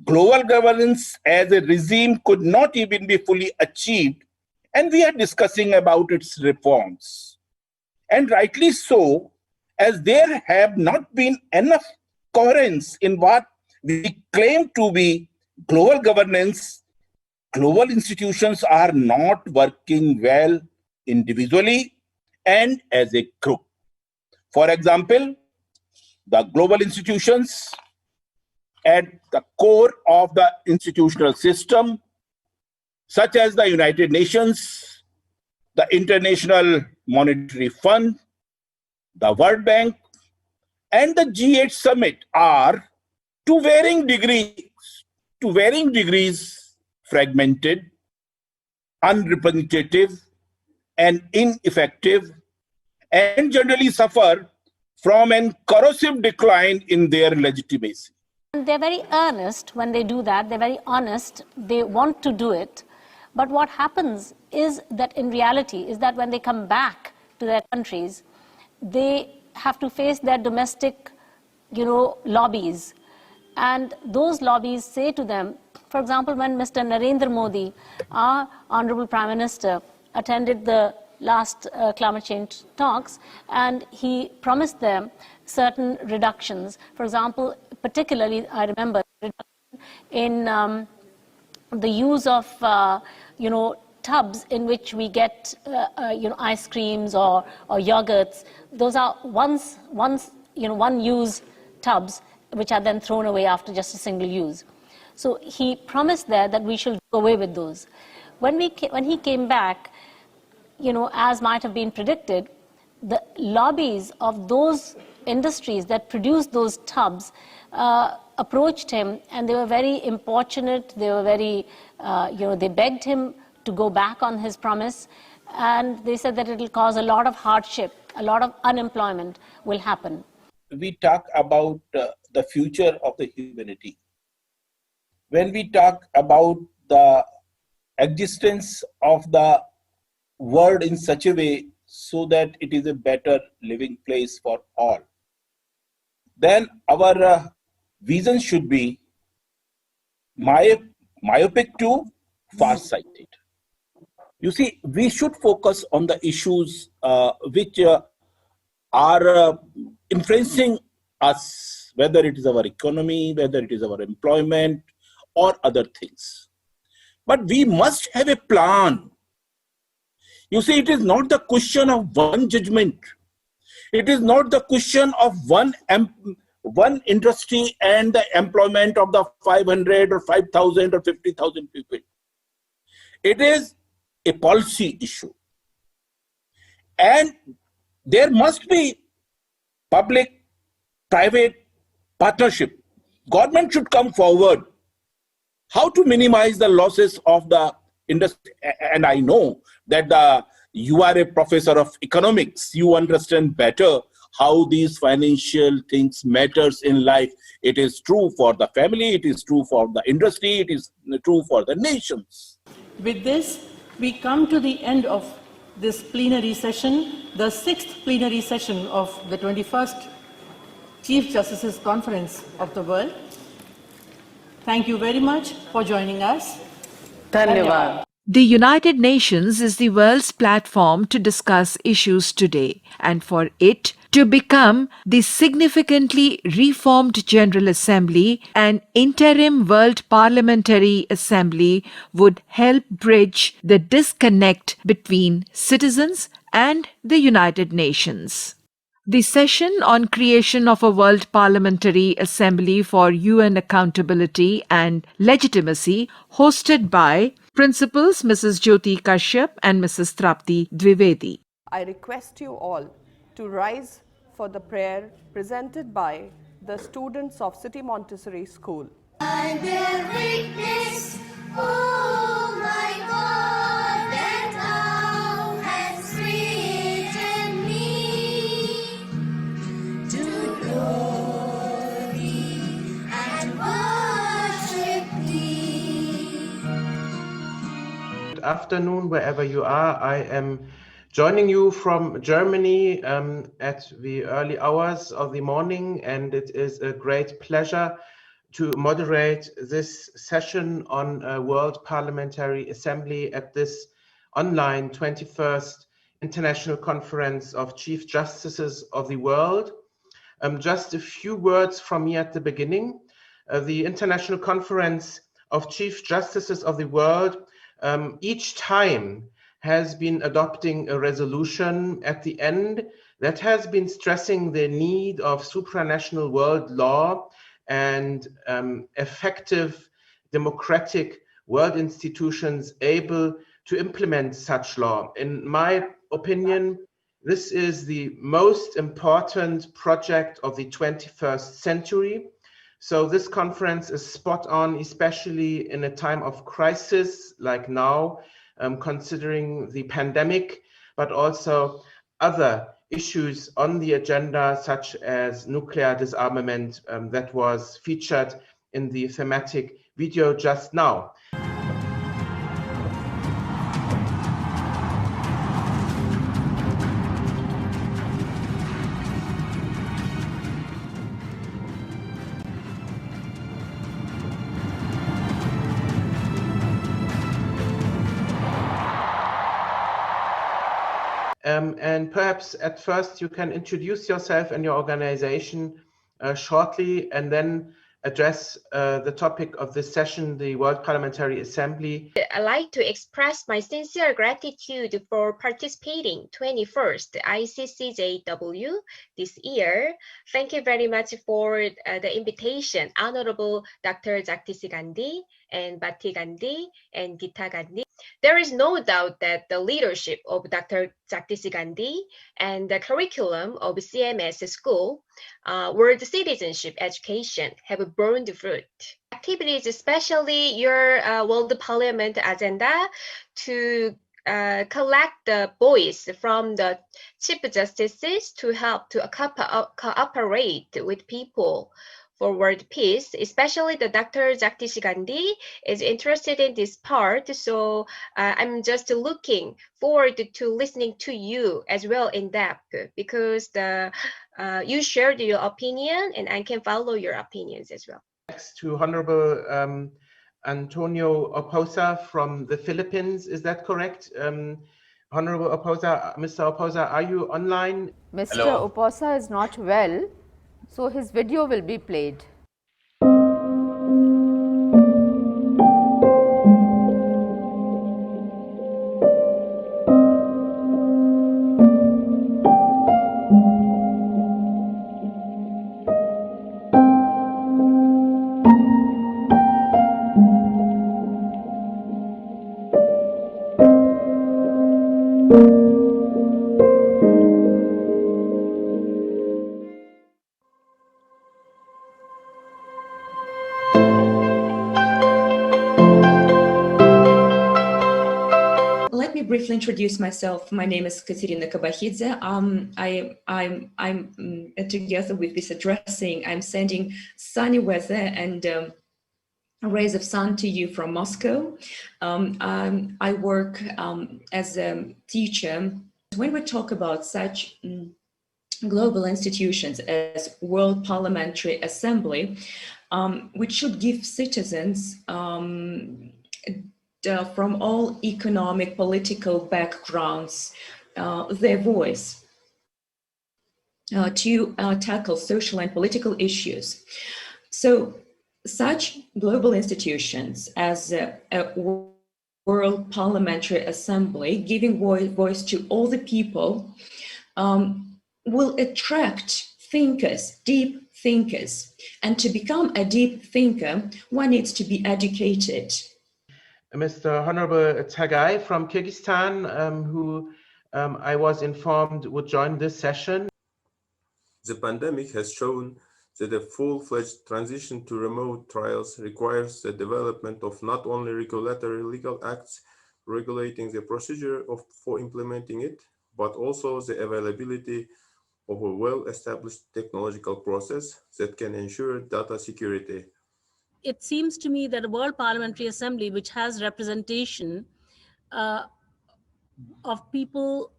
Global governance as a regime could not even be fully achieved, and we are discussing about its reforms. And rightly so, as there have not been enough coherence in what we claim to be global governance. Global institutions are not working well individually and as a group. For example, the global institutions at the core of the institutional system, such as the United Nations, the International Monetary Fund, the World Bank, and the G8 Summit are to varying degrees fragmented, unrepresentative, and ineffective, and generally suffer from an corrosive decline in their legitimacy. And they're very earnest when they do that. They're very honest. They want to do it. But what happens is that in reality is that when they come back to their countries, they have to face their domestic, lobbies. And those lobbies say to them, for example, when Mr. Narendra Modi, our Honorable Prime Minister, attended the last climate change talks, and he promised them certain reductions. For example, particularly, I remember in the use of, tubs in which we get, ice creams or yogurts. Those are one-use tubs, which are then thrown away after just a single use. So he promised there that we should go away with those. When he came back, as might have been predicted, the lobbies of those industries that produce those tubs approached him, and they were very importunate. They were very, they begged him to go back on his promise, and they said that it will cause a lot of hardship, a lot of unemployment will happen. We talk about the future of the humanity. When we talk about the existence of the world in such a way so that it is a better living place for all, then our vision should be myopic to far-sighted. You see, we should focus on the issues which are influencing us, whether it is our economy, whether it is our employment, or other things. But we must have a plan. You see, it is not the question of one judgment. It is not the question of one industry and the employment of the 500 or 5,000 or 50,000 people. It is a policy issue. And there must be public-private partnership. Government should come forward. How to minimize the losses of the industry? And I know that you are a professor of economics. You understand better how these financial things matters in life. It is true for the family. It is true for the industry. It is true for the nations. With this, we come to the end of this plenary session, the 6th plenary session of the 21st Chief Justices Conference of the World. Thank you very much for joining us. Dhanyavad. The United Nations is the world's platform to discuss issues today, and for it to become the significantly reformed General Assembly, an interim World Parliamentary Assembly would help bridge the disconnect between citizens and the United Nations. The session on creation of a World Parliamentary Assembly for UN Accountability and Legitimacy, hosted by Principals Mrs. Jyoti Kashyap and Mrs. Trapti Dwivedi. I request you all to rise for the prayer presented by the students of City Montessori School. I bear witness, oh my God, that thou hast created me to glory and worship thee. Good afternoon, wherever you are. I am joining you from Germany at the early hours of the morning, and it is a great pleasure to moderate this session on World Parliamentary Assembly at this online 21st International Conference of Chief Justices of the World. Just a few words from me at the beginning. The International Conference of Chief Justices of the World each time has been adopting a resolution at the end that has been stressing the need of supranational world law and effective democratic world institutions able to implement such law. In my opinion, this is the most important project of the 21st century. So this conference is spot on, especially in a time of crisis like now, considering the pandemic, but also other issues on the agenda, such as nuclear disarmament that was featured in the thematic video just now. And perhaps at first you can introduce yourself and your organization shortly, and then address the topic of this session, the World Parliamentary Assembly. I'd like to express my sincere gratitude for participating 21st ICCJW this year. Thank you very much for the invitation, Honorable Dr. Jagdish Gandhi and Bharti Gandhi and Gita Gandhi. There is no doubt that the leadership of Dr. Jagdish Gandhi and the curriculum of CMS school, World Citizenship Education, have borne fruit. Activities, especially your World Parliament agenda, to collect the voice from the Chief Justices to help to cooperate with people for world peace, especially the Dr. Jagdish Gandhi is interested in this part. So I'm just looking forward to listening to you as well in depth, because you shared your opinion and I can follow your opinions as well. Next to Honorable Antonio Oposa from the Philippines, is that correct? Honorable Oposa, Mr. Oposa, are you online? Mr. Oposa is not well, so his video will be played. Let me briefly introduce myself. My name is Katerina Kabahidze. I'm together with this addressing, I'm sending sunny weather and rays of sun to you from Moscow. I work as a teacher. When we talk about such global institutions as World Parliamentary Assembly, which should give citizens from all economic, political backgrounds their voice to tackle social and political issues. So such global institutions as a World Parliamentary Assembly, giving voice to all the people, will attract thinkers, deep thinkers. And to become a deep thinker, one needs to be educated. Mr. Honorable Tagai from Kyrgyzstan, who I was informed would join this session. The pandemic has shown that a full-fledged transition to remote trials requires the development of not only regulatory legal acts regulating the procedure for implementing it, but also the availability of a well-established technological process that can ensure data security. It seems to me that a World Parliamentary Assembly, which has representation of people,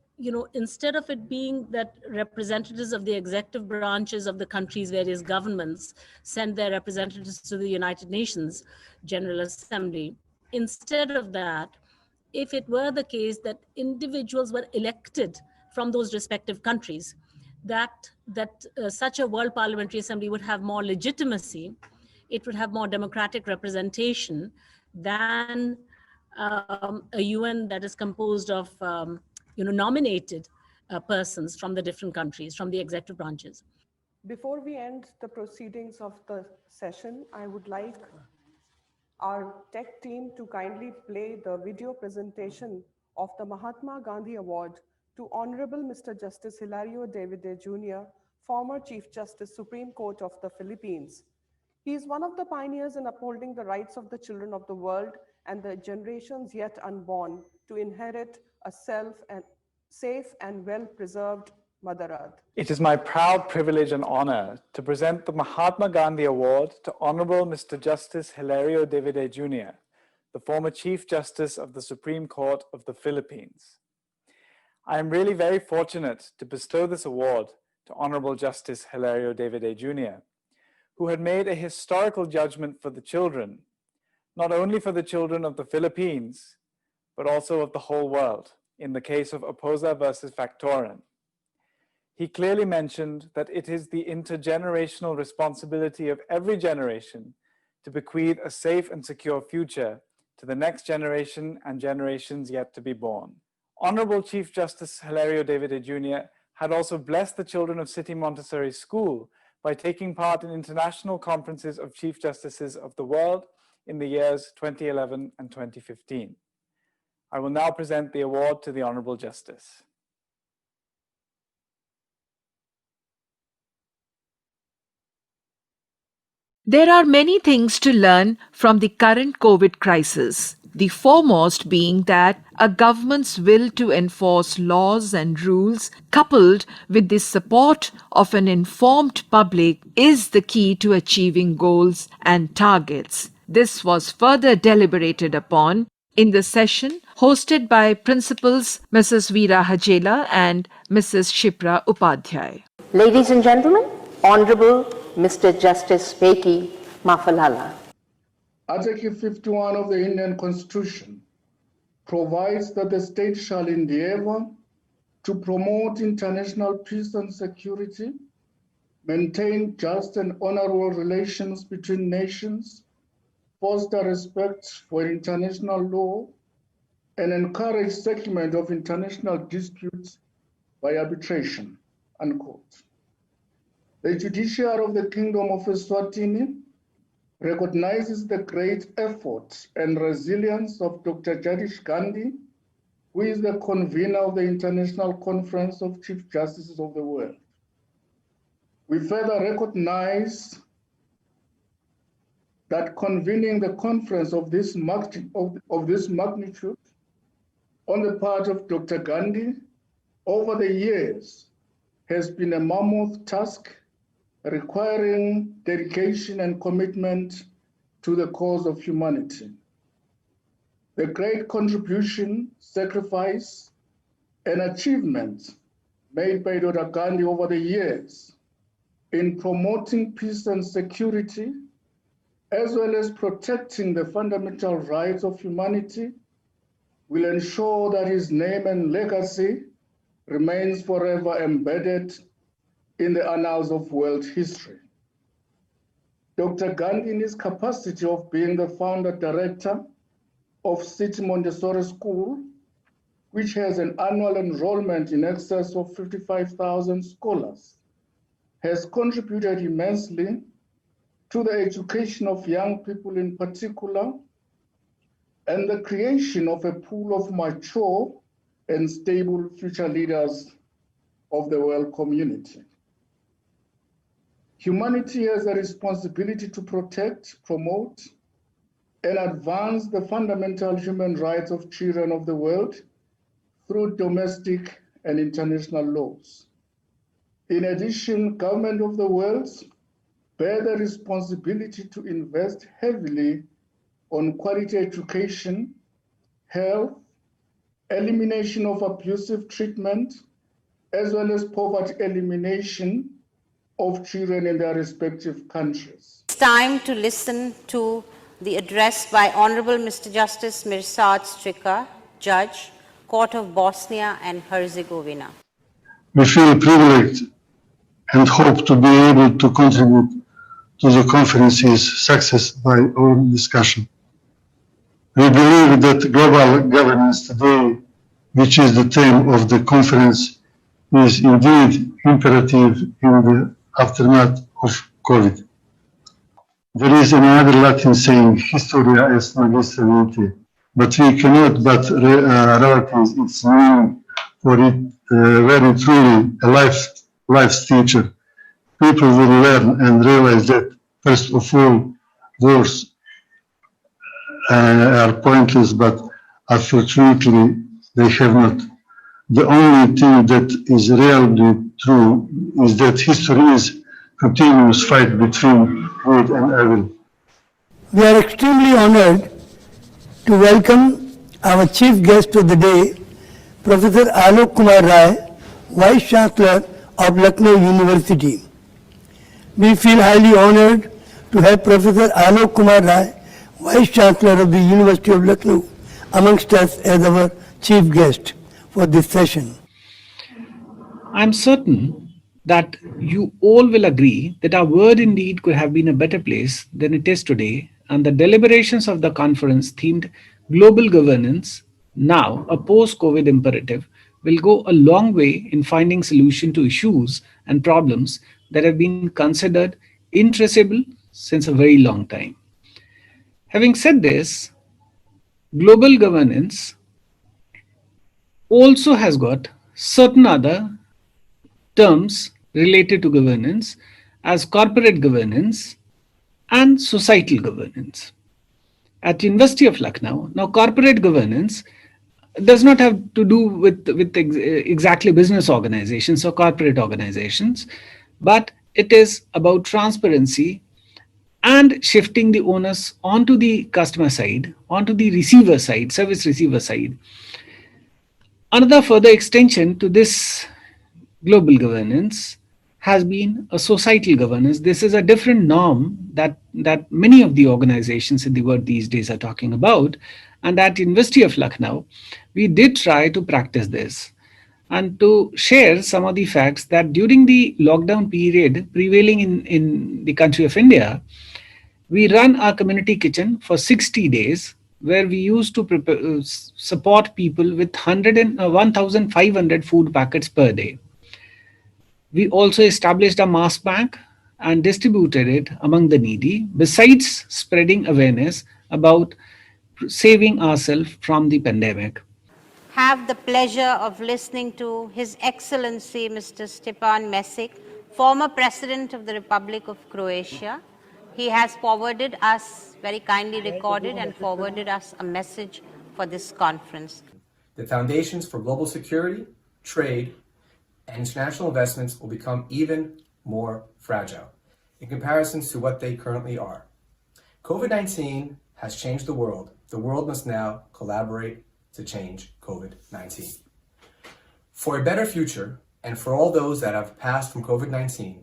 instead of it being that representatives of the executive branches of the country's various governments send their representatives to the United Nations General Assembly, instead of that, if it were the case that individuals were elected from those respective countries, that such a World Parliamentary Assembly would have more legitimacy, it would have more democratic representation than a UN that is composed of nominated persons from the different countries, from the executive branches. Before we end the proceedings of the session, I would like our tech team to kindly play the video presentation of the Mahatma Gandhi Award to Honorable Mr. Justice Hilario Davide Jr., former Chief Justice, Supreme Court of the Philippines. He is one of the pioneers in upholding the rights of the children of the world and the generations yet unborn to inherit a safe and well-preserved Mother Earth. It is my proud privilege and honor to present the Mahatma Gandhi Award to Honorable Mr. Justice Hilario Davide Jr., the former Chief Justice of the Supreme Court of the Philippines. I am really very fortunate to bestow this award to Honorable Justice Hilario Davide Jr., who had made a historical judgment for the children, not only for the children of the Philippines, but also of the whole world, in the case of Oposa versus Factorin. He clearly mentioned that it is the intergenerational responsibility of every generation to bequeath a safe and secure future to the next generation and generations yet to be born. Honorable Chief Justice Hilario Davide Jr. had also blessed the children of City Montessori School by taking part in international conferences of Chief Justices of the world in the years 2011 and 2015. I will now present the award to the Honorable Justice. There are many things to learn from the current COVID crisis, the foremost being that a government's will to enforce laws and rules, coupled with the support of an informed public, is the key to achieving goals and targets. This was further deliberated upon in the session hosted by Principals Mrs. Veera Hajela and Mrs. Shipra Upadhyay. Ladies and gentlemen, Honorable Mr. Justice Beki Mafalala. Article 51 of the Indian Constitution provides that the state shall endeavor to promote international peace and security, maintain just and honorable relations between nations, foster respect for international law, and encourage settlement of international disputes by arbitration, unquote. The judiciary of the Kingdom of Eswatini recognizes the great effort and resilience of Dr. Jagdish Gandhi, who is the convener of the International Conference of Chief Justices of the World. We further recognize that convening the conference of this magnitude on the part of Dr. Gandhi over the years has been a mammoth task requiring dedication and commitment to the cause of humanity. The great contribution, sacrifice, and achievement made by Dr. Gandhi over the years in promoting peace and security as well as protecting the fundamental rights of humanity, will ensure that his name and legacy remains forever embedded in the annals of world history. Dr. Gandhi, in his capacity of being the founder director of City Montessori School, which has an annual enrollment in excess of 55,000 scholars, has contributed immensely to the education of young people in particular, and the creation of a pool of mature and stable future leaders of the world community. Humanity has a responsibility to protect, promote, and advance the fundamental human rights of children of the world through domestic and international laws. In addition, government of the world bear the responsibility to invest heavily on quality education, health, elimination of abusive treatment, as well as poverty elimination of children in their respective countries. It's time to listen to the address by Honorable Mr. Justice Mirsad Stricker, Judge, Court of Bosnia and Herzegovina. We feel privileged and hope to be able to contribute to the conference's success by our discussion. We believe that global governance today, which is the theme of the conference, is indeed imperative in the aftermath of COVID. There is another Latin saying, historia est magistra vitae, but we cannot but relativize its meaning, for it very truly a life's teacher. People will learn and realize that, first of all, wars are pointless, but unfortunately they have not. The only thing that is really true is that history is continuous fight between good and evil. We are extremely honored to welcome our chief guest of the day, Professor Alok Kumar Rai, Vice Chancellor of Lucknow University. We feel highly honored to have Professor Alok Kumar Rai, Vice Chancellor of the University of Lucknow, amongst us as our chief guest for this session. I'm certain that you all will agree that our world indeed could have been a better place than it is today, and the deliberations of the conference themed Global Governance, now a post-COVID imperative, will go a long way in finding solution to issues and problems that have been considered intraceable since a very long time. Having said this, global governance also has got certain other terms related to governance as corporate governance and societal governance. At University of Lucknow, now corporate governance does not have to do with exactly business organizations or corporate organizations, but it is about transparency and shifting the onus onto the customer side, onto the receiver side, service receiver side. Another further extension to this global governance has been a societal governance. This is a different norm that many of the organizations in the world these days are talking about. And at University of Lucknow, we did try to practice this and to share some of the facts that during the lockdown period prevailing in the country of India, we run our community kitchen for 60 days, where we used to support people with 1,500 food packets per day. We also established a mass bank and distributed it among the needy, besides spreading awareness about saving ourselves from the pandemic. Have the pleasure of listening to His Excellency Mr. Stepan Mesic, former President of the Republic of Croatia. He has forwarded us, very kindly recorded and forwarded us a message for this conference. The foundations for global security, trade, and international investments will become even more fragile in comparison to what they currently are. COVID-19 has changed the world. The world must now collaborate to change COVID-19. For a better future, and for all those that have passed from COVID-19,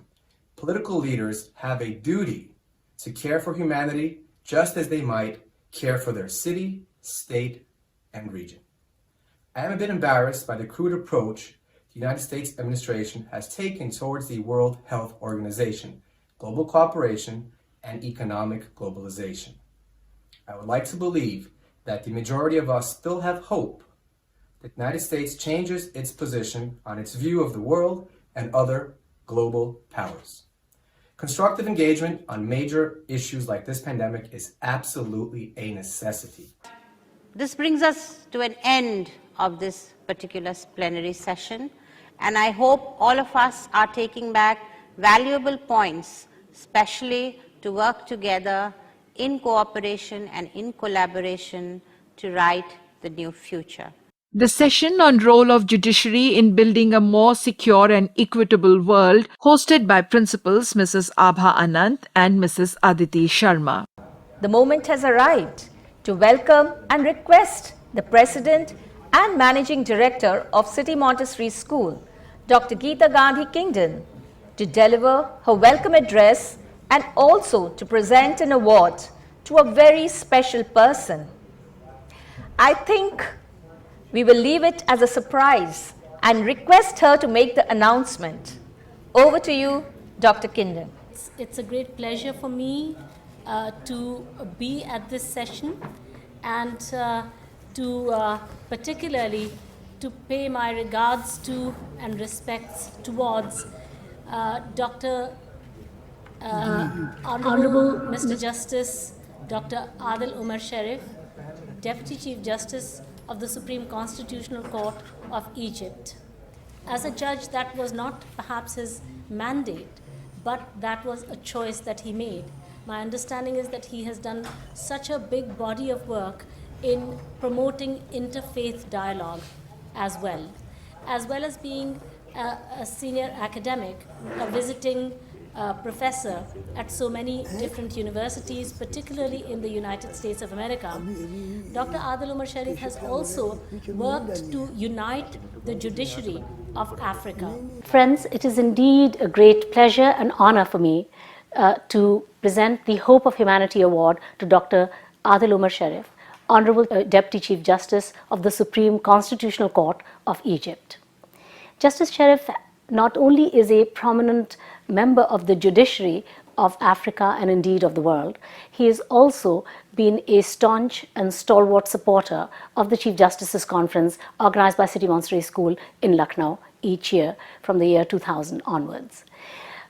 political leaders have a duty to care for humanity just as they might care for their city, state, and region. I am a bit embarrassed by the crude approach the United States administration has taken towards the World Health Organization, global cooperation, and economic globalization. I would like to believe that the majority of us still have hope that the United States changes its position on its view of the world and other global powers. Constructive engagement on major issues like this pandemic is absolutely a necessity. This brings us to an end of this particular plenary session, and I hope all of us are taking back valuable points, especially to work together in cooperation and in collaboration to write the new future. The session on role of judiciary in building a more secure and equitable world, hosted by Principals Mrs. Abha Anant and Mrs. Aditi Sharma. The moment has arrived to welcome and request the President and Managing Director of City Montessori School, Dr. Geeta Gandhi Kingdon, to deliver her welcome address and also to present an award to a very special person. I think we will leave it as a surprise and request her to make the announcement. Over to you, Dr. Kingdon. It's a great pleasure for me to be at this session and to particularly to pay my regards to and respects towards Dr. Honorable Mr. Justice Dr. Adil Umar Sharif, Deputy Chief Justice of the Supreme Constitutional Court of Egypt. As a judge, that was not perhaps his mandate, but that was a choice that he made. My understanding is that he has done such a big body of work in promoting interfaith dialogue as well as being a senior academic, a visiting professor at so many different universities, particularly in the United States of America. Dr. Adil Umar Sharif has also worked to unite the judiciary of Africa. Friends, it is indeed a great pleasure and honor for me to present the Hope of Humanity Award to Dr. Adil Umar Sharif, Honorable Deputy Chief Justice of the Supreme Constitutional Court of Egypt. Justice Sharif not only is a prominent member of the judiciary of Africa and indeed of the world, he has also been a staunch and stalwart supporter of the Chief Justices Conference organized by City Montessori School in Lucknow each year from the year 2000 onwards.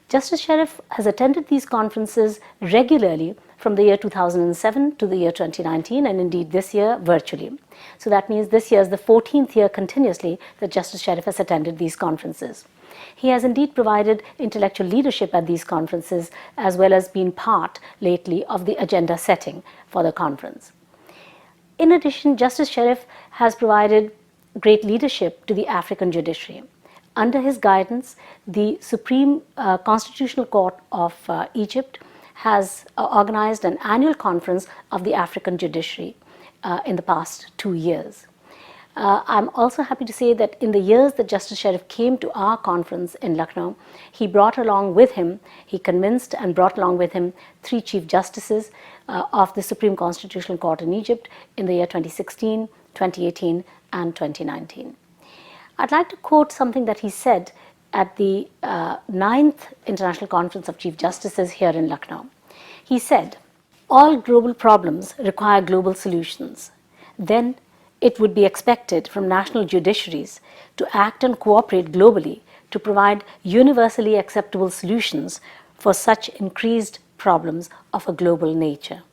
Justice Sharif has attended these conferences regularly from the year 2007 to the year 2019, and indeed this year virtually. So that means this year is the 14th year continuously that Justice Sharif has attended these conferences. He has indeed provided intellectual leadership at these conferences as well as been part lately of the agenda setting for the conference. In addition, Justice Sharif has provided great leadership to the African judiciary. Under his guidance, the Supreme Constitutional Court of Egypt has organized an annual conference of the African judiciary in the past 2 years. I'm also happy to say that in the years that Justice Sharif came to our conference in Lucknow, he brought along with him, he convinced and brought along with him 3 Chief Justices of the Supreme Constitutional Court in Egypt in the year 2016, 2018 and 2019. I'd like to quote something that he said at the 9th International Conference of Chief Justices here in Lucknow. He said, "All global problems require global solutions. Then it would be expected from national judiciaries to act and cooperate globally to provide universally acceptable solutions for such increased problems of a global nature."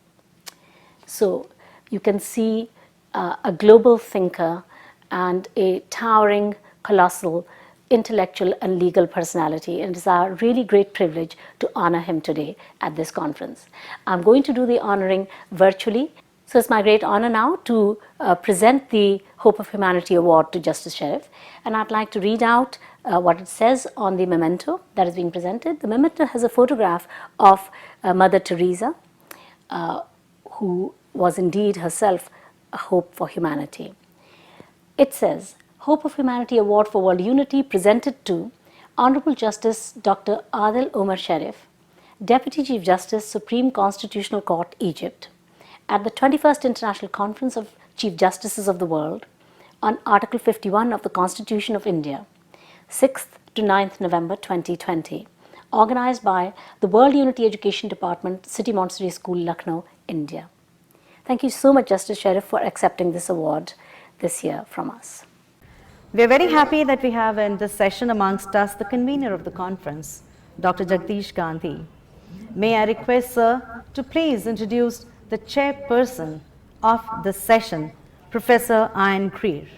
So you can see a global thinker and a towering, colossal, intellectual and legal personality. And it is our really great privilege to honor him today at this conference. I'm going to do the honoring virtually. So it's my great honor now to present the Hope of Humanity Award to Justice Sharif. And I'd like to read out what it says on the memento that is being presented. The memento has a photograph of Mother Teresa, who was indeed herself a hope for humanity. It says, Hope of Humanity Award for World Unity presented to Honorable Justice Dr. Adil Umar Sharif, Deputy Chief Justice, Supreme Constitutional Court, Egypt, at the 21st International Conference of Chief Justices of the World on Article 51 of the Constitution of India, 6th to 9th November 2020, organized by the World Unity Education Department, City Montessori School, Lucknow, India. Thank you so much, Justice Sharif, for accepting this award this year from us. We are very happy that we have in this session amongst us the convener of the conference, Dr. Jagdish Gandhi. May I request, sir, to please introduce the chairperson of this session, Professor Ian Greer.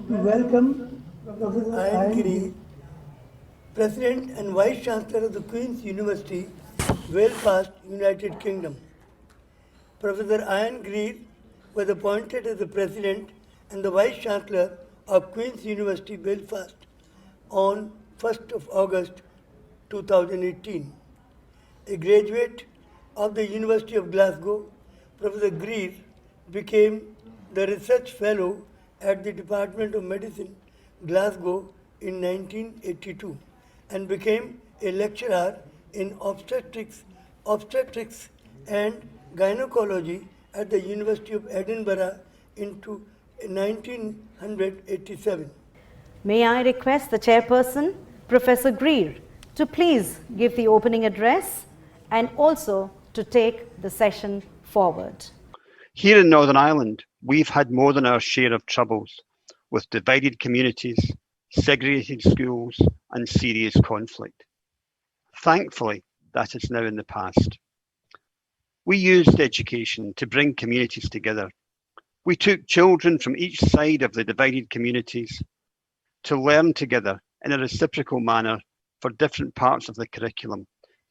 Welcome, Professor Ian Greer, President and Vice Chancellor of the Queen's University, Belfast, United Kingdom. Professor Ian Greer was appointed as the President and the Vice Chancellor of Queen's University, Belfast on 1st of August 2018. A graduate of the University of Glasgow, Professor Greer became the Research Fellow at the Department of Medicine, Glasgow in 1982 and became a lecturer in obstetrics and gynecology at the University of Edinburgh in 1987. May I request the chairperson, Professor Greer, to please give the opening address and also to take the session forward. Here in Northern Ireland, we've had more than our share of troubles with divided communities, segregated schools, and serious conflict. Thankfully, that is now in the past. We used education to bring communities together. We took children from each side of the divided communities to learn together in a reciprocal manner for different parts of the curriculum,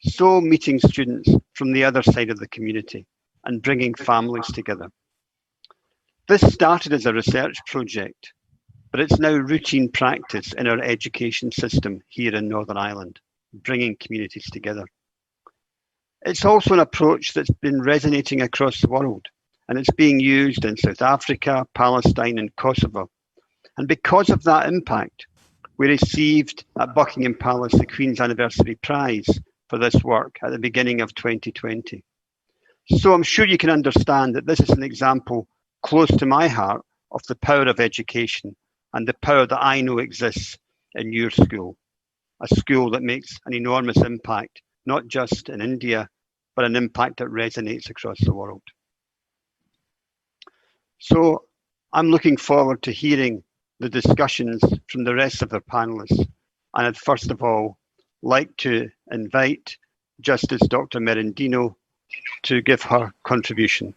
so meeting students from the other side of the community and bringing families together. This started as a research project, but it's now routine practice in our education system here in Northern Ireland, bringing communities together. It's also an approach that's been resonating across the world, and it's being used in South Africa, Palestine, and Kosovo. And because of that impact, we received at Buckingham Palace the Queen's Anniversary Prize for this work at the beginning of 2020. So I'm sure you can understand that this is an example close to my heart of the power of education and the power that I know exists in your school, a school that makes an enormous impact, not just in India, but an impact that resonates across the world. So I'm looking forward to hearing the discussions from the rest of the panelists. And I'd first of all like to invite Justice Dr. Merendino to give her contribution.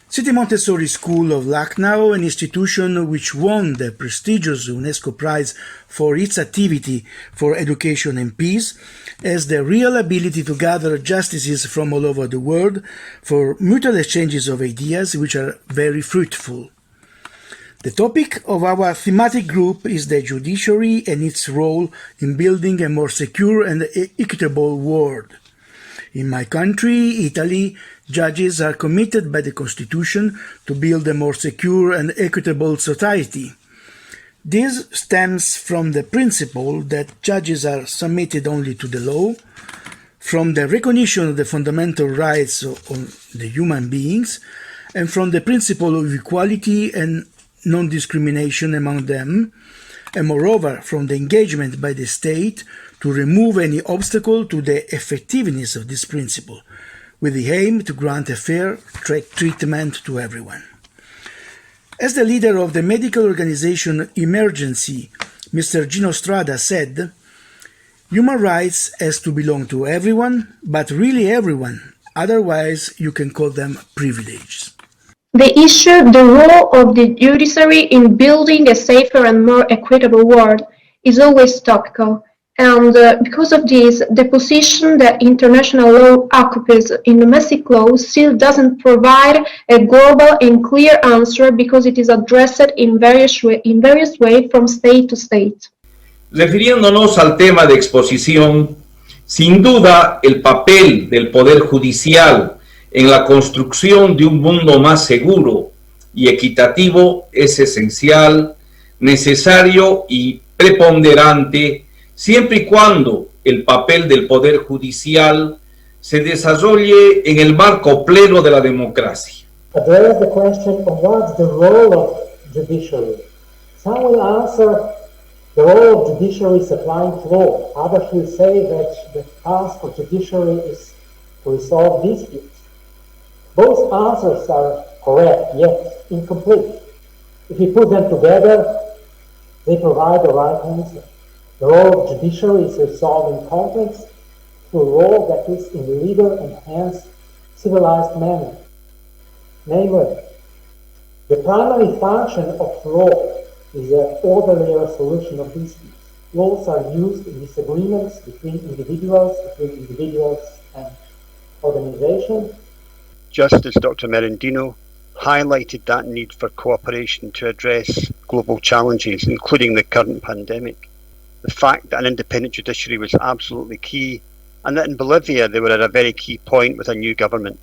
City Montessori School of Lucknow, an institution which won the prestigious UNESCO Prize for its activity for education and peace, has the real ability to gather justices from all over the world for mutual exchanges of ideas which are very fruitful. The topic of our thematic group is the judiciary and its role in building a more secure and equitable world. In my country, Italy, judges are committed by the Constitution to build a more secure and equitable society. This stems from the principle that judges are submitted only to the law, from the recognition of the fundamental rights of the human beings, and from the principle of equality and non-discrimination among them, and moreover from the engagement by the state to remove any obstacle to the effectiveness of this principle, with the aim to grant a fair treatment to everyone. As the leader of the medical organization Emergency, Mr. Gino Strada, said, "Human rights has to belong to everyone, but really everyone, otherwise you can call them privileges." The role of the judiciary in building a safer and more equitable world is always topical, and because of this, the position that international law occupies in domestic law still doesn't provide a global and clear answer because it is addressed in various ways from state to state. Refiriéndonos al tema de exposición, sin duda el papel del Poder Judicial en la construcción de un mundo más seguro y equitativo es esencial, necesario y preponderante, siempre y cuando el papel del Poder Judicial se desarrolle en el marco pleno de la democracia. Address the question of what's the role of judiciary. Some will answer the role of judiciary is applying law. Others will say that the task of judiciary is to resolve disputes. Both answers are correct, yet incomplete. If you put them together, they provide the right answer. The role of judiciary is resolving conflicts through law that is in legal and hence civilized manner. Namely, the primary function of law is the orderly resolution of disputes. Laws are used in disagreements between individuals and organizations. Just as Dr. Merendino highlighted that need for cooperation to address global challenges, including the current pandemic, the fact that an independent judiciary was absolutely key, and that in Bolivia they were at a very key point with a new government.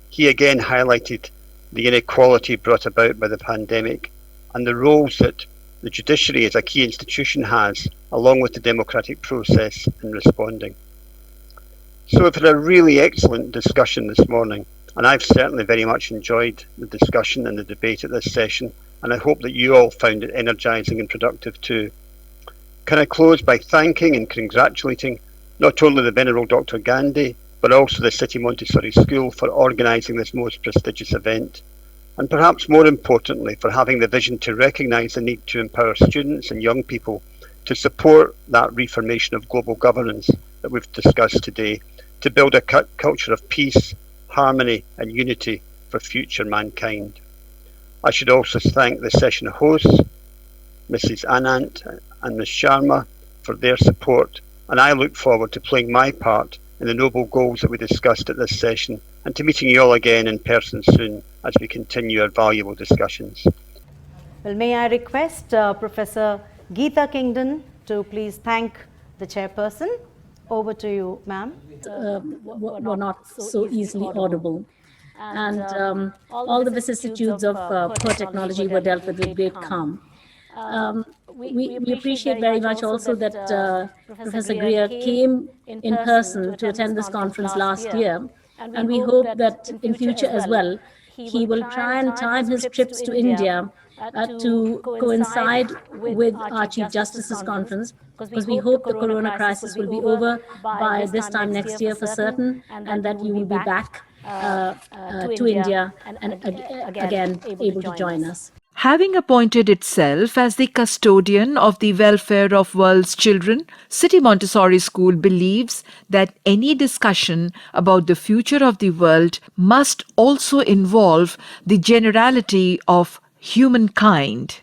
He again highlighted the inequality brought about by the pandemic and the roles that the judiciary as a key institution has, along with the democratic process in responding. So we've had a really excellent discussion this morning, and I've certainly very much enjoyed the discussion and the debate at this session, and I hope that you all found it energising and productive too. Can I close by thanking and congratulating not only the Venerable Dr. Gandhi, but also the City Montessori School for organising this most prestigious event, and perhaps more importantly for having the vision to recognise the need to empower students and young people to support that reformation of global governance that we've discussed today, to build a culture of peace, harmony and unity for future mankind. I should also thank the session hosts, Mrs. Anant and Ms. Sharma, for their support, and I look forward to playing my part in the noble goals that we discussed at this session, and to meeting you all again in person soon as we continue our valuable discussions. Well, may I request Professor Geeta Kingdon to please thank the chairperson. Over to you, ma'am. Were not so easily audible. And all the vicissitudes of poor technology were dealt with great calm. We appreciate very much also that Professor Greer came in person to attend this conference last year, and we hope that in future as well, he will try and time his trips to India to coincide with our Chief Justice's conference, because we hope the corona crisis will be over by this time next year for certain, and that you will be back to India and again able to join us. Having appointed itself as the custodian of the welfare of world's children, City Montessori School believes that any discussion about the future of the world must also involve the generality of humankind.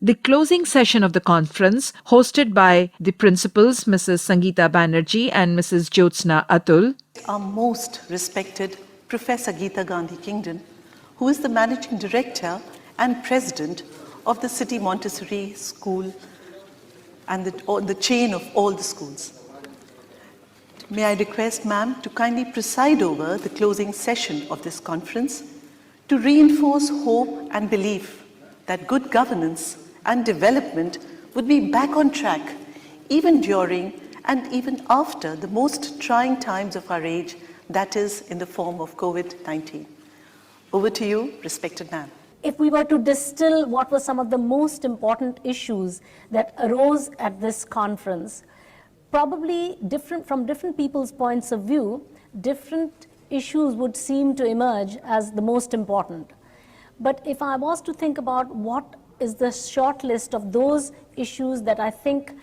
The closing session of the conference, hosted by the principals Mrs. Sangeeta Banerjee and Mrs. Jyotsna Atul, our most respected Professor Geeta Gandhi Kingdon, who is the Managing Director and President of the City Montessori School and the chain of all the schools. May I request, ma'am, to kindly preside over the closing session of this conference to reinforce hope and belief that good governance and development would be back on track even during and even after the most trying times of our age, that is in the form of COVID-19. Over to you, respected ma'am. If we were to distill what were some of the most important issues that arose at this conference, probably from different people's points of view, different issues would seem to emerge as the most important. But if I was to think about what is the short list of those issues that I think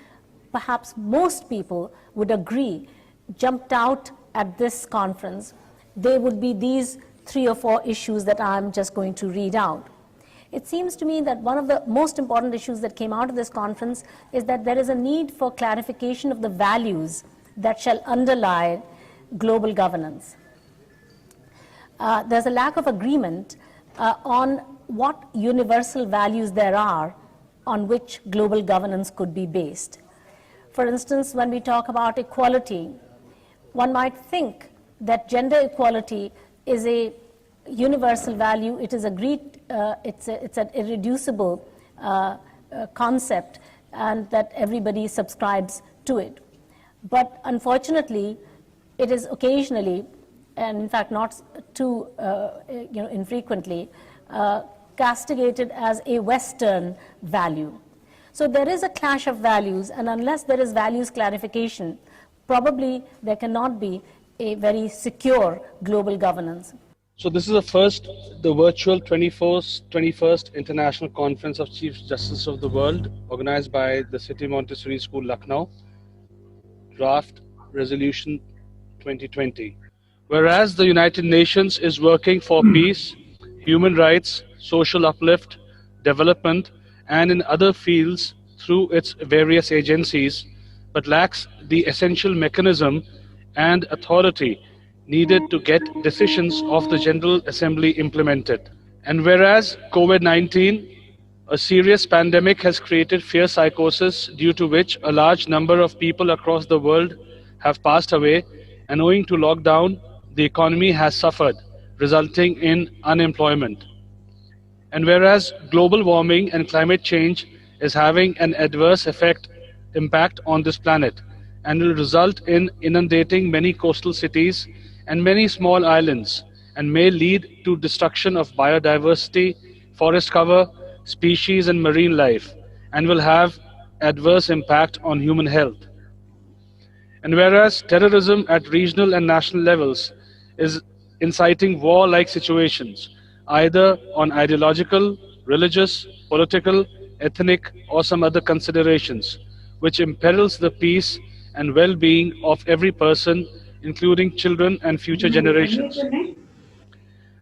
perhaps most people would agree jumped out at this conference, they would be these 3 or 4 issues that I'm just going to read out. It seems to me that one of the most important issues that came out of this conference is that there is a need for clarification of the values that shall underlie global governance. There's a lack of agreement on what universal values there are on which global governance could be based. For instance, when we talk about equality, one might think that gender equality is a universal value. It is agreed, it's an irreducible concept, and that everybody subscribes to it. But unfortunately, it is occasionally, and in fact not too infrequently, castigated as a Western value. So there is a clash of values, and unless there is values clarification, probably there cannot be a very secure global governance. So this is the virtual 21st International Conference of Chief Justices of the World, organized by the City Montessori School, Lucknow, draft resolution 2020. Whereas the United Nations is working for peace, human rights, social uplift, development, and in other fields through its various agencies, but lacks the essential mechanism and authority needed to get decisions of the General Assembly implemented. And whereas COVID-19, a serious pandemic, has created fear psychosis, due to which a large number of people across the world have passed away, and owing to lockdown, the economy has suffered, resulting in unemployment. And whereas global warming and climate change is having an adverse impact on this planet, and will result in inundating many coastal cities and many small islands, and may lead to destruction of biodiversity, forest cover, species and marine life, and will have adverse impact on human health. And whereas terrorism at regional and national levels is inciting war-like situations, either on ideological, religious, political, ethnic, or some other considerations, which imperils the peace and well-being of every person, including children and future generations.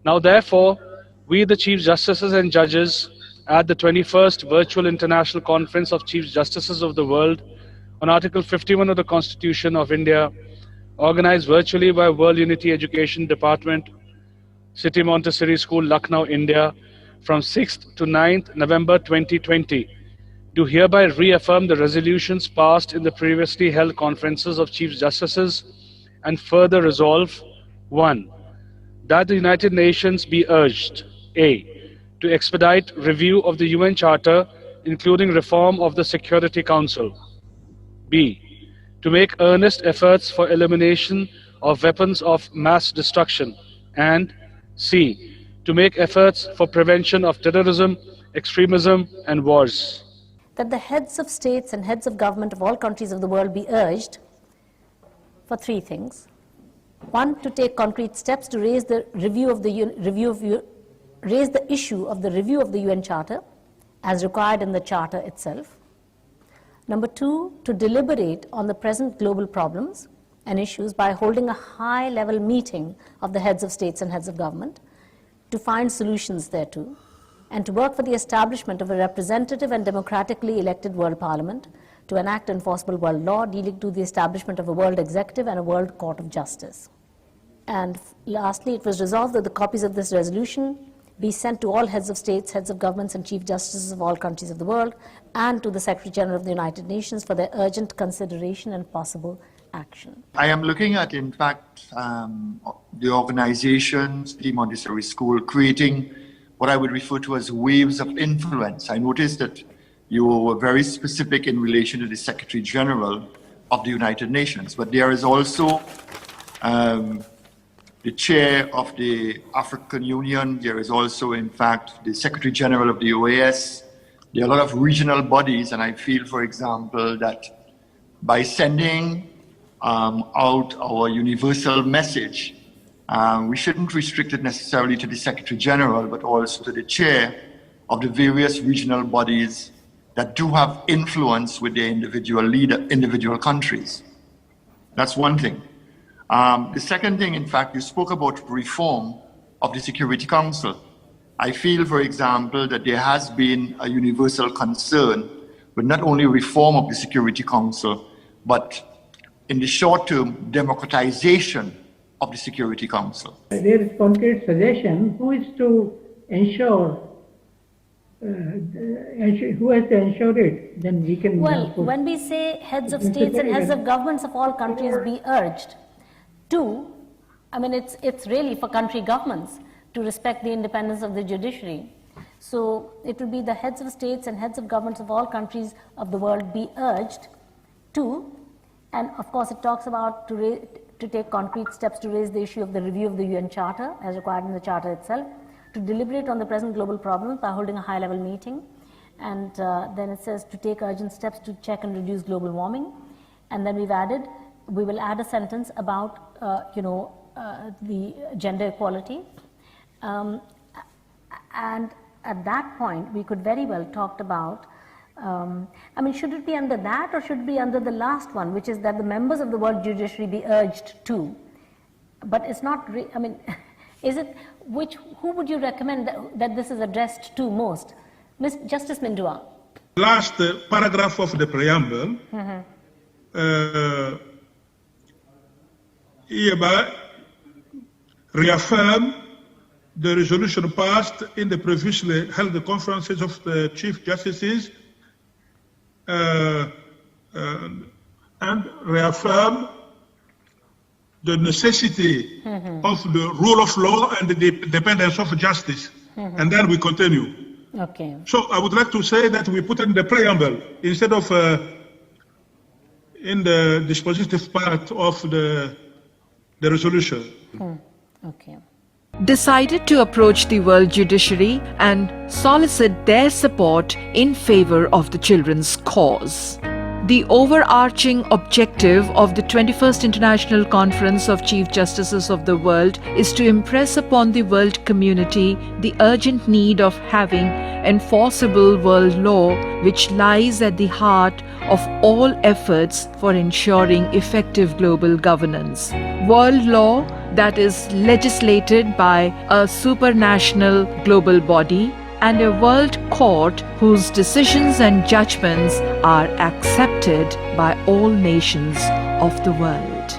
Now, therefore, we, the Chief Justices and Judges, at the 21st Virtual International Conference of Chief Justices of the World, on Article 51 of the Constitution of India, organized virtually by World Unity Education Department, City Montessori School, Lucknow, India, from 6th to 9th November 2020, do hereby reaffirm the resolutions passed in the previously held conferences of Chief Justices, and further resolve: 1. That the United Nations be urged: A. To expedite review of the UN Charter, including reform of the Security Council. B. To make earnest efforts for elimination of weapons of mass destruction. And C. To make efforts for prevention of terrorism, extremism, and wars. That the heads of states and heads of government of all countries of the world be urged for three things. One, to take concrete steps to raise the issue of the review of the UN Charter as required in the Charter itself. Number two, to deliberate on the present global problems and issues by holding a high-level meeting of the heads of states and heads of government to find solutions thereto, and to work for the establishment of a representative and democratically elected world parliament to enact enforceable world law, leading to the establishment of a world executive and a world court of justice. And lastly, it was resolved that the copies of this resolution be sent to all heads of states, heads of governments, and chief justices of all countries of the world, and to the Secretary General of the United Nations for their urgent consideration and possible action. I am looking at, in fact, the organization, City Montessori School, creating what I would refer to as waves of influence. I noticed that you were very specific in relation to the Secretary General of the United Nations, but there is also the chair of the African Union. There is also, in fact, the Secretary General of the OAS. There are a lot of regional bodies, and I feel, for example, that by sending out our universal message, we shouldn't restrict it necessarily to the Secretary General, but also to the chair of the various regional bodies that do have influence with their individual countries. That's one thing. The second thing, in fact, you spoke about reform of the Security Council. I feel, for example, that there has been a universal concern with not only reform of the Security Council, but in the short term, democratization of the Security Council. There is concrete suggestion. Who is to ensure? Who has to ensure it? Then we can. Well, when we say heads of states and heads of governments of all countries be urged to, I mean, it's really for country governments to respect the independence of the judiciary. So it will be the heads of states and heads of governments of all countries of the world be urged to, and of course it talks about to to take concrete steps to raise the issue of the review of the UN Charter as required in the Charter itself, to deliberate on the present global problems by holding a high-level meeting, and then it says to take urgent steps to check and reduce global warming, and then we will add a sentence about the gender equality, and at that point we could very well talk about should it be under that or should it be under the last one, which is that the members of the world judiciary be urged to, but it's not, is it, who would you recommend that this is addressed to most? Justice Mindua. Last paragraph of the preamble hereby reaffirm the resolution passed in the previously held conferences of the Chief Justices and reaffirm the necessity of the rule of law and the independence of justice. And then we continue. Okay. So I would like to say that we put in the preamble instead of in the dispositive part of the resolution. Okay. Decided to approach the world judiciary and solicit their support in favor of the children's cause. The overarching objective of the 21st International Conference of Chief Justices of the World is to impress upon the world community the urgent need of having enforceable world law, which lies at the heart of all efforts for ensuring effective global governance. World law that is legislated by a supranational global body and a world court whose decisions and judgments are accepted by all nations of the world.